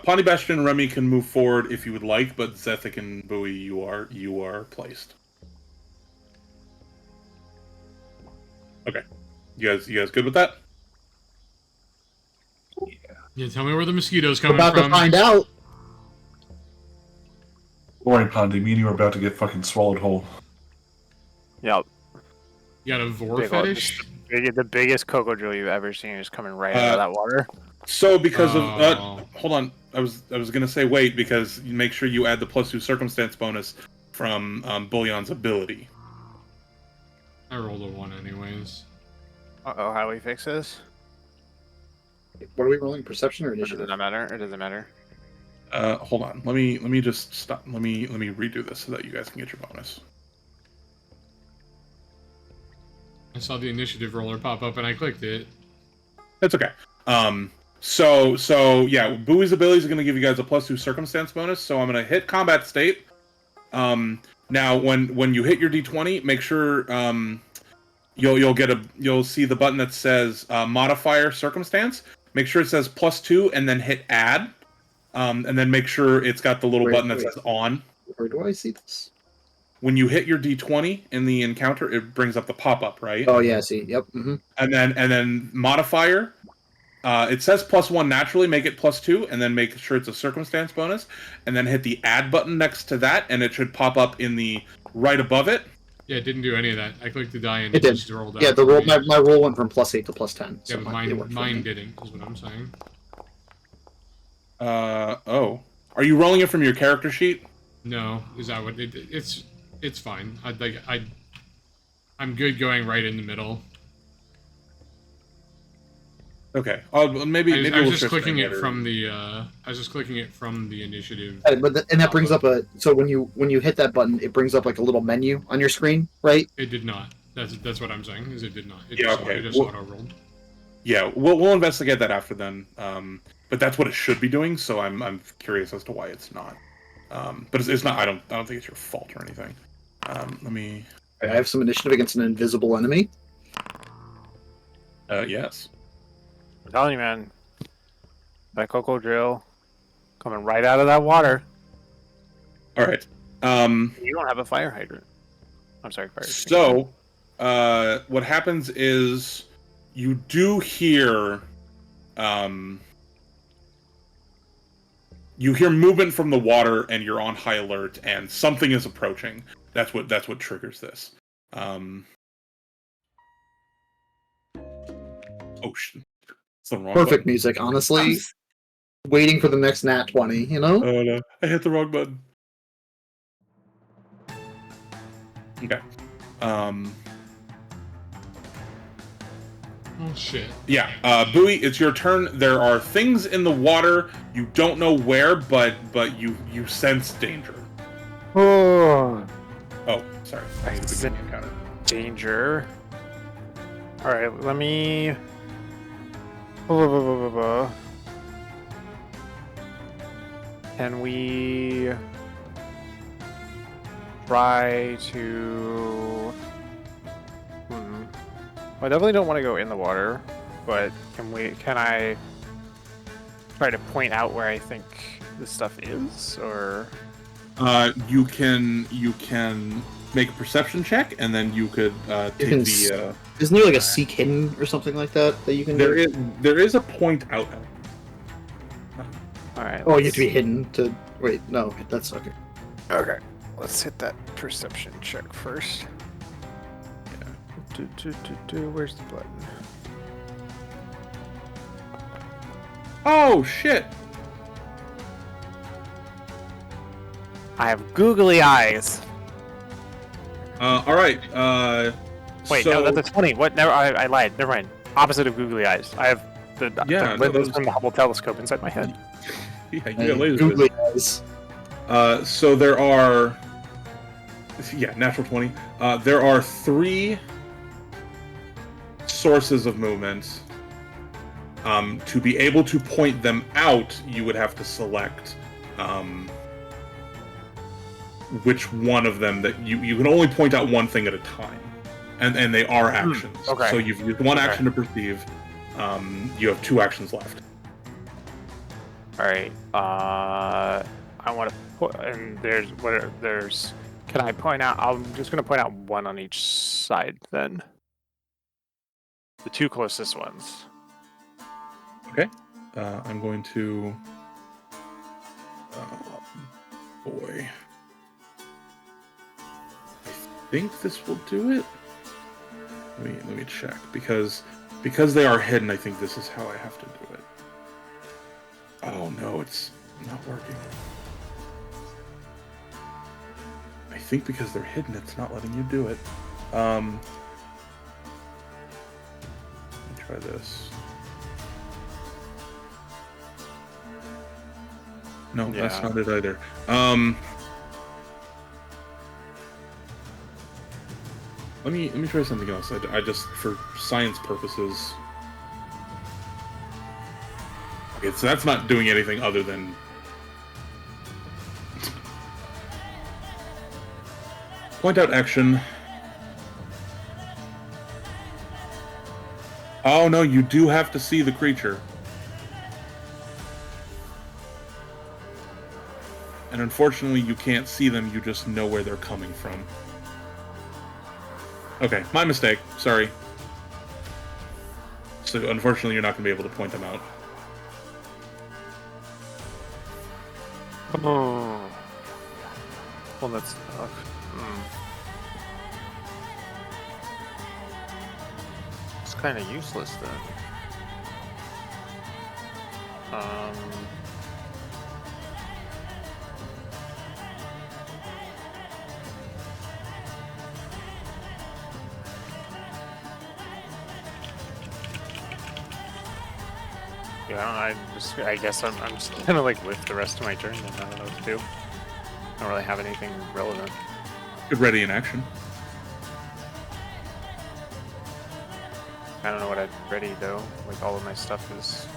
Pawnee Bastion and Remy can move forward if you would like, but Zethik and Bowie, you are placed. Okay, you guys good with that? Yeah, tell me where the mosquitoes We're coming about from. to find out. Don't worry, Pondy, me and you are about to get fucking swallowed whole. Yep. You got a vor Big old- fetish? the biggest cocoa drill you've ever seen is coming right out of that water. So because of Oh. hold on, I was gonna say wait because you make sure you add the +2 circumstance bonus from Bullion's ability. I rolled a 1 anyways. Uh-oh, how do we fix this? What are we rolling? Perception or Or does initiative? it not matter? It doesn't matter. Hold on, let me just stop. Let me redo this so that you guys can get your bonus. I saw the initiative roller pop up and I clicked it. That's okay. So yeah, Bowie's ability is going to give you guys a +2 circumstance bonus. So I'm going to hit combat state. Now when you hit your D20, make sure you'll see the button that says modifier circumstance. Make sure it says +2 and then hit add. And then make sure it's got the little button that says on. Where do I see this? When you hit your D20 in the encounter, it brings up the pop-up, right? Oh yeah, I see. Yep. Mm-hmm. And then modifier. It says +1 naturally, make it +2, and then make sure it's a circumstance bonus, and then hit the add button next to that, and it should pop up in the right above it. Yeah, it didn't do any of that. I clicked the die and It it did. just rolled out. Yeah, the for roll me. my roll went from +8 to +10. Yeah, So but it worked for mine me. didn't, is what I'm saying. Oh. Are you rolling it from your character sheet? No, is that what it's fine. I'm good going right in the middle. Okay. Maybe I we'll was just shift clicking it later. from the initiative. And that brings up a so when you hit that button, it brings up like a little menu on your screen, right? It did not. That's what I'm saying. Is it did not. It Yeah, just, okay. It just auto rolled. Yeah, we'll investigate that after then. But that's what it should be doing. So I'm curious as to why it's not. But it's not. I don't think it's your fault or anything. Let me. I have some initiative against an invisible enemy. Yes. I'm telling you, man. That cocoa drill coming right out of that water. All right. You don't have a fire hydrant. I'm sorry, fire So, what happens is you do hear, you hear movement from the water, and you're on high alert, and something is approaching. That's what triggers this. Oh shit! It's the wrong Perfect button. music, honestly. Waiting for the next nat 20, you know? Oh no! I hit the wrong button. Okay. Oh shit. Yeah, Bowie, it's your turn. There are things in the water. You don't know where, but you sense danger. Oh, Oh, sorry. I need to sense- begin the encounter. danger. All right, let me. Can we try to? I definitely don't want to go in the water, but can I try to point out where I think this stuff is, or? You can make a perception check, and then you could take can the. Isn't there like a seek hidden or something like that you can do? There is a point out. All right. Oh, you have to be hidden to wait. No, that's okay. Okay. let's hit that perception check first. Where's the button? Oh shit! I have googly eyes. All right. Wait, so, no, that's a 20. What? Never. I lied. Never mind. Opposite of googly eyes. I have the Yeah, no, lenses those- from the Hubble telescope inside my head. Yeah, you And got laser googly vision. eyes. So there are. Yeah, natural 20. There are 3 sources of movement. To be able to point them out, you would have to select which one of them that you can only point out one thing at a time, and they are actions. okay. So you've used one Okay. action to perceive. You have 2 actions left. All right. I want to put, and there's. Can I point out? I'm just gonna point out one on each side then. The 2 closest ones. Okay. I'm going to. Boy. I think this will do it. Let me check because they are hidden. I think this is how I have to do it. Oh no, it's not working. I think because they're hidden, it's not letting you do it. Let me try this. No, that's Yeah. not it either. Let me try something else. I just, for science purposes. Okay, so that's not doing anything other than. Point out action. Oh no, you do have to see the creature. And unfortunately, you can't see them, you just know where they're coming from. Okay, my mistake. Sorry. So, unfortunately, you're not going to be able to point them out. Oh. Well, that's. It's kind of useless then. Yeah, I guess I'm just gonna like lift the rest of my turn and I don't know what to do. I don't really have anything relevant. Good ready in action. I don't know what I'd ready though. Like all of my stuff is.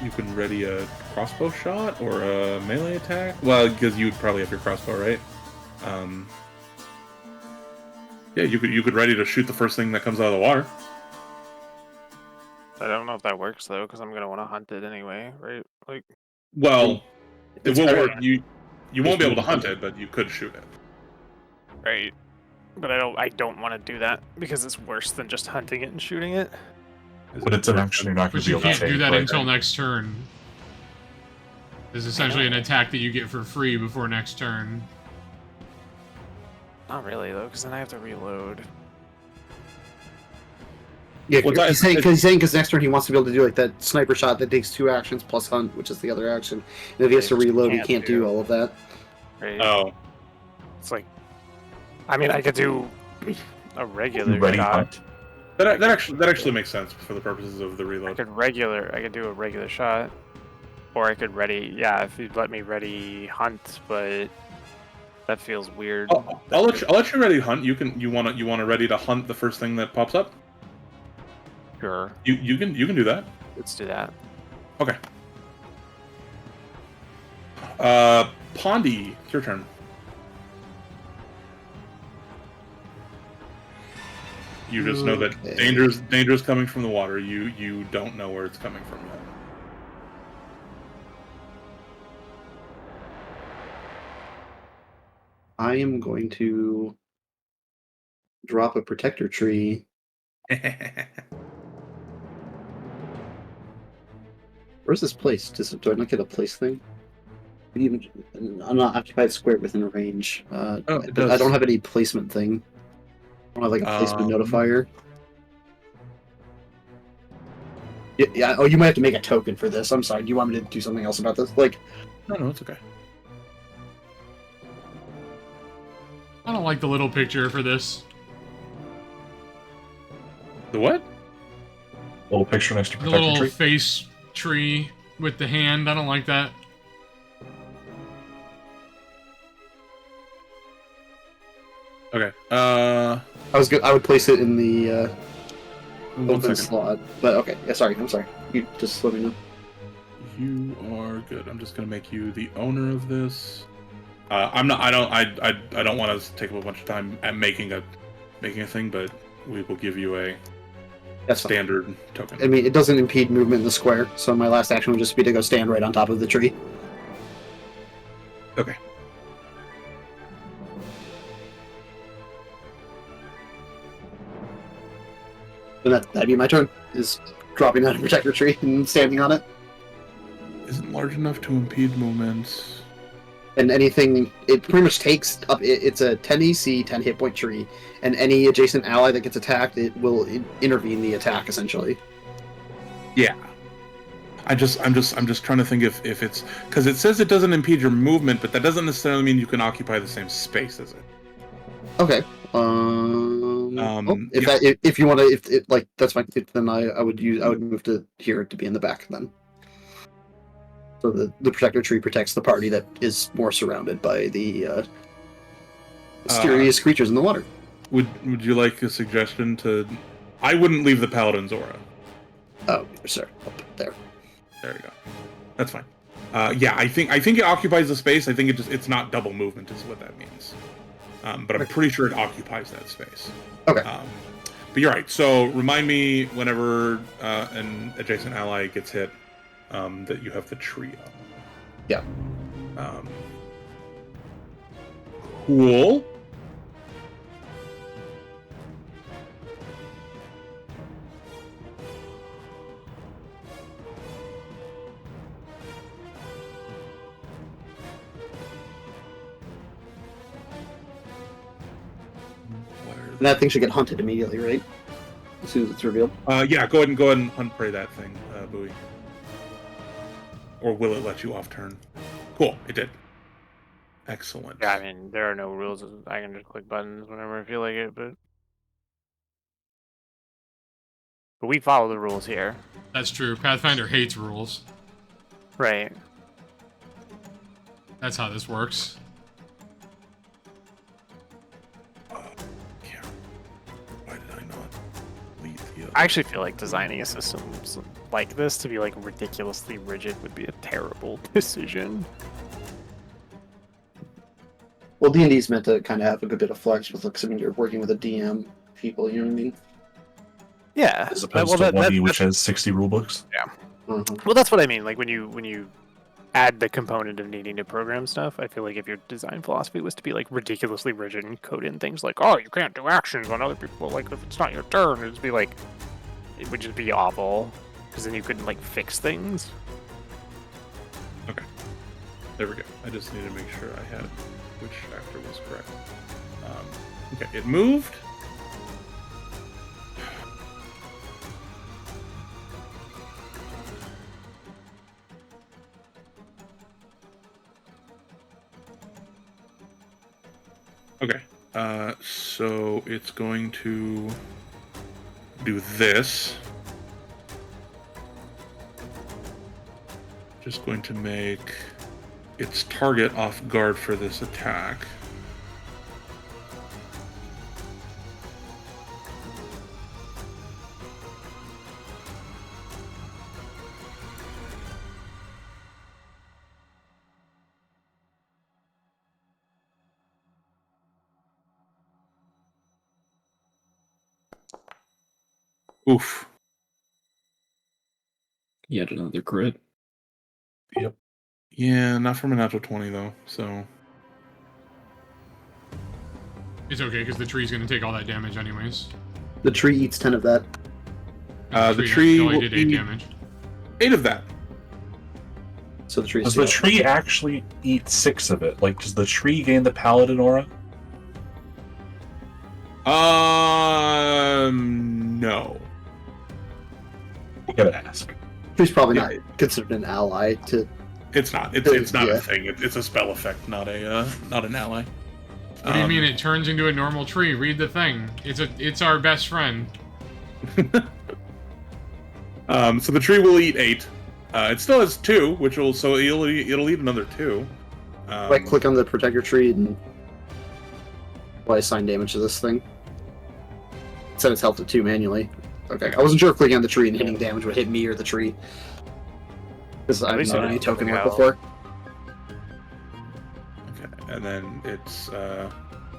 You can ready a crossbow shot or a melee attack. Well, because you'd probably have your crossbow, right? Yeah, you could ready to shoot the first thing that comes out of the water. I don't know if that works though, because I'm gonna want to hunt it anyway, right? Like. Well, it It's will better- work. You won't be able to hunt it, but you could shoot it. Right. But I don't want to do that because it's worse than just hunting it and shooting it. But it's an action you're not going But to be you able to can't take. do that right until now. next turn. It's essentially an attack that you get for free before next turn. Not really though, because then I have to reload. Yeah, Well, he's saying because next turn he wants to be able to do like that sniper shot that takes 2 actions plus hunt, which is the other action. And if he has to Which he reload, he can't can't do do. all of that. Right. Oh, It's like, I mean, I could do a regular Ready shot. hunt. that actually makes sense for the purposes of the I reload. could do a regular shot, or I could ready. Yeah, if you'd let me ready hunt, but that feels weird. I'll let you ready hunt. You want to ready to hunt the first thing that pops up. Sure, You can do that. let's do that. Okay. Pondy, it's your turn. You just know that Okay. danger's coming from the water. You don't know where it's coming from yet. I am going to drop a protector tree. Where's this place? Do I not get a place thing? Even an occupied square within a range. Oh, it But I does. don't have any placement thing. I don't have like a placement notifier. Yeah. Oh, you might have to make a token for this. I'm sorry. Do you want me to do something else about this? Like, No, it's okay. I don't like the little picture for this. The what? Little picture next to The protector little tree. face tree with the hand. I don't like that. Okay. I would place it in the One open second. slot. But okay. Yeah, sorry. I'm sorry. You just let me know. You are good. I'm just gonna make you the owner of this. I'm not. I don't want to take up a bunch of time at making a thing, but we will give you a That's fine. standard token. I mean, it doesn't impede movement in the square, so my last action would just be to go stand right on top of the tree. Okay. And that'd be my turn. Is dropping down a protector tree and standing on it. Isn't large enough to impede movement. And anything, it pretty much takes up. It's a 10 EC, 10 hit point tree, and any adjacent ally that gets attacked, it will intervene the attack essentially. Yeah. I'm just trying to think if it's because it says it doesn't impede your movement, but that doesn't necessarily mean you can occupy the same space as it. Okay. If you want to, if it, like that's fine. Then I would move to here to be in the back then. So the protector tree protects the party that is more surrounded by the mysterious creatures in the water. Would you like a suggestion to? I wouldn't leave the paladin's aura. Oh, sir, I'll put it there. There you go. That's fine. Yeah, I think it occupies the space. I think it's not double movement is what that means. But I'm pretty sure it occupies that space. Okay. But you're right. So remind me whenever an adjacent ally gets hit that you have the tree up. Yeah. Cool. And that thing should get hunted immediately, right? As soon as it's revealed. Yeah, go ahead and hunt prey that thing, Bowie. Or will it let you off turn? Cool, it did. Excellent. Yeah, I mean, there are no rules. I can just click buttons whenever I feel like it, but we follow the rules here. That's true. Pathfinder hates rules. Right. That's how this works. Yeah. Why did I not lead the other? I actually feel like designing a system like this to be like ridiculously rigid would be a terrible decision. Well, D&D's meant to kind of have a good bit of flex with, like, something you're working with a DM people, you know what I mean? Yeah. As opposed to 1E, which has 60 rulebooks. Mm-hmm. Well, that's what I mean. Like when you add the component of needing to program stuff, I feel like if your design philosophy was to be like ridiculously rigid and code in things like, oh, you can't do actions on other people, like if it's not your turn, it'd be like, it would just be awful because then you couldn't like fix things. Okay. There we go. I just need to make sure I had which actor was correct. Okay, it moved. Okay, so it's going to do this. Just going to make its target off guard for this attack. Oof. Yet another crit. Yep. Yeah, not from a natural 20 though, so... It's okay, because the tree's going to take all that damage anyways. The tree eats 10 of that. The tree only will did 8 eat damage. 8 of that. So the tree's Does the tree actually eat 6 of it? Like, does the tree gain the paladin aura? No. You gotta ask. Tree's probably not considered an ally to. It's not. It's not Yeah. a thing. It's a spell effect, not an ally. What do you mean it turns into a normal tree? Read the thing. It's our best friend. So the tree will eat 8. It still has 2, which will it'll eat another 2. Right click on the protector tree and I assign damage to this thing. Set its health to 2 manually. Okay, I wasn't sure if clicking on the tree and hitting damage would hit me or the tree. Because I've least not I any don't token think work I'll- before. Okay, and then it's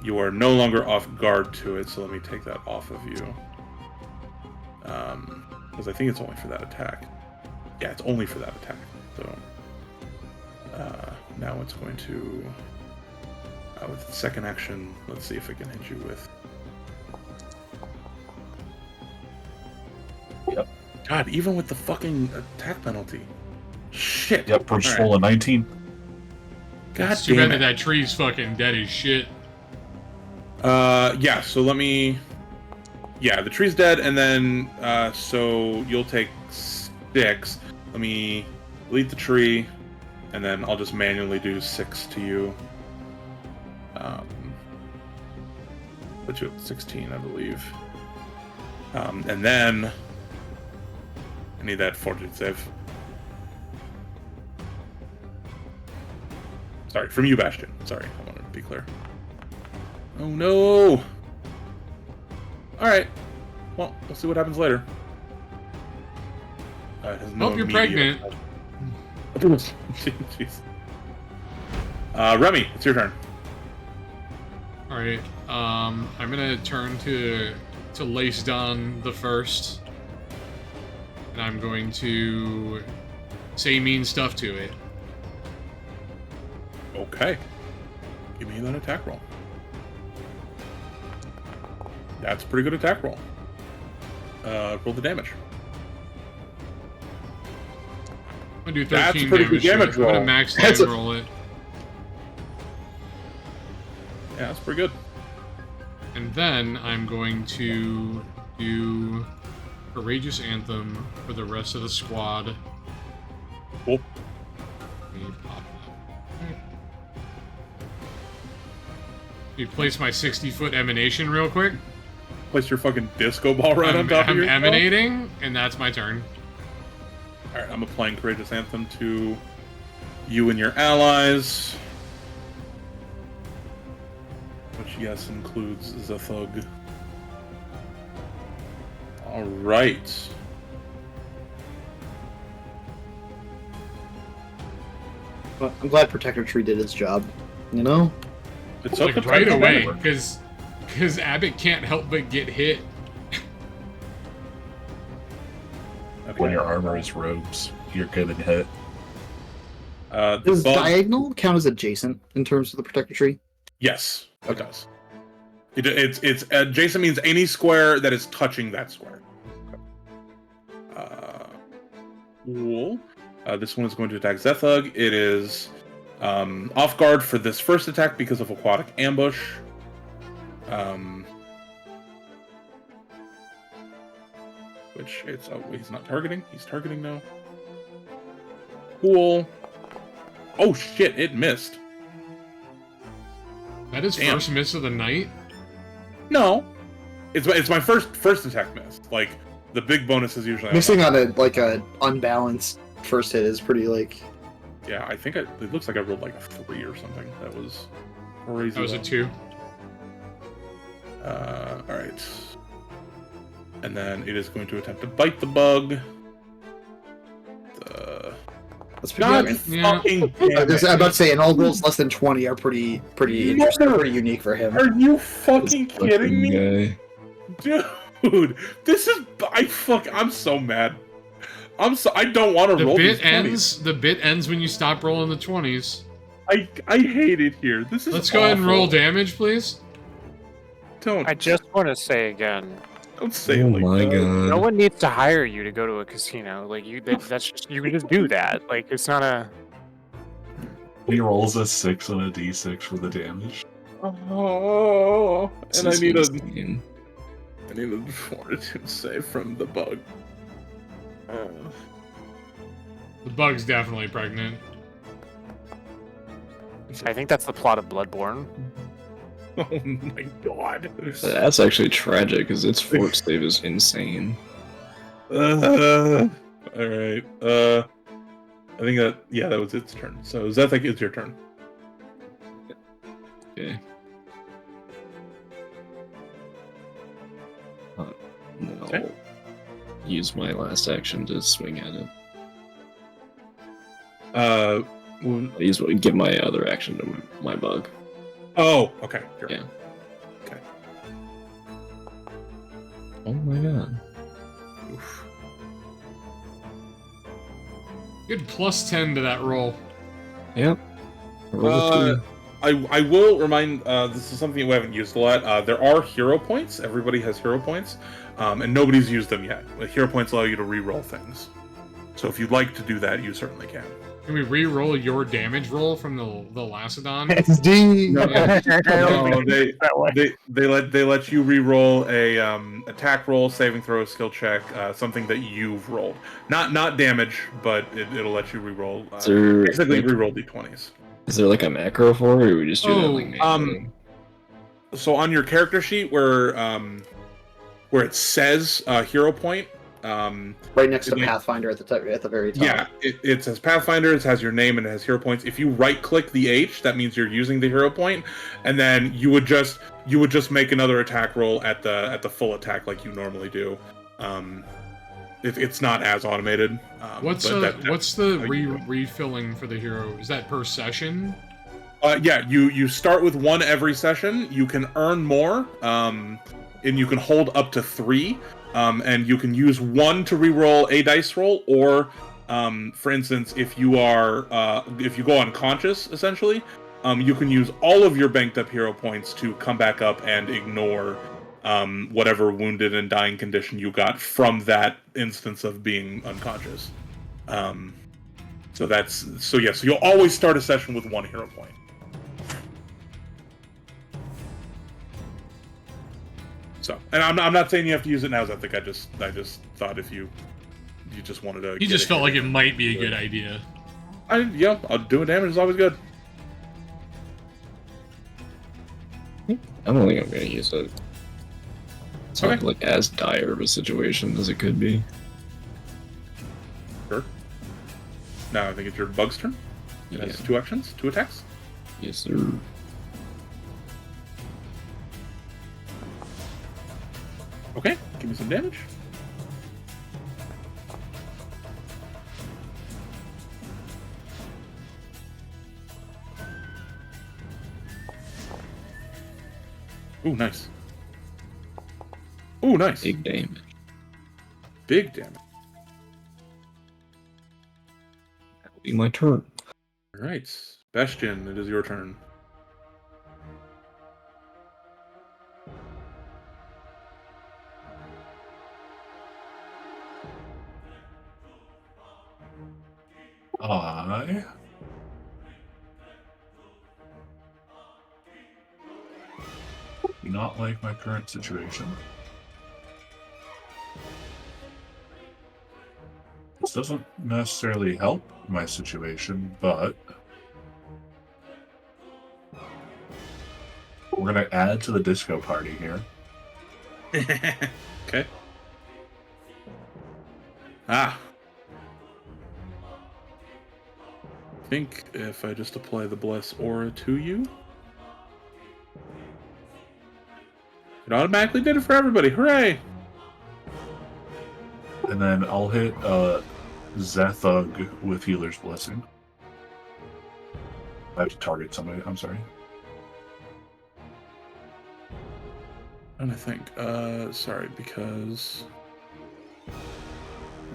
you are no longer off guard to it. So let me take that off of you. Because I think it's only for that attack. Yeah, it's only for that attack. So now it's going to with its second action. Let's see if it can hit you with. Yep. God, even with the fucking attack penalty. Shit. Yep, we're just All right. rolling 19. God It's too damn bad it. that tree's fucking dead as shit. Yeah, so let me... Yeah, the tree's dead, and then, so you'll take 6. Let me delete the tree, and then I'll just manually do 6 to you. Put you at 16, I believe. And then... I need that fortitude save. Sorry, from you, Bastion. Sorry, I wanted to be clear. Oh no! Alright. Well, we'll see what happens later. It has no Hope you're immediate- pregnant. Jeez. Remy, it's your turn. Alright, I'm gonna turn to Lace Dawn the first. And I'm going to say mean stuff to it. Okay. Give me that attack roll. That's a pretty good attack roll. Roll the damage. I'm gonna do That's a 13 pretty good damage. damage I'm gonna roll. max That's damage a- roll it. Yeah, that's pretty good. And then I'm going to do Courageous Anthem for the rest of the squad. Cool. Let me pop that. You place my 60-foot emanation real quick. Place your fucking disco ball right on top of I'm your emanating, and that's my turn. Alright, I'm applying Courageous Anthem to you and your allies. Which, yes, includes Zethug. Alright. But I'm glad Protector Tree did its job. You know? It's Like up to right Titan away, Banner. because Abbott can't help but get hit. Okay. When your armor is robes, you're getting hit. The Does bug- diagonal count as adjacent in terms of the Protector Tree? Yes, it Okay. does. It's adjacent means any square that is touching that square. Cool. This one is going to attack Zethug. It is off guard for this first attack because of aquatic ambush. Which it's he's not targeting. He's targeting now. Cool. Oh shit! It missed. That is Damn. first miss of the night. No, it's my first attack miss. Like the big bonus is usually Missing on a unbalanced first hit is pretty like. Yeah, I think it looks like I rolled like a 3 or something. That was crazy. That was a low. 2. All right, and then it is going to attempt to bite the bug. That's pretty God good. Yeah. fucking damn I'm it. about to say, and all rolls less than 20 are pretty interesting, Mother- pretty unique for him. Are you fucking kidding me, Guy. dude? This is I'm so mad. I don't want to The roll bit these 20s. ends. The bit ends when you stop rolling the 20s. I hate it here. This is. Let's go ahead and roll awful. damage, please. Don't I just want to say again, don't say Oh it like my that. god. no one needs to hire you to go to a casino. Like that's just you can just do that. Like it's not a. He rolls a 6 on a d6 for the damage. Oh, This and I is need insane. a fortitude save from the bug. The bug's definitely pregnant. I think that's the plot of Bloodborne. Oh my god. That's actually tragic because its fort save is insane. All right. I think that was its turn. So Zethek, it's your turn. Okay. And then I'll use my last action to swing at it. Give my other action to my bug. Oh, okay. Sure. Yeah. Okay. Oh my god. Oof. Good +10 to that roll. Yep. Roll I will remind, this is something we haven't used a lot. There are hero points. Everybody has hero points, and nobody's used them yet. Hero points allow you to re-roll things. So if you'd like to do that, you certainly can. Can we re-roll your damage roll from the Lacedon? SD. No, they let you re-roll a attack roll, saving throw, skill check, something that you've rolled. Not damage, but it'll let you re-roll. Basically, re-roll d20s. Is there like a macro for it, or we just do that like manually? So on your character sheet where it says hero point, right next to Pathfinder at the very top. Yeah, it says Pathfinder. It has your name and it has hero points. If you right-click the H, that means you're using the hero point, and then you would just make another attack roll at the full attack like you normally do. It's not as automated. What's the refilling for the hero? Is that per session? Yeah, you start with 1 every session. You can earn more, and you can hold up to 3. And you can use 1 to re-roll a dice roll, or, for instance, if you go unconscious, essentially, you can use all of your banked up hero points to come back up and ignore whatever wounded and dying condition you got from that instance of being unconscious. So you'll always start a session with 1 hero point. So, and I'm not saying you have to use it now, Zethek. I just thought if you just wanted to. He just felt like it might be a good idea. Doing damage is always good. I don't think I'm gonna use it. It's not like as dire of a situation as it could be. Sure. Now I think it's your bug's turn. It has 2 actions, 2 attacks. Yes, sir. Okay, give me some damage. Ooh, nice. Ooh, nice. Big damage. Big damage. That'll be my turn. All right, Bastion, it is your turn. I do not like my current situation. This doesn't necessarily help my situation, but we're going to add to the disco party here. Okay. I think if I just apply the Bless Aura to you, it automatically did it for everybody. Hooray! And then I'll hit Zethug with Healer's Blessing. I have to target somebody. I'm sorry. And I think, sorry, because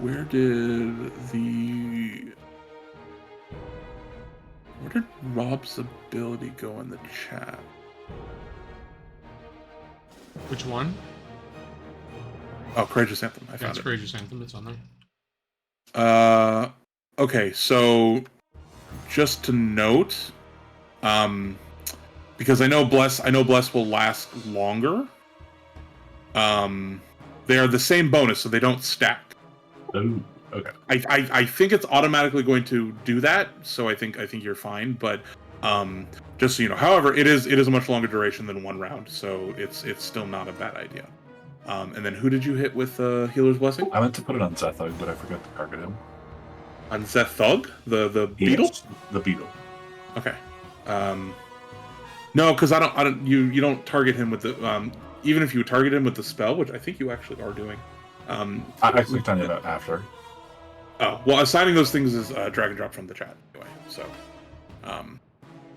where did Rob's ability go in the chat? Which one? Oh, Courageous Anthem. I found it's it. Courageous Anthem. It's on there. Okay, so just to note, because I know Bless will last longer. They are the same bonus, so they don't stack. Oh, okay. I think it's automatically going to do that, so I think you're fine. But just so you know, however, it is a much longer duration than 1 round, so it's still not a bad idea. And then who did you hit with Healer's Blessing? I meant to put it on Zethug, but I forgot to target him. On Zethug, the beetle. Yes, the beetle. Okay. No, because I don't. You don't target him with the. Even if you target him with the spell, which I think you actually are doing. I clicked on it after. Oh well, assigning those things is drag and drop from the chat anyway. So,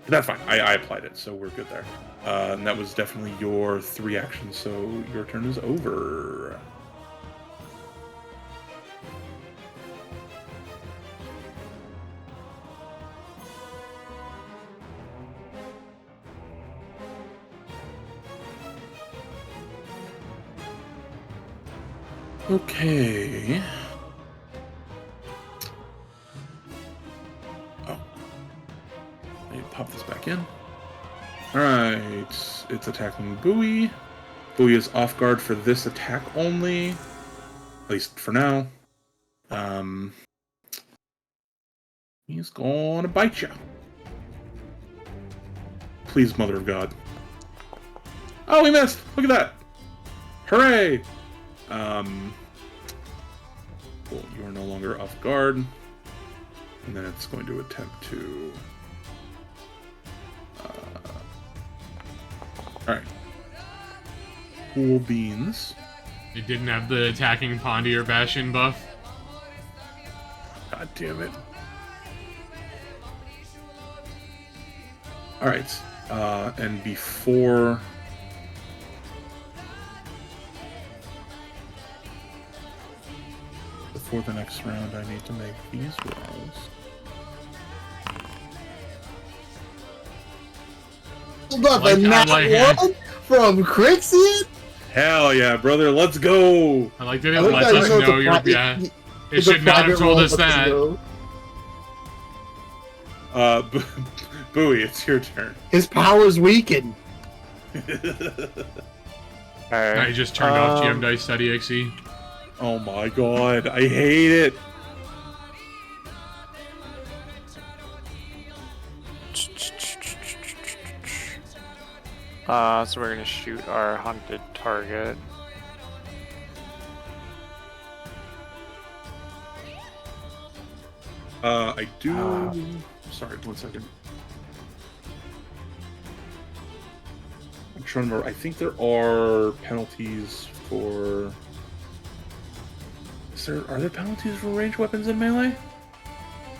that's fine. I applied it, so we're good there. And that was definitely your 3 actions. So your turn is over. Okay. Oh. Let me pop this back in. Alright. It's attacking Bowie. Bowie is off guard for this attack only. At least for now. He's gonna bite you. Please, Mother of God. Oh, we missed! Look at that! Hooray! Cool, you are no longer off guard. And then it's going to attempt to... Alright. Cool beans. It didn't have the attacking Pondy or Bastion buff. God damn it. Alright. And before the next round, I need to make these rolls. Hold up, Like- and I that like- one from Crixie? Hell yeah, brother, let's go! I like that it I like lets that, us you know, it's know a you're. pri- Yeah. It It's a should not have private told roll, us but that. no. Bowie, it's your turn. His powers weaken. I just turned off GMDice.exe. Oh my god, I hate it! So we're gonna shoot our hunted target. I do... Sorry, 1 second. I'm trying to remember. I think there are penalties for... Are there penalties for ranged weapons in melee?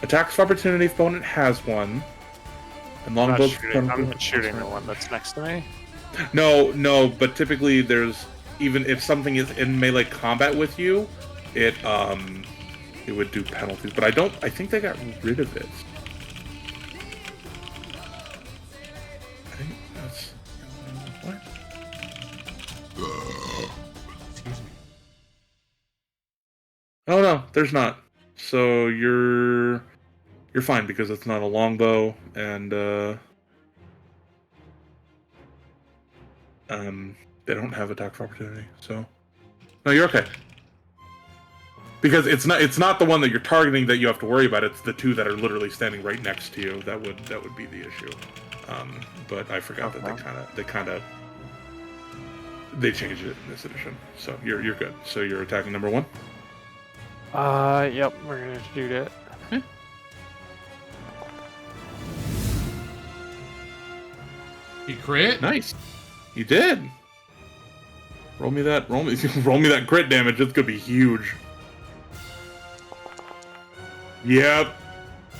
Attacks of opportunity if opponent has one. And I'm longbows... not shooting the one that's next to me. No, but typically there's... Even if something is in melee combat with you, it would do penalties. But I think they got rid of it. I think that's... What? Oh no, there's not. So you're fine because it's not a longbow, and they don't have attack of opportunity. So no, you're okay. Because it's not the one that you're targeting that you have to worry about. It's the 2 that are literally standing right next to you that would be the issue. But I forgot that they changed it in this edition. So you're good. So you're attacking number 1. Yep, we're gonna shoot it. Okay. He crit? Nice. You did. Roll me that crit damage. It's gonna be huge. Yep.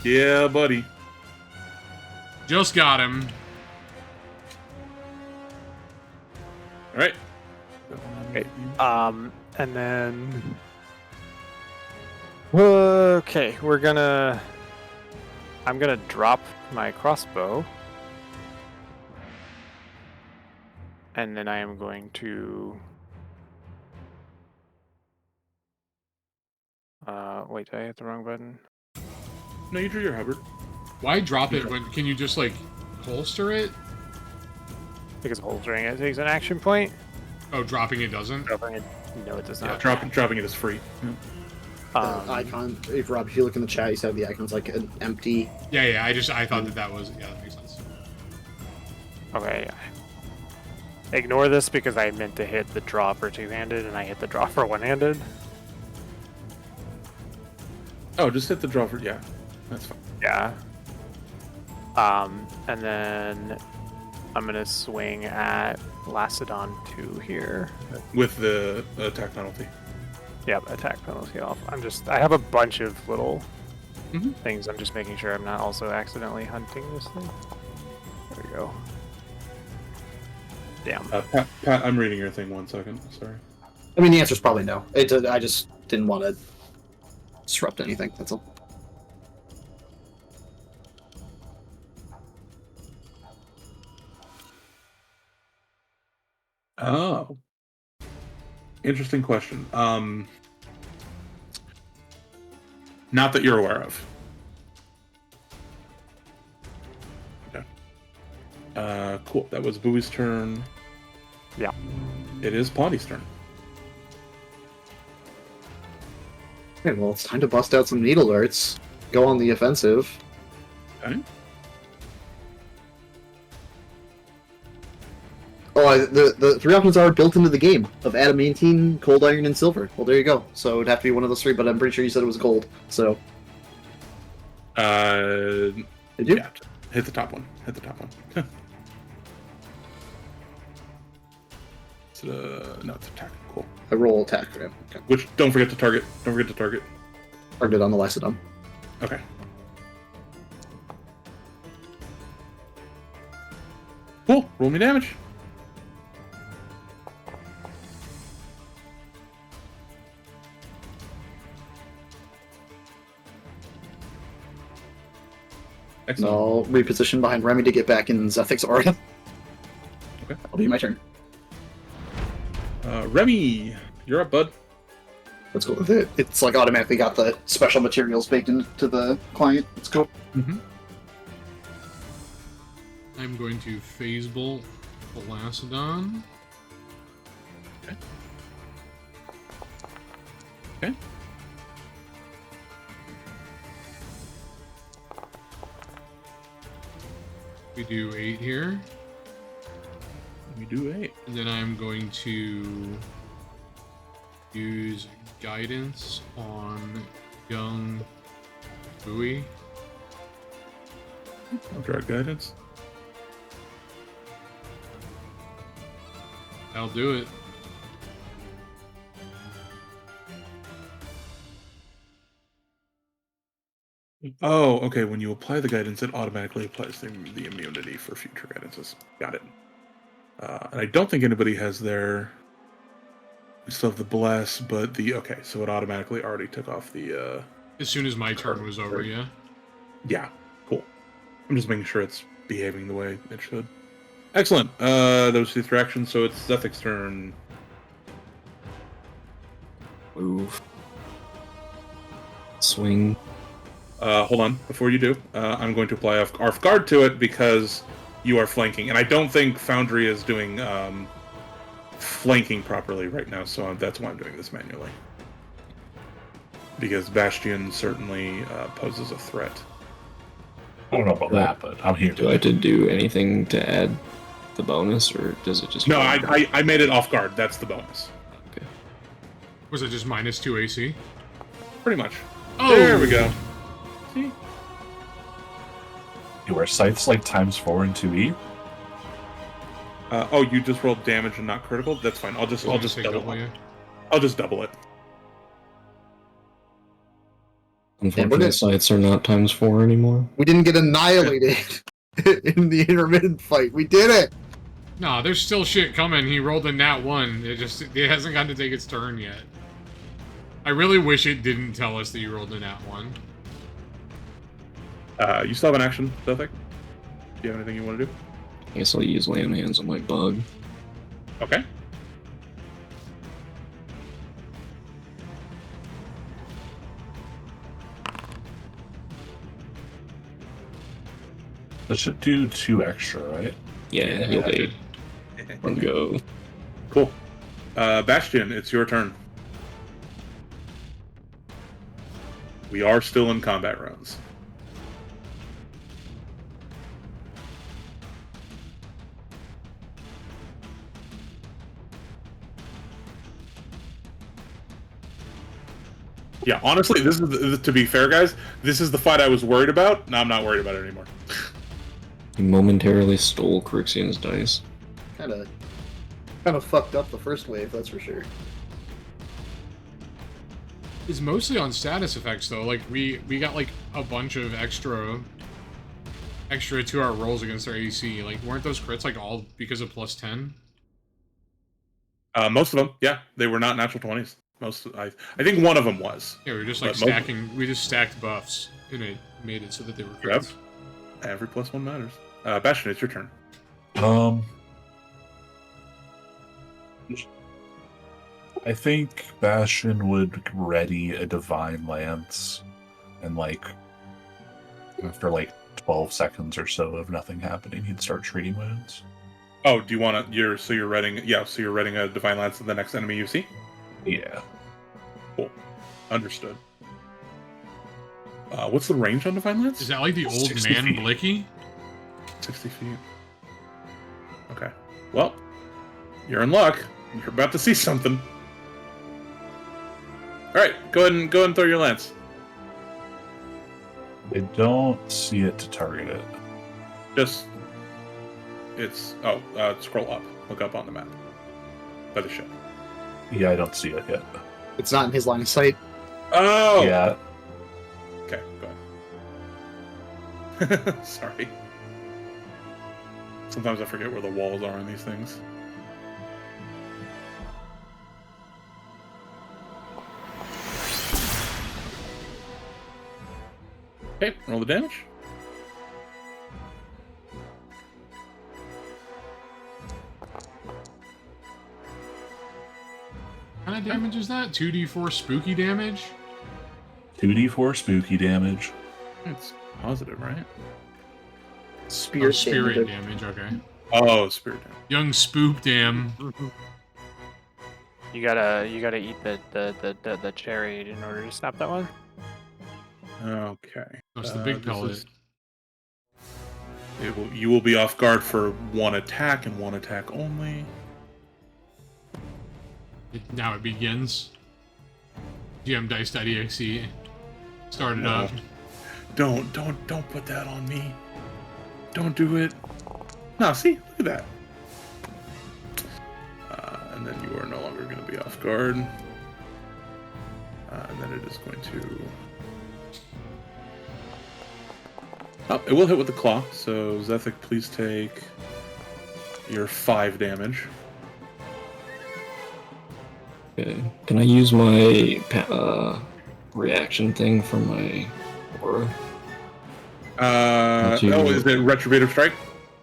Yeah, buddy. Just got him. All right. Okay. And then. Okay, I'm gonna drop my crossbow. And then I am going to. Wait, did I hit the wrong button? No, you drew your Hubbard. Why drop it when... Can you just, like, holster it? Because holstering it takes an action point. Oh, dropping it doesn't? Dropping it, no, it does Yeah, not. dropping it is free. Yeah. The icon, if Rob, if you look in the chat, you said the icon's like an empty. Yeah, I thought that was... Yeah, that makes sense. Okay. Ignore this because I meant to hit the draw for two-handed, and I hit the draw for one-handed. Oh, just hit the draw for... Yeah, that's fine. Yeah. And then I'm gonna swing at Lacedon 2 here. With the attack penalty. Yep, attack penalty off. I have a bunch of little Mhm. things. I'm just making sure I'm not also accidentally hunting this thing. There we go. Damn. Pat, I'm reading your thing 1 second. Sorry. I mean, the answer's probably no. I just didn't want to disrupt anything. That's all. Oh. Interesting question. Not that you're aware of. Okay. Cool. That was Bowie's turn. Yeah. It is Ponty's turn. Okay, well, it's time to bust out some needle darts. Go on the offensive. Okay. Oh, the three options are built into the game of adamantine, cold iron, and silver. Well, there you go. So it'd have to be one of those three, but I'm pretty sure you said it was gold. So. Did you? Yeah. Hit the top one. Hit the top one. No, it's attack. Cool. I roll attack for him. Okay. Which, don't forget to target. Don't forget to target. Targeted on the Lacedon. Okay. Cool. Roll me damage. Excellent. I'll reposition behind Remy to get back in Zethic's aura. Okay. That'll be my turn. Remy, you're up, bud. Let's go with it. It's like automatically got the special materials baked into the client. Let's go. Mm-hmm. I'm going to phase bolt the Lacedon. Okay. Okay. We do 8 here. We do 8. And then I'm going to use guidance on young Bowie. I'll draw guidance. I'll do it. Oh, okay. When you apply the guidance, it automatically applies the immunity for future guidances. Got it. And I don't think anybody has their... We still have the bless, but the... Okay, so it automatically already took off the... As soon as my turn was over, yeah. Yeah, cool. I'm just making sure it's behaving the way it should. Excellent. Those 2 3 actions, so it's Zethic's turn. Move. Swing. Hold on. Before you do, I'm going to apply off guard to it because you are flanking. And I don't think Foundry is doing flanking properly right now, so that's why I'm doing this manually. Because Bastion certainly poses a threat. I don't know about that, but I'm here. Do I have to do anything to add the bonus, or does it just... No, I made it off guard. That's the bonus. Okay. Was it just -2 AC? Pretty much. Oh! There we go. See? Do our scythes like ×4 and 2e? Oh, you just rolled damage and not critical? That's fine. I'll just Take double it. yeah. I'll just double it. Unfortunately, the scythes are not ×4 anymore. We didn't get annihilated in the intermittent fight. We did it! No, there's still shit coming. He rolled a nat 1. It hasn't gotten to take its turn yet. I really wish it didn't tell us that you rolled a nat 1. You still have an action, Zethik? Do you have anything you want to do? I guess I'll use Lamb Hands on my bug. Okay. That should do 2 extra, right? Yeah, heal 8. Let's go. Cool. Bastion, it's your turn. We are still in combat rounds. Yeah, honestly, this is to be fair, guys. This is the fight I was worried about. Now I'm not worried about it anymore. He momentarily stole Crixian's dice. Kind of fucked up the first wave, that's for sure. It's mostly on status effects though. Like we got like a bunch of extra to our rolls against our AC. Like weren't those crits like all because of +10? Most of them, yeah, they were not natural 20s. I think one of them was. Yeah, we were just like But stacking. We just stacked buffs, and it made it so that they were crits. Yep. Every +1 matters. Bastion, it's your turn. I think Bastion would ready a Divine Lance, and like after like 12 seconds or so of nothing happening, he'd start treating wounds. Oh, do you want to? You're reading? Yeah, so you're reading a Divine Lance to the next enemy you see. Yeah. Cool. Understood. What's the range on Divine Lance? Is that like the old 60 man feet. Blicky? 60 feet. Okay. Well, you're in luck. You're about to see something. All right, go ahead and throw your lance. I don't see it to target it. Just scroll up. Look up on the map by the ship. Yeah, I don't see it yet. It's not in his line of sight. Oh. Yeah. Okay, go ahead. Sorry. Sometimes I forget where the walls are in these things. Okay, roll the damage. What kind of damage is that? 2d4 spooky damage? 2d4 spooky damage. It's positive, right? Spirit, Spirit damage. damage, okay. Oh, spirit damage. Young spoop dam. You gotta eat the cherry in order to stop that one. Okay. That's the big this pellet. is- you will be off guard for one attack and one attack only. Now it begins. GMDice.exe. Start it up. Don't put that on me. Don't do it. No, see, look at that. And then you are no longer going to be off guard. And then it is going to. Oh, it will hit with the claw. So Zethic, please take your 5 damage. Okay. Can I use my reaction thing from my aura? Is it Retributive Strike?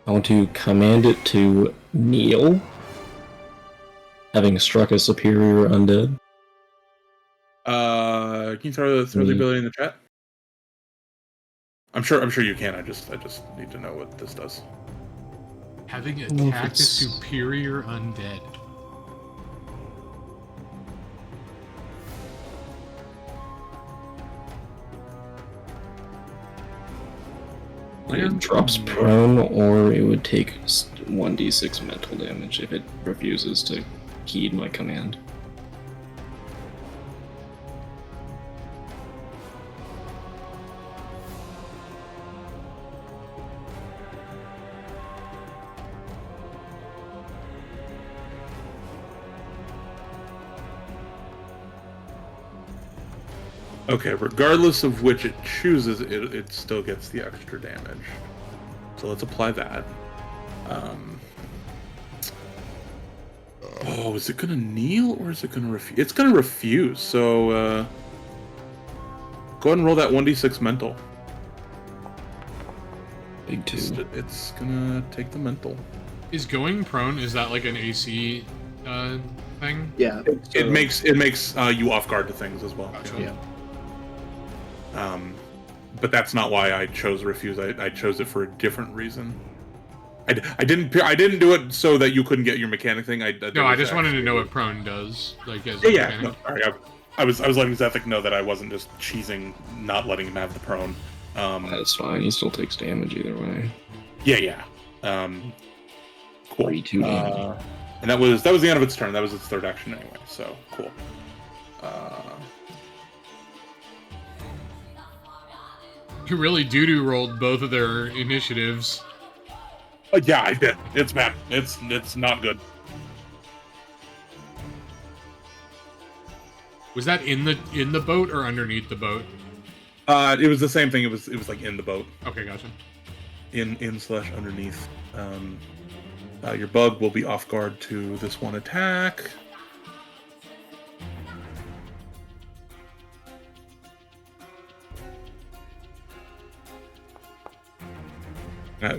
I want to command it to kneel, having struck a superior undead. Can you throw the ability in the chat? I'm sure you can. I just need to know what this does. Having know if attacked a it's- superior undead. It drops prone, or it would take 1d6 mental damage if it refuses to heed my command. Okay, regardless of which it chooses, it still gets the extra damage. So let's apply that. Oh, is it gonna kneel or is it gonna refuse? It's gonna refuse. So go ahead and roll that 1d6 mental. Big 2. It's gonna take the mental. Is going prone, is that like an AC thing? Yeah. It makes you off guard to things as well. Gotcha. Yeah. but that's not why I chose refuse. I chose it for a different reason. I didn't do it so that you couldn't get your mechanic thing. I just wanted to know what prone does, like as Yeah, mechanic. no, sorry, I was letting Zephic know that I wasn't just cheesing, not letting him have the prone. That's fine. He still takes damage either way. Yeah. Cool. 42 damage. And that was the end of its turn. That was its third action anyway. So cool. You really doo-doo rolled both of their initiatives. Yeah, I did. It's bad. It's not good. Was that in the boat or underneath the boat? It was the same thing. It was like in the boat. Okay, gotcha. In/underneath. Your bug will be off guard to this one attack.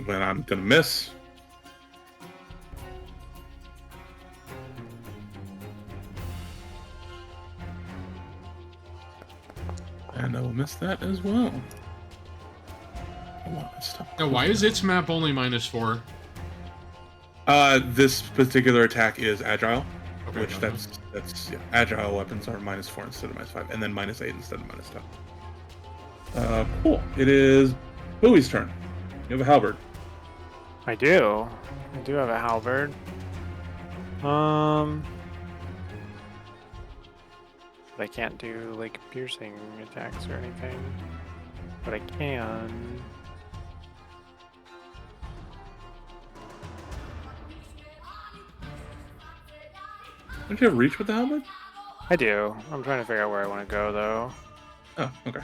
When I'm gonna miss. And I will miss that as well. Now, why is its map only -4? This particular attack is agile, Okay, which that's yeah, agile weapons are -4 instead of -5, and then -8 instead of -10. Cool. It is Bowie's turn. You have a halberd. I do. I do have a halberd. But I can't do like piercing attacks or anything. But I can. Don't you have reach with the halberd? I do. I'm trying to figure out where I want to go though. Oh, okay.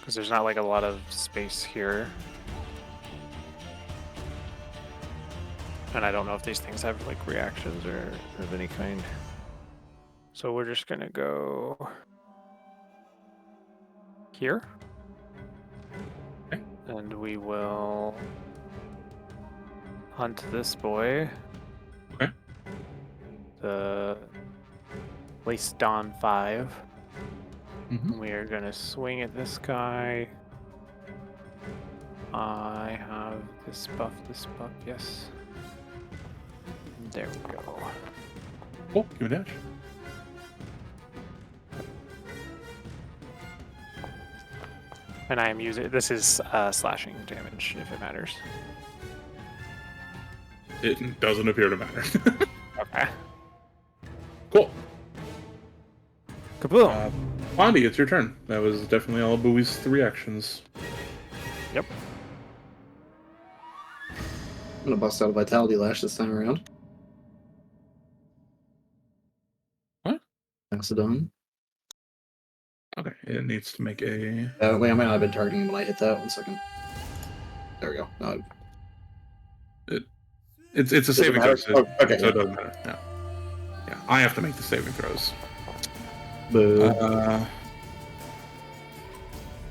Because there's not like a lot of space here. And I don't know if these things have like reactions or of any kind. So we're just gonna go here. Okay. And we will hunt this boy. Okay. The Lace Dawn 5. Mhm. We are gonna swing at this guy. I have this buff, yes. There we go. Cool. Give me a dash. And I am using, this is slashing damage, if it matters. It doesn't appear to matter. Okay. Cool. Kaboom! Bondi, it's your turn. That was definitely all of Bowie's 3 actions. Yep. I'm gonna bust out a Vitality Lash this time around. What? Macedon. Okay, it needs to make a... Wait, I might not have been targeting him when I hit that. 1 second. There we go. No, It's a does it saving matter? throw, so, Oh, okay, so yeah. it doesn't matter. Yeah. Yeah, I have to make the saving throws. Boo.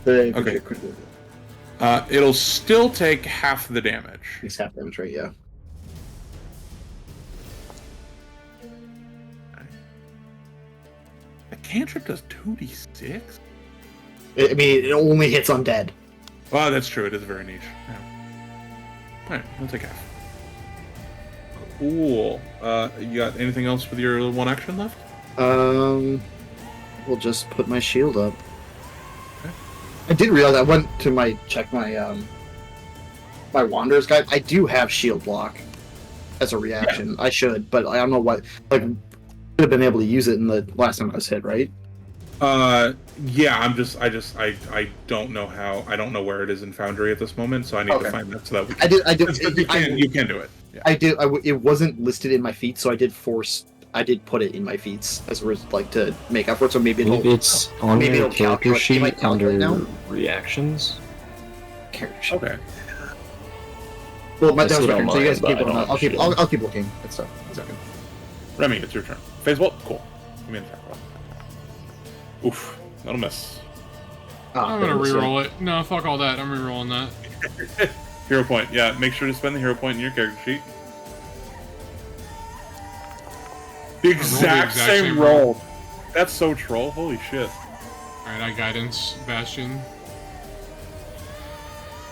Okay. It'll still take half the damage. He's half damage, right? Yeah. The cantrip does 2d6? I mean, it only hits undead. Well, that's true. It is very niche. Yeah. Alright, we'll take half. Cool. You got anything else with your 1 action left? We'll just put my shield up. Okay. I did realize I went to check my my Wanderer's Guide. I do have shield block as a reaction. Yeah. I should, but I don't know what. Like, should have been able to use it in the last time I was hit, right? Yeah. I don't know how. I don't know where it is in Foundry at this moment, so I need to find that so that we can. You can do it. Yeah. It wasn't listed in my feats, so I did put it in my feats as like to make up for it. So maybe it's on maybe your it'll character calculate sheet under now. reactions. Character sheet. Okay. Well, my I see damage it on record, so you mine, guys but keep I going. don't I'll keep looking at stuff. 1 second. Remy, it's your turn. Phase Bolt? Cool. Give me an attack roll. Oof. That'll miss. I'm gonna reroll it. No, fuck all that. I'm rerolling that. Hero point. Yeah, make sure to spend the hero point in your character sheet. The exact same roll. That's so troll. Holy shit. Alright, Alright, I guidance Bastion.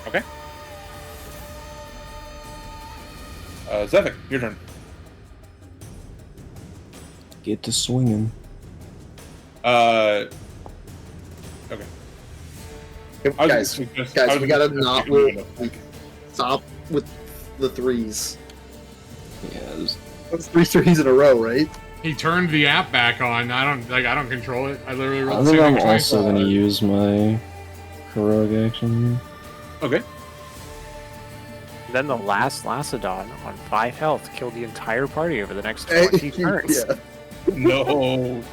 Okay. Zevik, your turn. Get to swinging. Okay. I was Guys, gonna suggest- guys, I was we gonna gotta suggest not you can roll. do it. Stop with the threes. Yeah, there's That's three threes in a row, right? He turned the app back on. I don't control it. I literally I rolled the think same I'm thing twice. also gonna use my heroic action. Okay. Then the last Lacedon on 5 health killed the entire party over the next 20 turns. Yeah. No.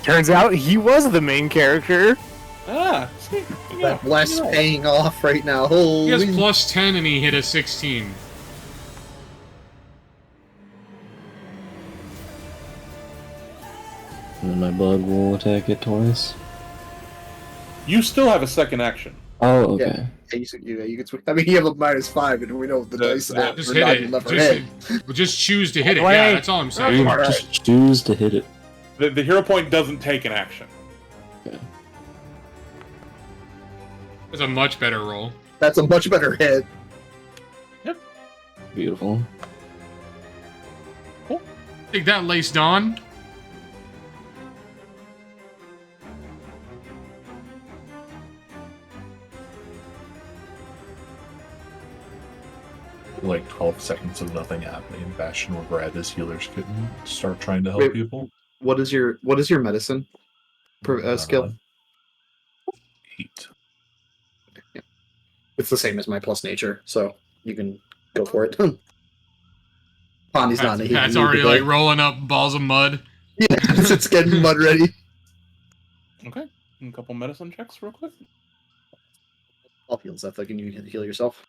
Turns out he was the main character. See, That bless you're right. paying off right now. He has Holy. plus 10 and he hit a 16. And then my bug will attack it twice. You still have a second action. Oh, okay. You can switch. I mean, you have a -5, and we know the dice app Just are hit not it. never Just, hit. just choose to hit it. Wait. Yeah, that's all I'm You saying. Alright. just choose to hit it. The hero point doesn't take an action. It's a much better roll. That's a much better hit. Beautiful. Take that, Lace Dawn. Like 12 seconds of nothing happening, Bastion will grab his healer's kit and start trying to help Wait. people. What is your medicine skill? 8. It's the same as my plus nature, so you can go for it. Pondy's not in a healing Pat's mood already today. like rolling up balls of mud. Yeah, it's getting mud ready. Okay. A couple medicine checks real quick. I'll heal stuff. Like, and you can heal yourself.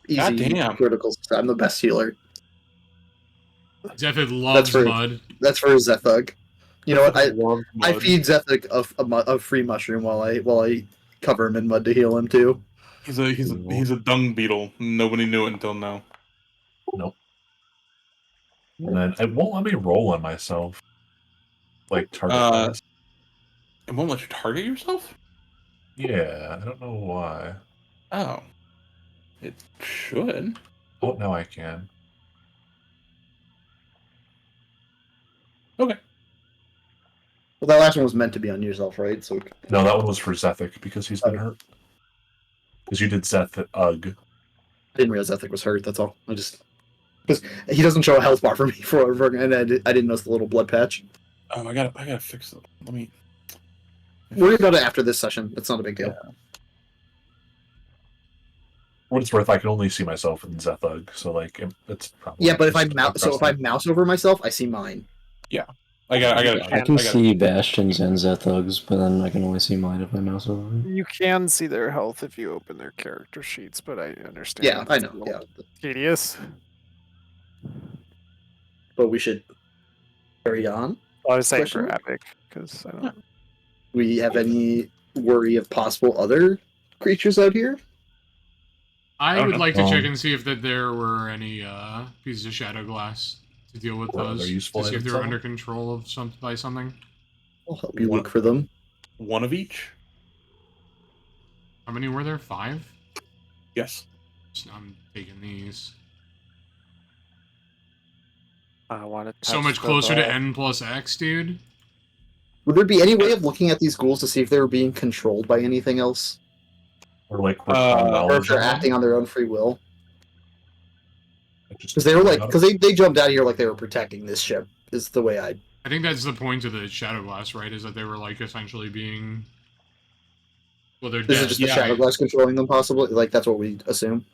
Easy Goddamn. critical success. I'm the best healer. Zephyr loves for- mud. That's for Zethug. You know what? I Mud. feed Zethug a free mushroom while I cover him in mud to heal him too. He's a dung beetle. Nobody knew it until now. Nope. And then it won't let me roll on myself. Like target wise. It won't let you target yourself? Yeah, I don't know why. Oh. It should. Oh, now I can. Okay. Well, that last one was meant to be on yourself, right? So No, that one was for Zethic because he's been hurt. Because you did Zethic. Ugh. I didn't realize Zethug was hurt. That's all. I just because he doesn't show a health bar for me and I didn't notice the little blood patch. I gotta fix it. Let me. Worry about it after this session. It's not a big deal. What it's worth, I can only see myself in Zethug, so like it's probably. Yeah, but if I just mouse over myself, I see mine. I gotta. I can see Bastions and Zethugs, but then I can only see mine if I mouse over it. You can see their health if you open their character sheets, but I understand. Yeah, I it's know. a little Yeah, tedious. but we should carry on. I was saying Question for mark? Epic because I don't. We have any worry of possible other creatures out here? I don't would know. like to check and see if there were any pieces of shadow glass to deal with Or other those. useful To see if they items were on under them? control of by something. I'll help you look for them. One of each? How many were there? 5? Yes. So I'm taking these. I want to. So much closer to N plus X, dude. Would there be any way of looking at these ghouls to see if they were being controlled by anything else, Or like or or if they're knowledge acting on their own free will? just Because they were like, about because they jumped out of here like they were protecting this ship. Is the way I. I think that's the point of the shadow glass, right? Is that they were like essentially being. Well, they're This dead. is just the yeah. shadow glass controlling them, possibly. Like that's what we assume.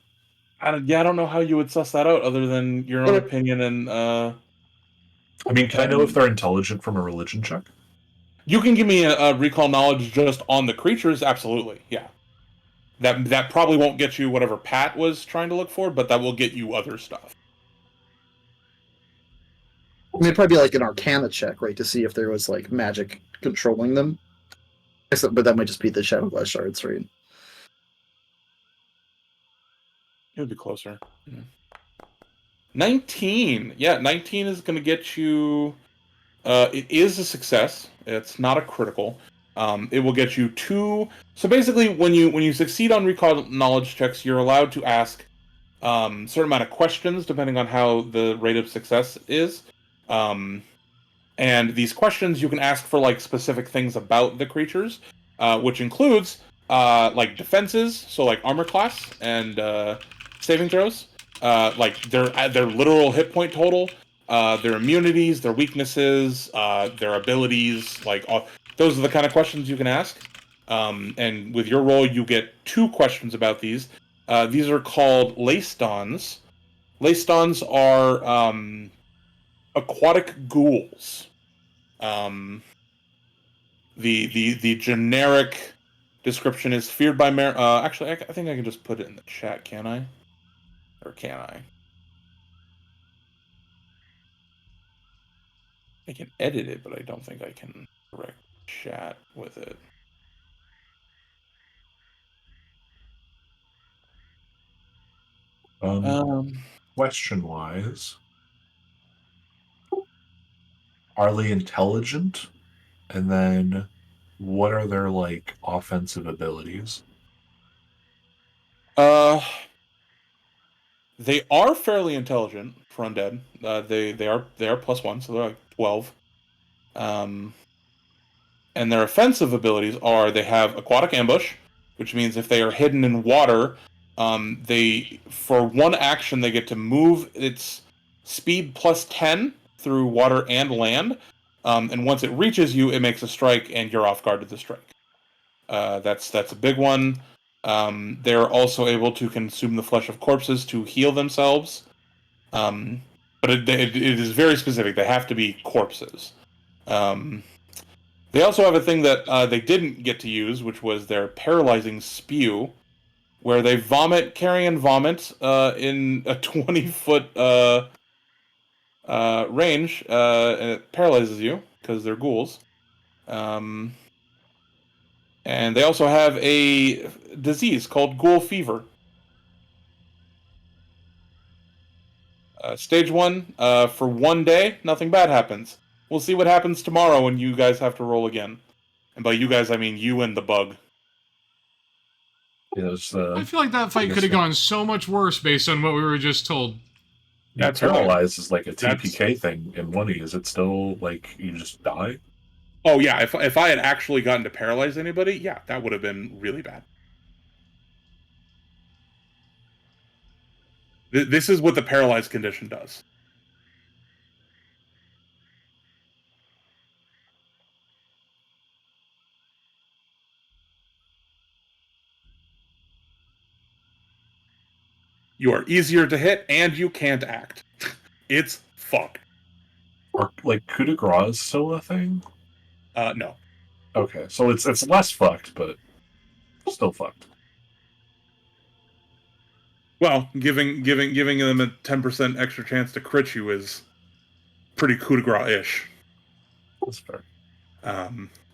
I don't know how you would suss that out other than your own Okay. opinion and I mean, can I know if they're intelligent from a religion check? you can give me a recall knowledge just on the creatures, absolutely. Yeah. That probably won't get you whatever Pat was trying to look for, but that will get you other stuff. I mean, it'd probably be like an Arcana check, right, to see if there was like magic controlling them. But that might just be the shadow glass shards, right? It would be closer. Yeah. 19. Yeah, 19 is going to get you. It is a success. It's not a critical. It will get you 2. So basically, when you succeed on recall knowledge checks, you're allowed to ask certain amount of questions depending on how the rate of success is. And these questions you can ask for like specific things about the creatures, which includes like defenses, so like armor class and saving throws, like their literal hit point total, their immunities, their weaknesses, their abilities. Like those are the kind of questions you can ask. And with your roll, you get 2 questions about these. These are called lacedons. Lacedons are aquatic ghouls. Um, the generic description is feared by actually, I think I can just put it in the chat, can I? Or can I? I can edit it, but I don't think I can direct chat with it. Question-wise, are they intelligent? And then, what are their like offensive abilities? They are fairly intelligent for undead. They are +1, so they're like 12. And their offensive abilities are they have aquatic ambush, which means if they are hidden in water, they for 1 action they get to move its speed +10 through water and land. And once it reaches you, it makes a strike, and you're off guard to the strike. That's a big one. They're also able to consume the flesh of corpses to heal themselves. But it is very specific. They have to be corpses. They also have a thing that they didn't get to use, which was their paralyzing spew, where they vomit, carrion vomit in a 20-foot range, and it paralyzes you because they're ghouls. And they also have a disease called ghoul fever. Stage 1, for 1 day, nothing bad happens. We'll see what happens tomorrow when you guys have to roll again. And by you guys, I mean you and the bug. Is I feel like that fight could have gone so much worse based on what we were just told. That's paralyzed is like a TPK thing in 1E. Is it still like you just die? Oh yeah, if I had actually gotten to paralyze anybody, yeah, that would have been really bad. This is what the paralyzed condition does. You are easier to hit, and you can't act. It's fucked. Or like coup de grace is still a thing? No. Okay, so it's less fucked, but still fucked. Well, giving them a 10% extra chance to crit you is pretty coup de grace-ish. That's fair.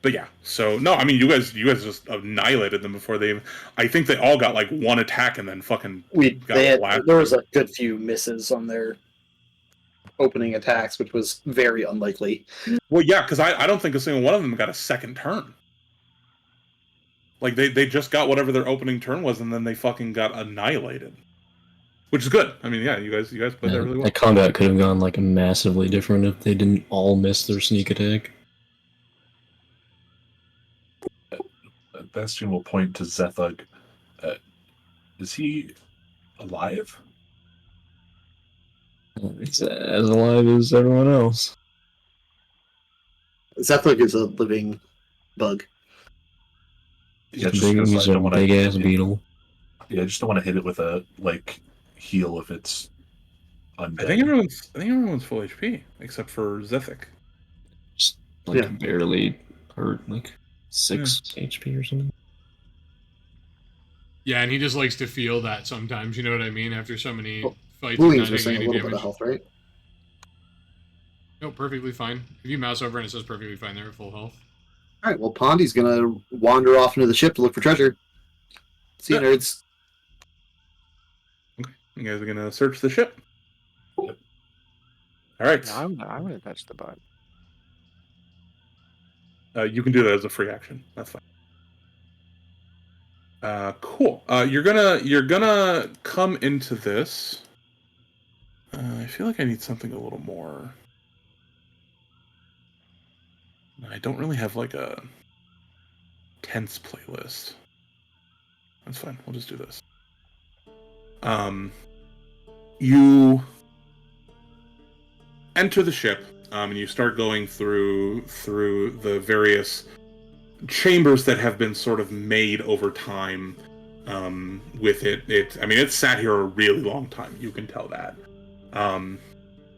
But yeah, so no, I mean you guys just annihilated them before they. I think they all got like 1 attack and then fucking there was a good few misses on their opening attacks, which was very unlikely. Well, yeah, because I don't think a single one of them got a second turn. Like they just got whatever their opening turn was, and then they fucking got annihilated, which is good. I mean, yeah, you guys played that really well. The combat could have gone like massively different if they didn't all miss their sneak attack. Bastion will point to Zethug. Is he alive? He's as alive as everyone else. Zethug is a living bug. Yeah, He's a big ass beetle. Yeah, I just don't want to hit it with a like heal if it's undead. I think everyone's full HP except for Zethik. Just like barely hurt, like 6 HP or something. Yeah, and he just likes to feel that sometimes. You know what I mean? After so many fights, Louis not was taking saying a any little bit damage. of health, right? No, perfectly fine. If you mouse over and it says perfectly fine, they're at full health. All right, well, Pondy's gonna wander off into the ship to look for treasure. See you, nerds. Okay, you guys are gonna search the ship. Yep. All right. No, I want to touch the bot. You can do that as a free action. That's fine. Cool. You're gonna come into this. I feel like I need something a little more. I don't really have like a tense playlist. That's fine. We'll just do this. You enter the ship, and you start going through the various chambers that have been sort of made over time. With I mean, it's sat here a really long time. You can tell that. And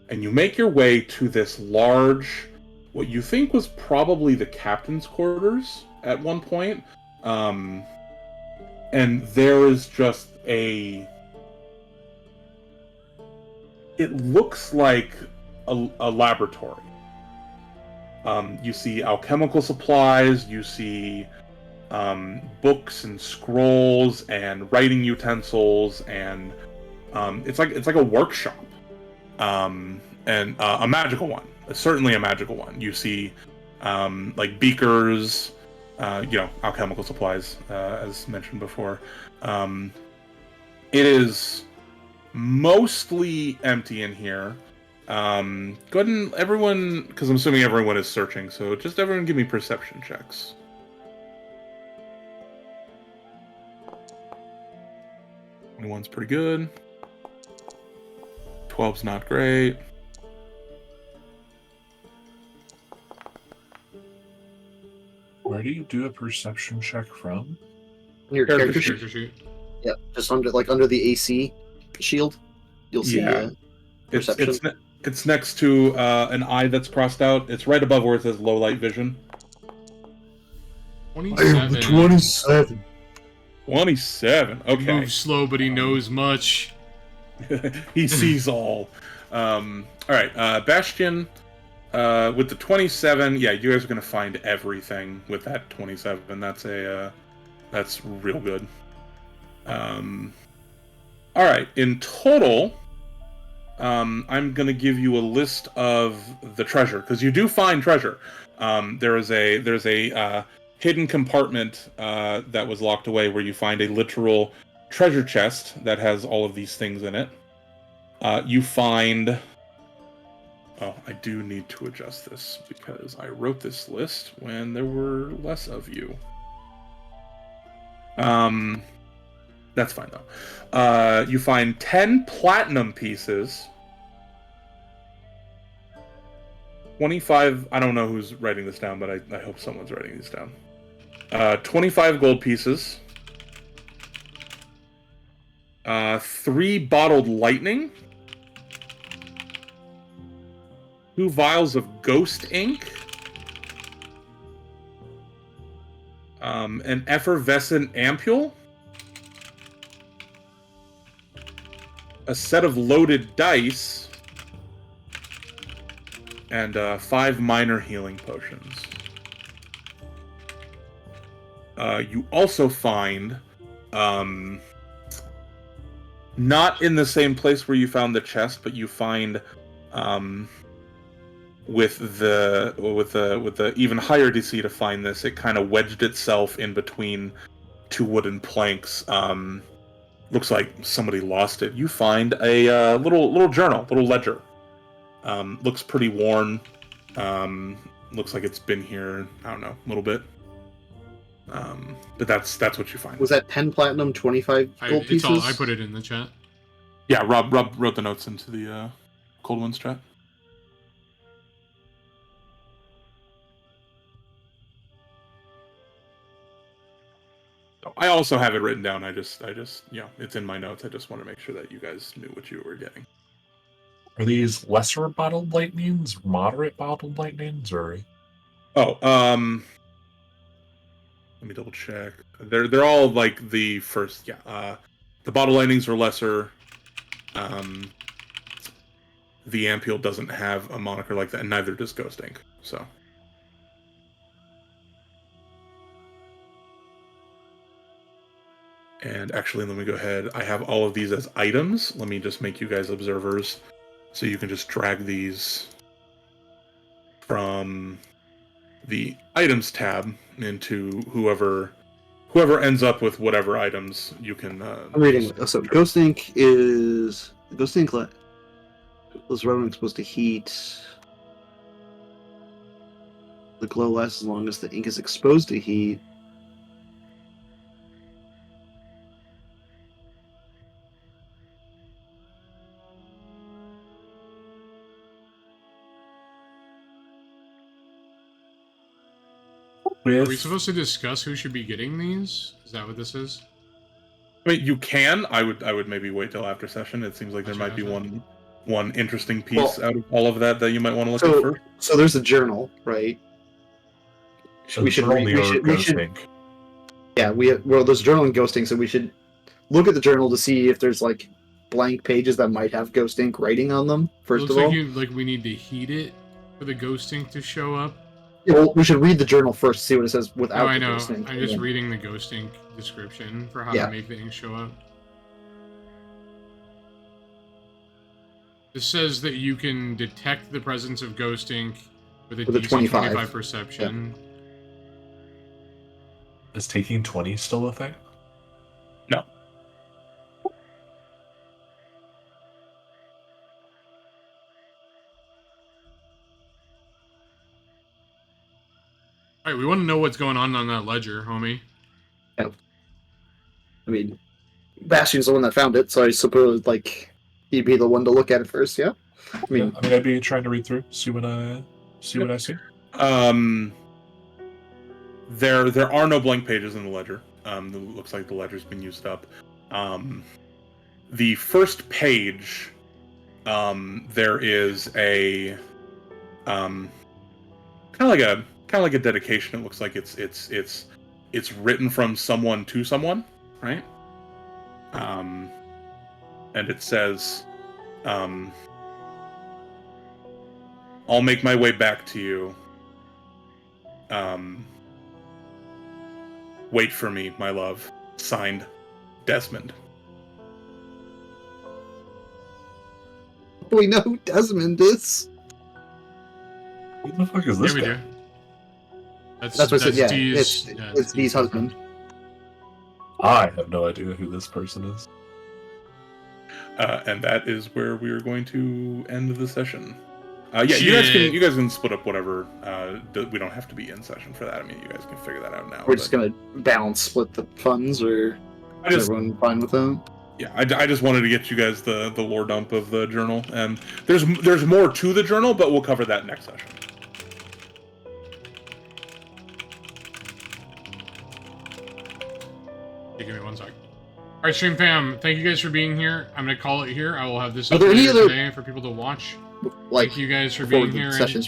you make your way to this large, what you think was probably the captain's quarters at one point. And there is just it looks like a laboratory. You see alchemical supplies, you see books and scrolls and writing utensils, and it's like a workshop. And a magical one. Certainly a magical one. You see like beakers, alchemical supplies, as mentioned before. It is mostly empty in here. Go ahead and everyone, because I'm assuming everyone is searching, so just everyone give me perception checks. 21's pretty good. 12's not great. Where do you do a perception check from? Your Character character sheet. Character sheet. Yeah, just under the AC shield, you'll see perception. It's next to an eye that's crossed out. It's right above where it says low light vision. 27. 27. 27. He Okay. moves slow, but he knows much. He sees all. All right, Bastion, with the 27, yeah, you guys are gonna find everything with that 27. That's real good. All right, in total, I'm gonna give you a list of the treasure, because you do find treasure. There's a hidden compartment that was locked away where you find a literal treasure chest that has all of these things in it. You find... Oh, I do need to adjust this because I wrote this list when there were less of you. That's fine though. You find 10 platinum pieces. 25, I don't know who's writing this down, but I hope someone's writing these down. 25 gold pieces. 3 bottled lightning. 2 vials of ghost ink. An effervescent ampule. A set of loaded dice. And 5 minor healing potions. You also find, not in the same place where you found the chest, but you find, with the even higher DC to find this, it kind of wedged itself in between 2 wooden planks. Looks like somebody lost it. You find a little journal, little ledger. Looks pretty worn. Looks like it's been here, I don't know, a little bit. But that's what you find. Was that 10 platinum, 25 gold pieces? I put it in the chat. Yeah, Rob wrote the notes into the Cold Ones chat. I also have it written down. I just, it's in my notes. I just want to make sure that you guys knew what you were getting. Are these lesser bottled lightnings, moderate bottled lightnings, or? Oh, let me double check. They're all like the first. Yeah, the bottle lightnings are lesser. The ampule doesn't have a moniker like that, and neither does Ghost Ink. So. And actually, let me go ahead. I have all of these as items. Let me just make you guys observers. So you can just drag these from the items tab into whoever ends up with whatever items you can. I'm reading. So Ghost Ink is Ghost Ink. Was Revenant exposed to heat? The glow lasts as long as the ink is exposed to heat. Are we supposed to discuss who should be getting these? Is that what this is? I mean, you can. I would maybe wait till after session. It seems like there might be one interesting piece out of all of that you might want to look at first. So there's a journal, right? We should read. Yeah, there's a journal in Ghost Ink, so we should look at the journal to see if there's like blank pages that might have Ghost Ink writing on them. First of all, like we need to heat it for the Ghost Ink to show up. Yeah, well, we should read the journal first to see what it says without. Oh, I know. Ghost Ink. I'm just reading the Ghost Ink description for how to make the ink show up. This says that you can detect the presence of Ghost Ink with a DC 25 perception. Yeah. Is taking 20 still a thing? No. Alright, we want to know what's going on that ledger, homie. Yeah. I mean, Bastion's the one that found it, so I suppose, like, he'd be the one to look at it first, yeah? I mean, I'd be trying to read through, see what I see. There are no blank pages in the ledger. It looks like the ledger's been used up. The first page, there is a kind of like a dedication. It looks like it's written from someone to someone, right? And it says, "I'll make my way back to you. Wait for me, my love. Signed, Desmond." we know who Desmond is. Who the fuck is this guy? Do. That's what it says, yeah. Dee's, It's Dee's husband. I have no idea who this person is. And that is where we are going to end the session. You guys can split up whatever. We don't have to be in session for that. I mean, you guys can figure that out now. We're just gonna balance split the funds, or is everyone fine with that? Yeah, I just wanted to get you guys the lore dump of the journal, and there's more to the journal, but we'll cover that next session. Give me 1 sec. Alright, stream fam, thank you guys for being here. I'm gonna call it here. I will have this Are up there any later other today for people to watch. like Thank you guys for being here. sessions?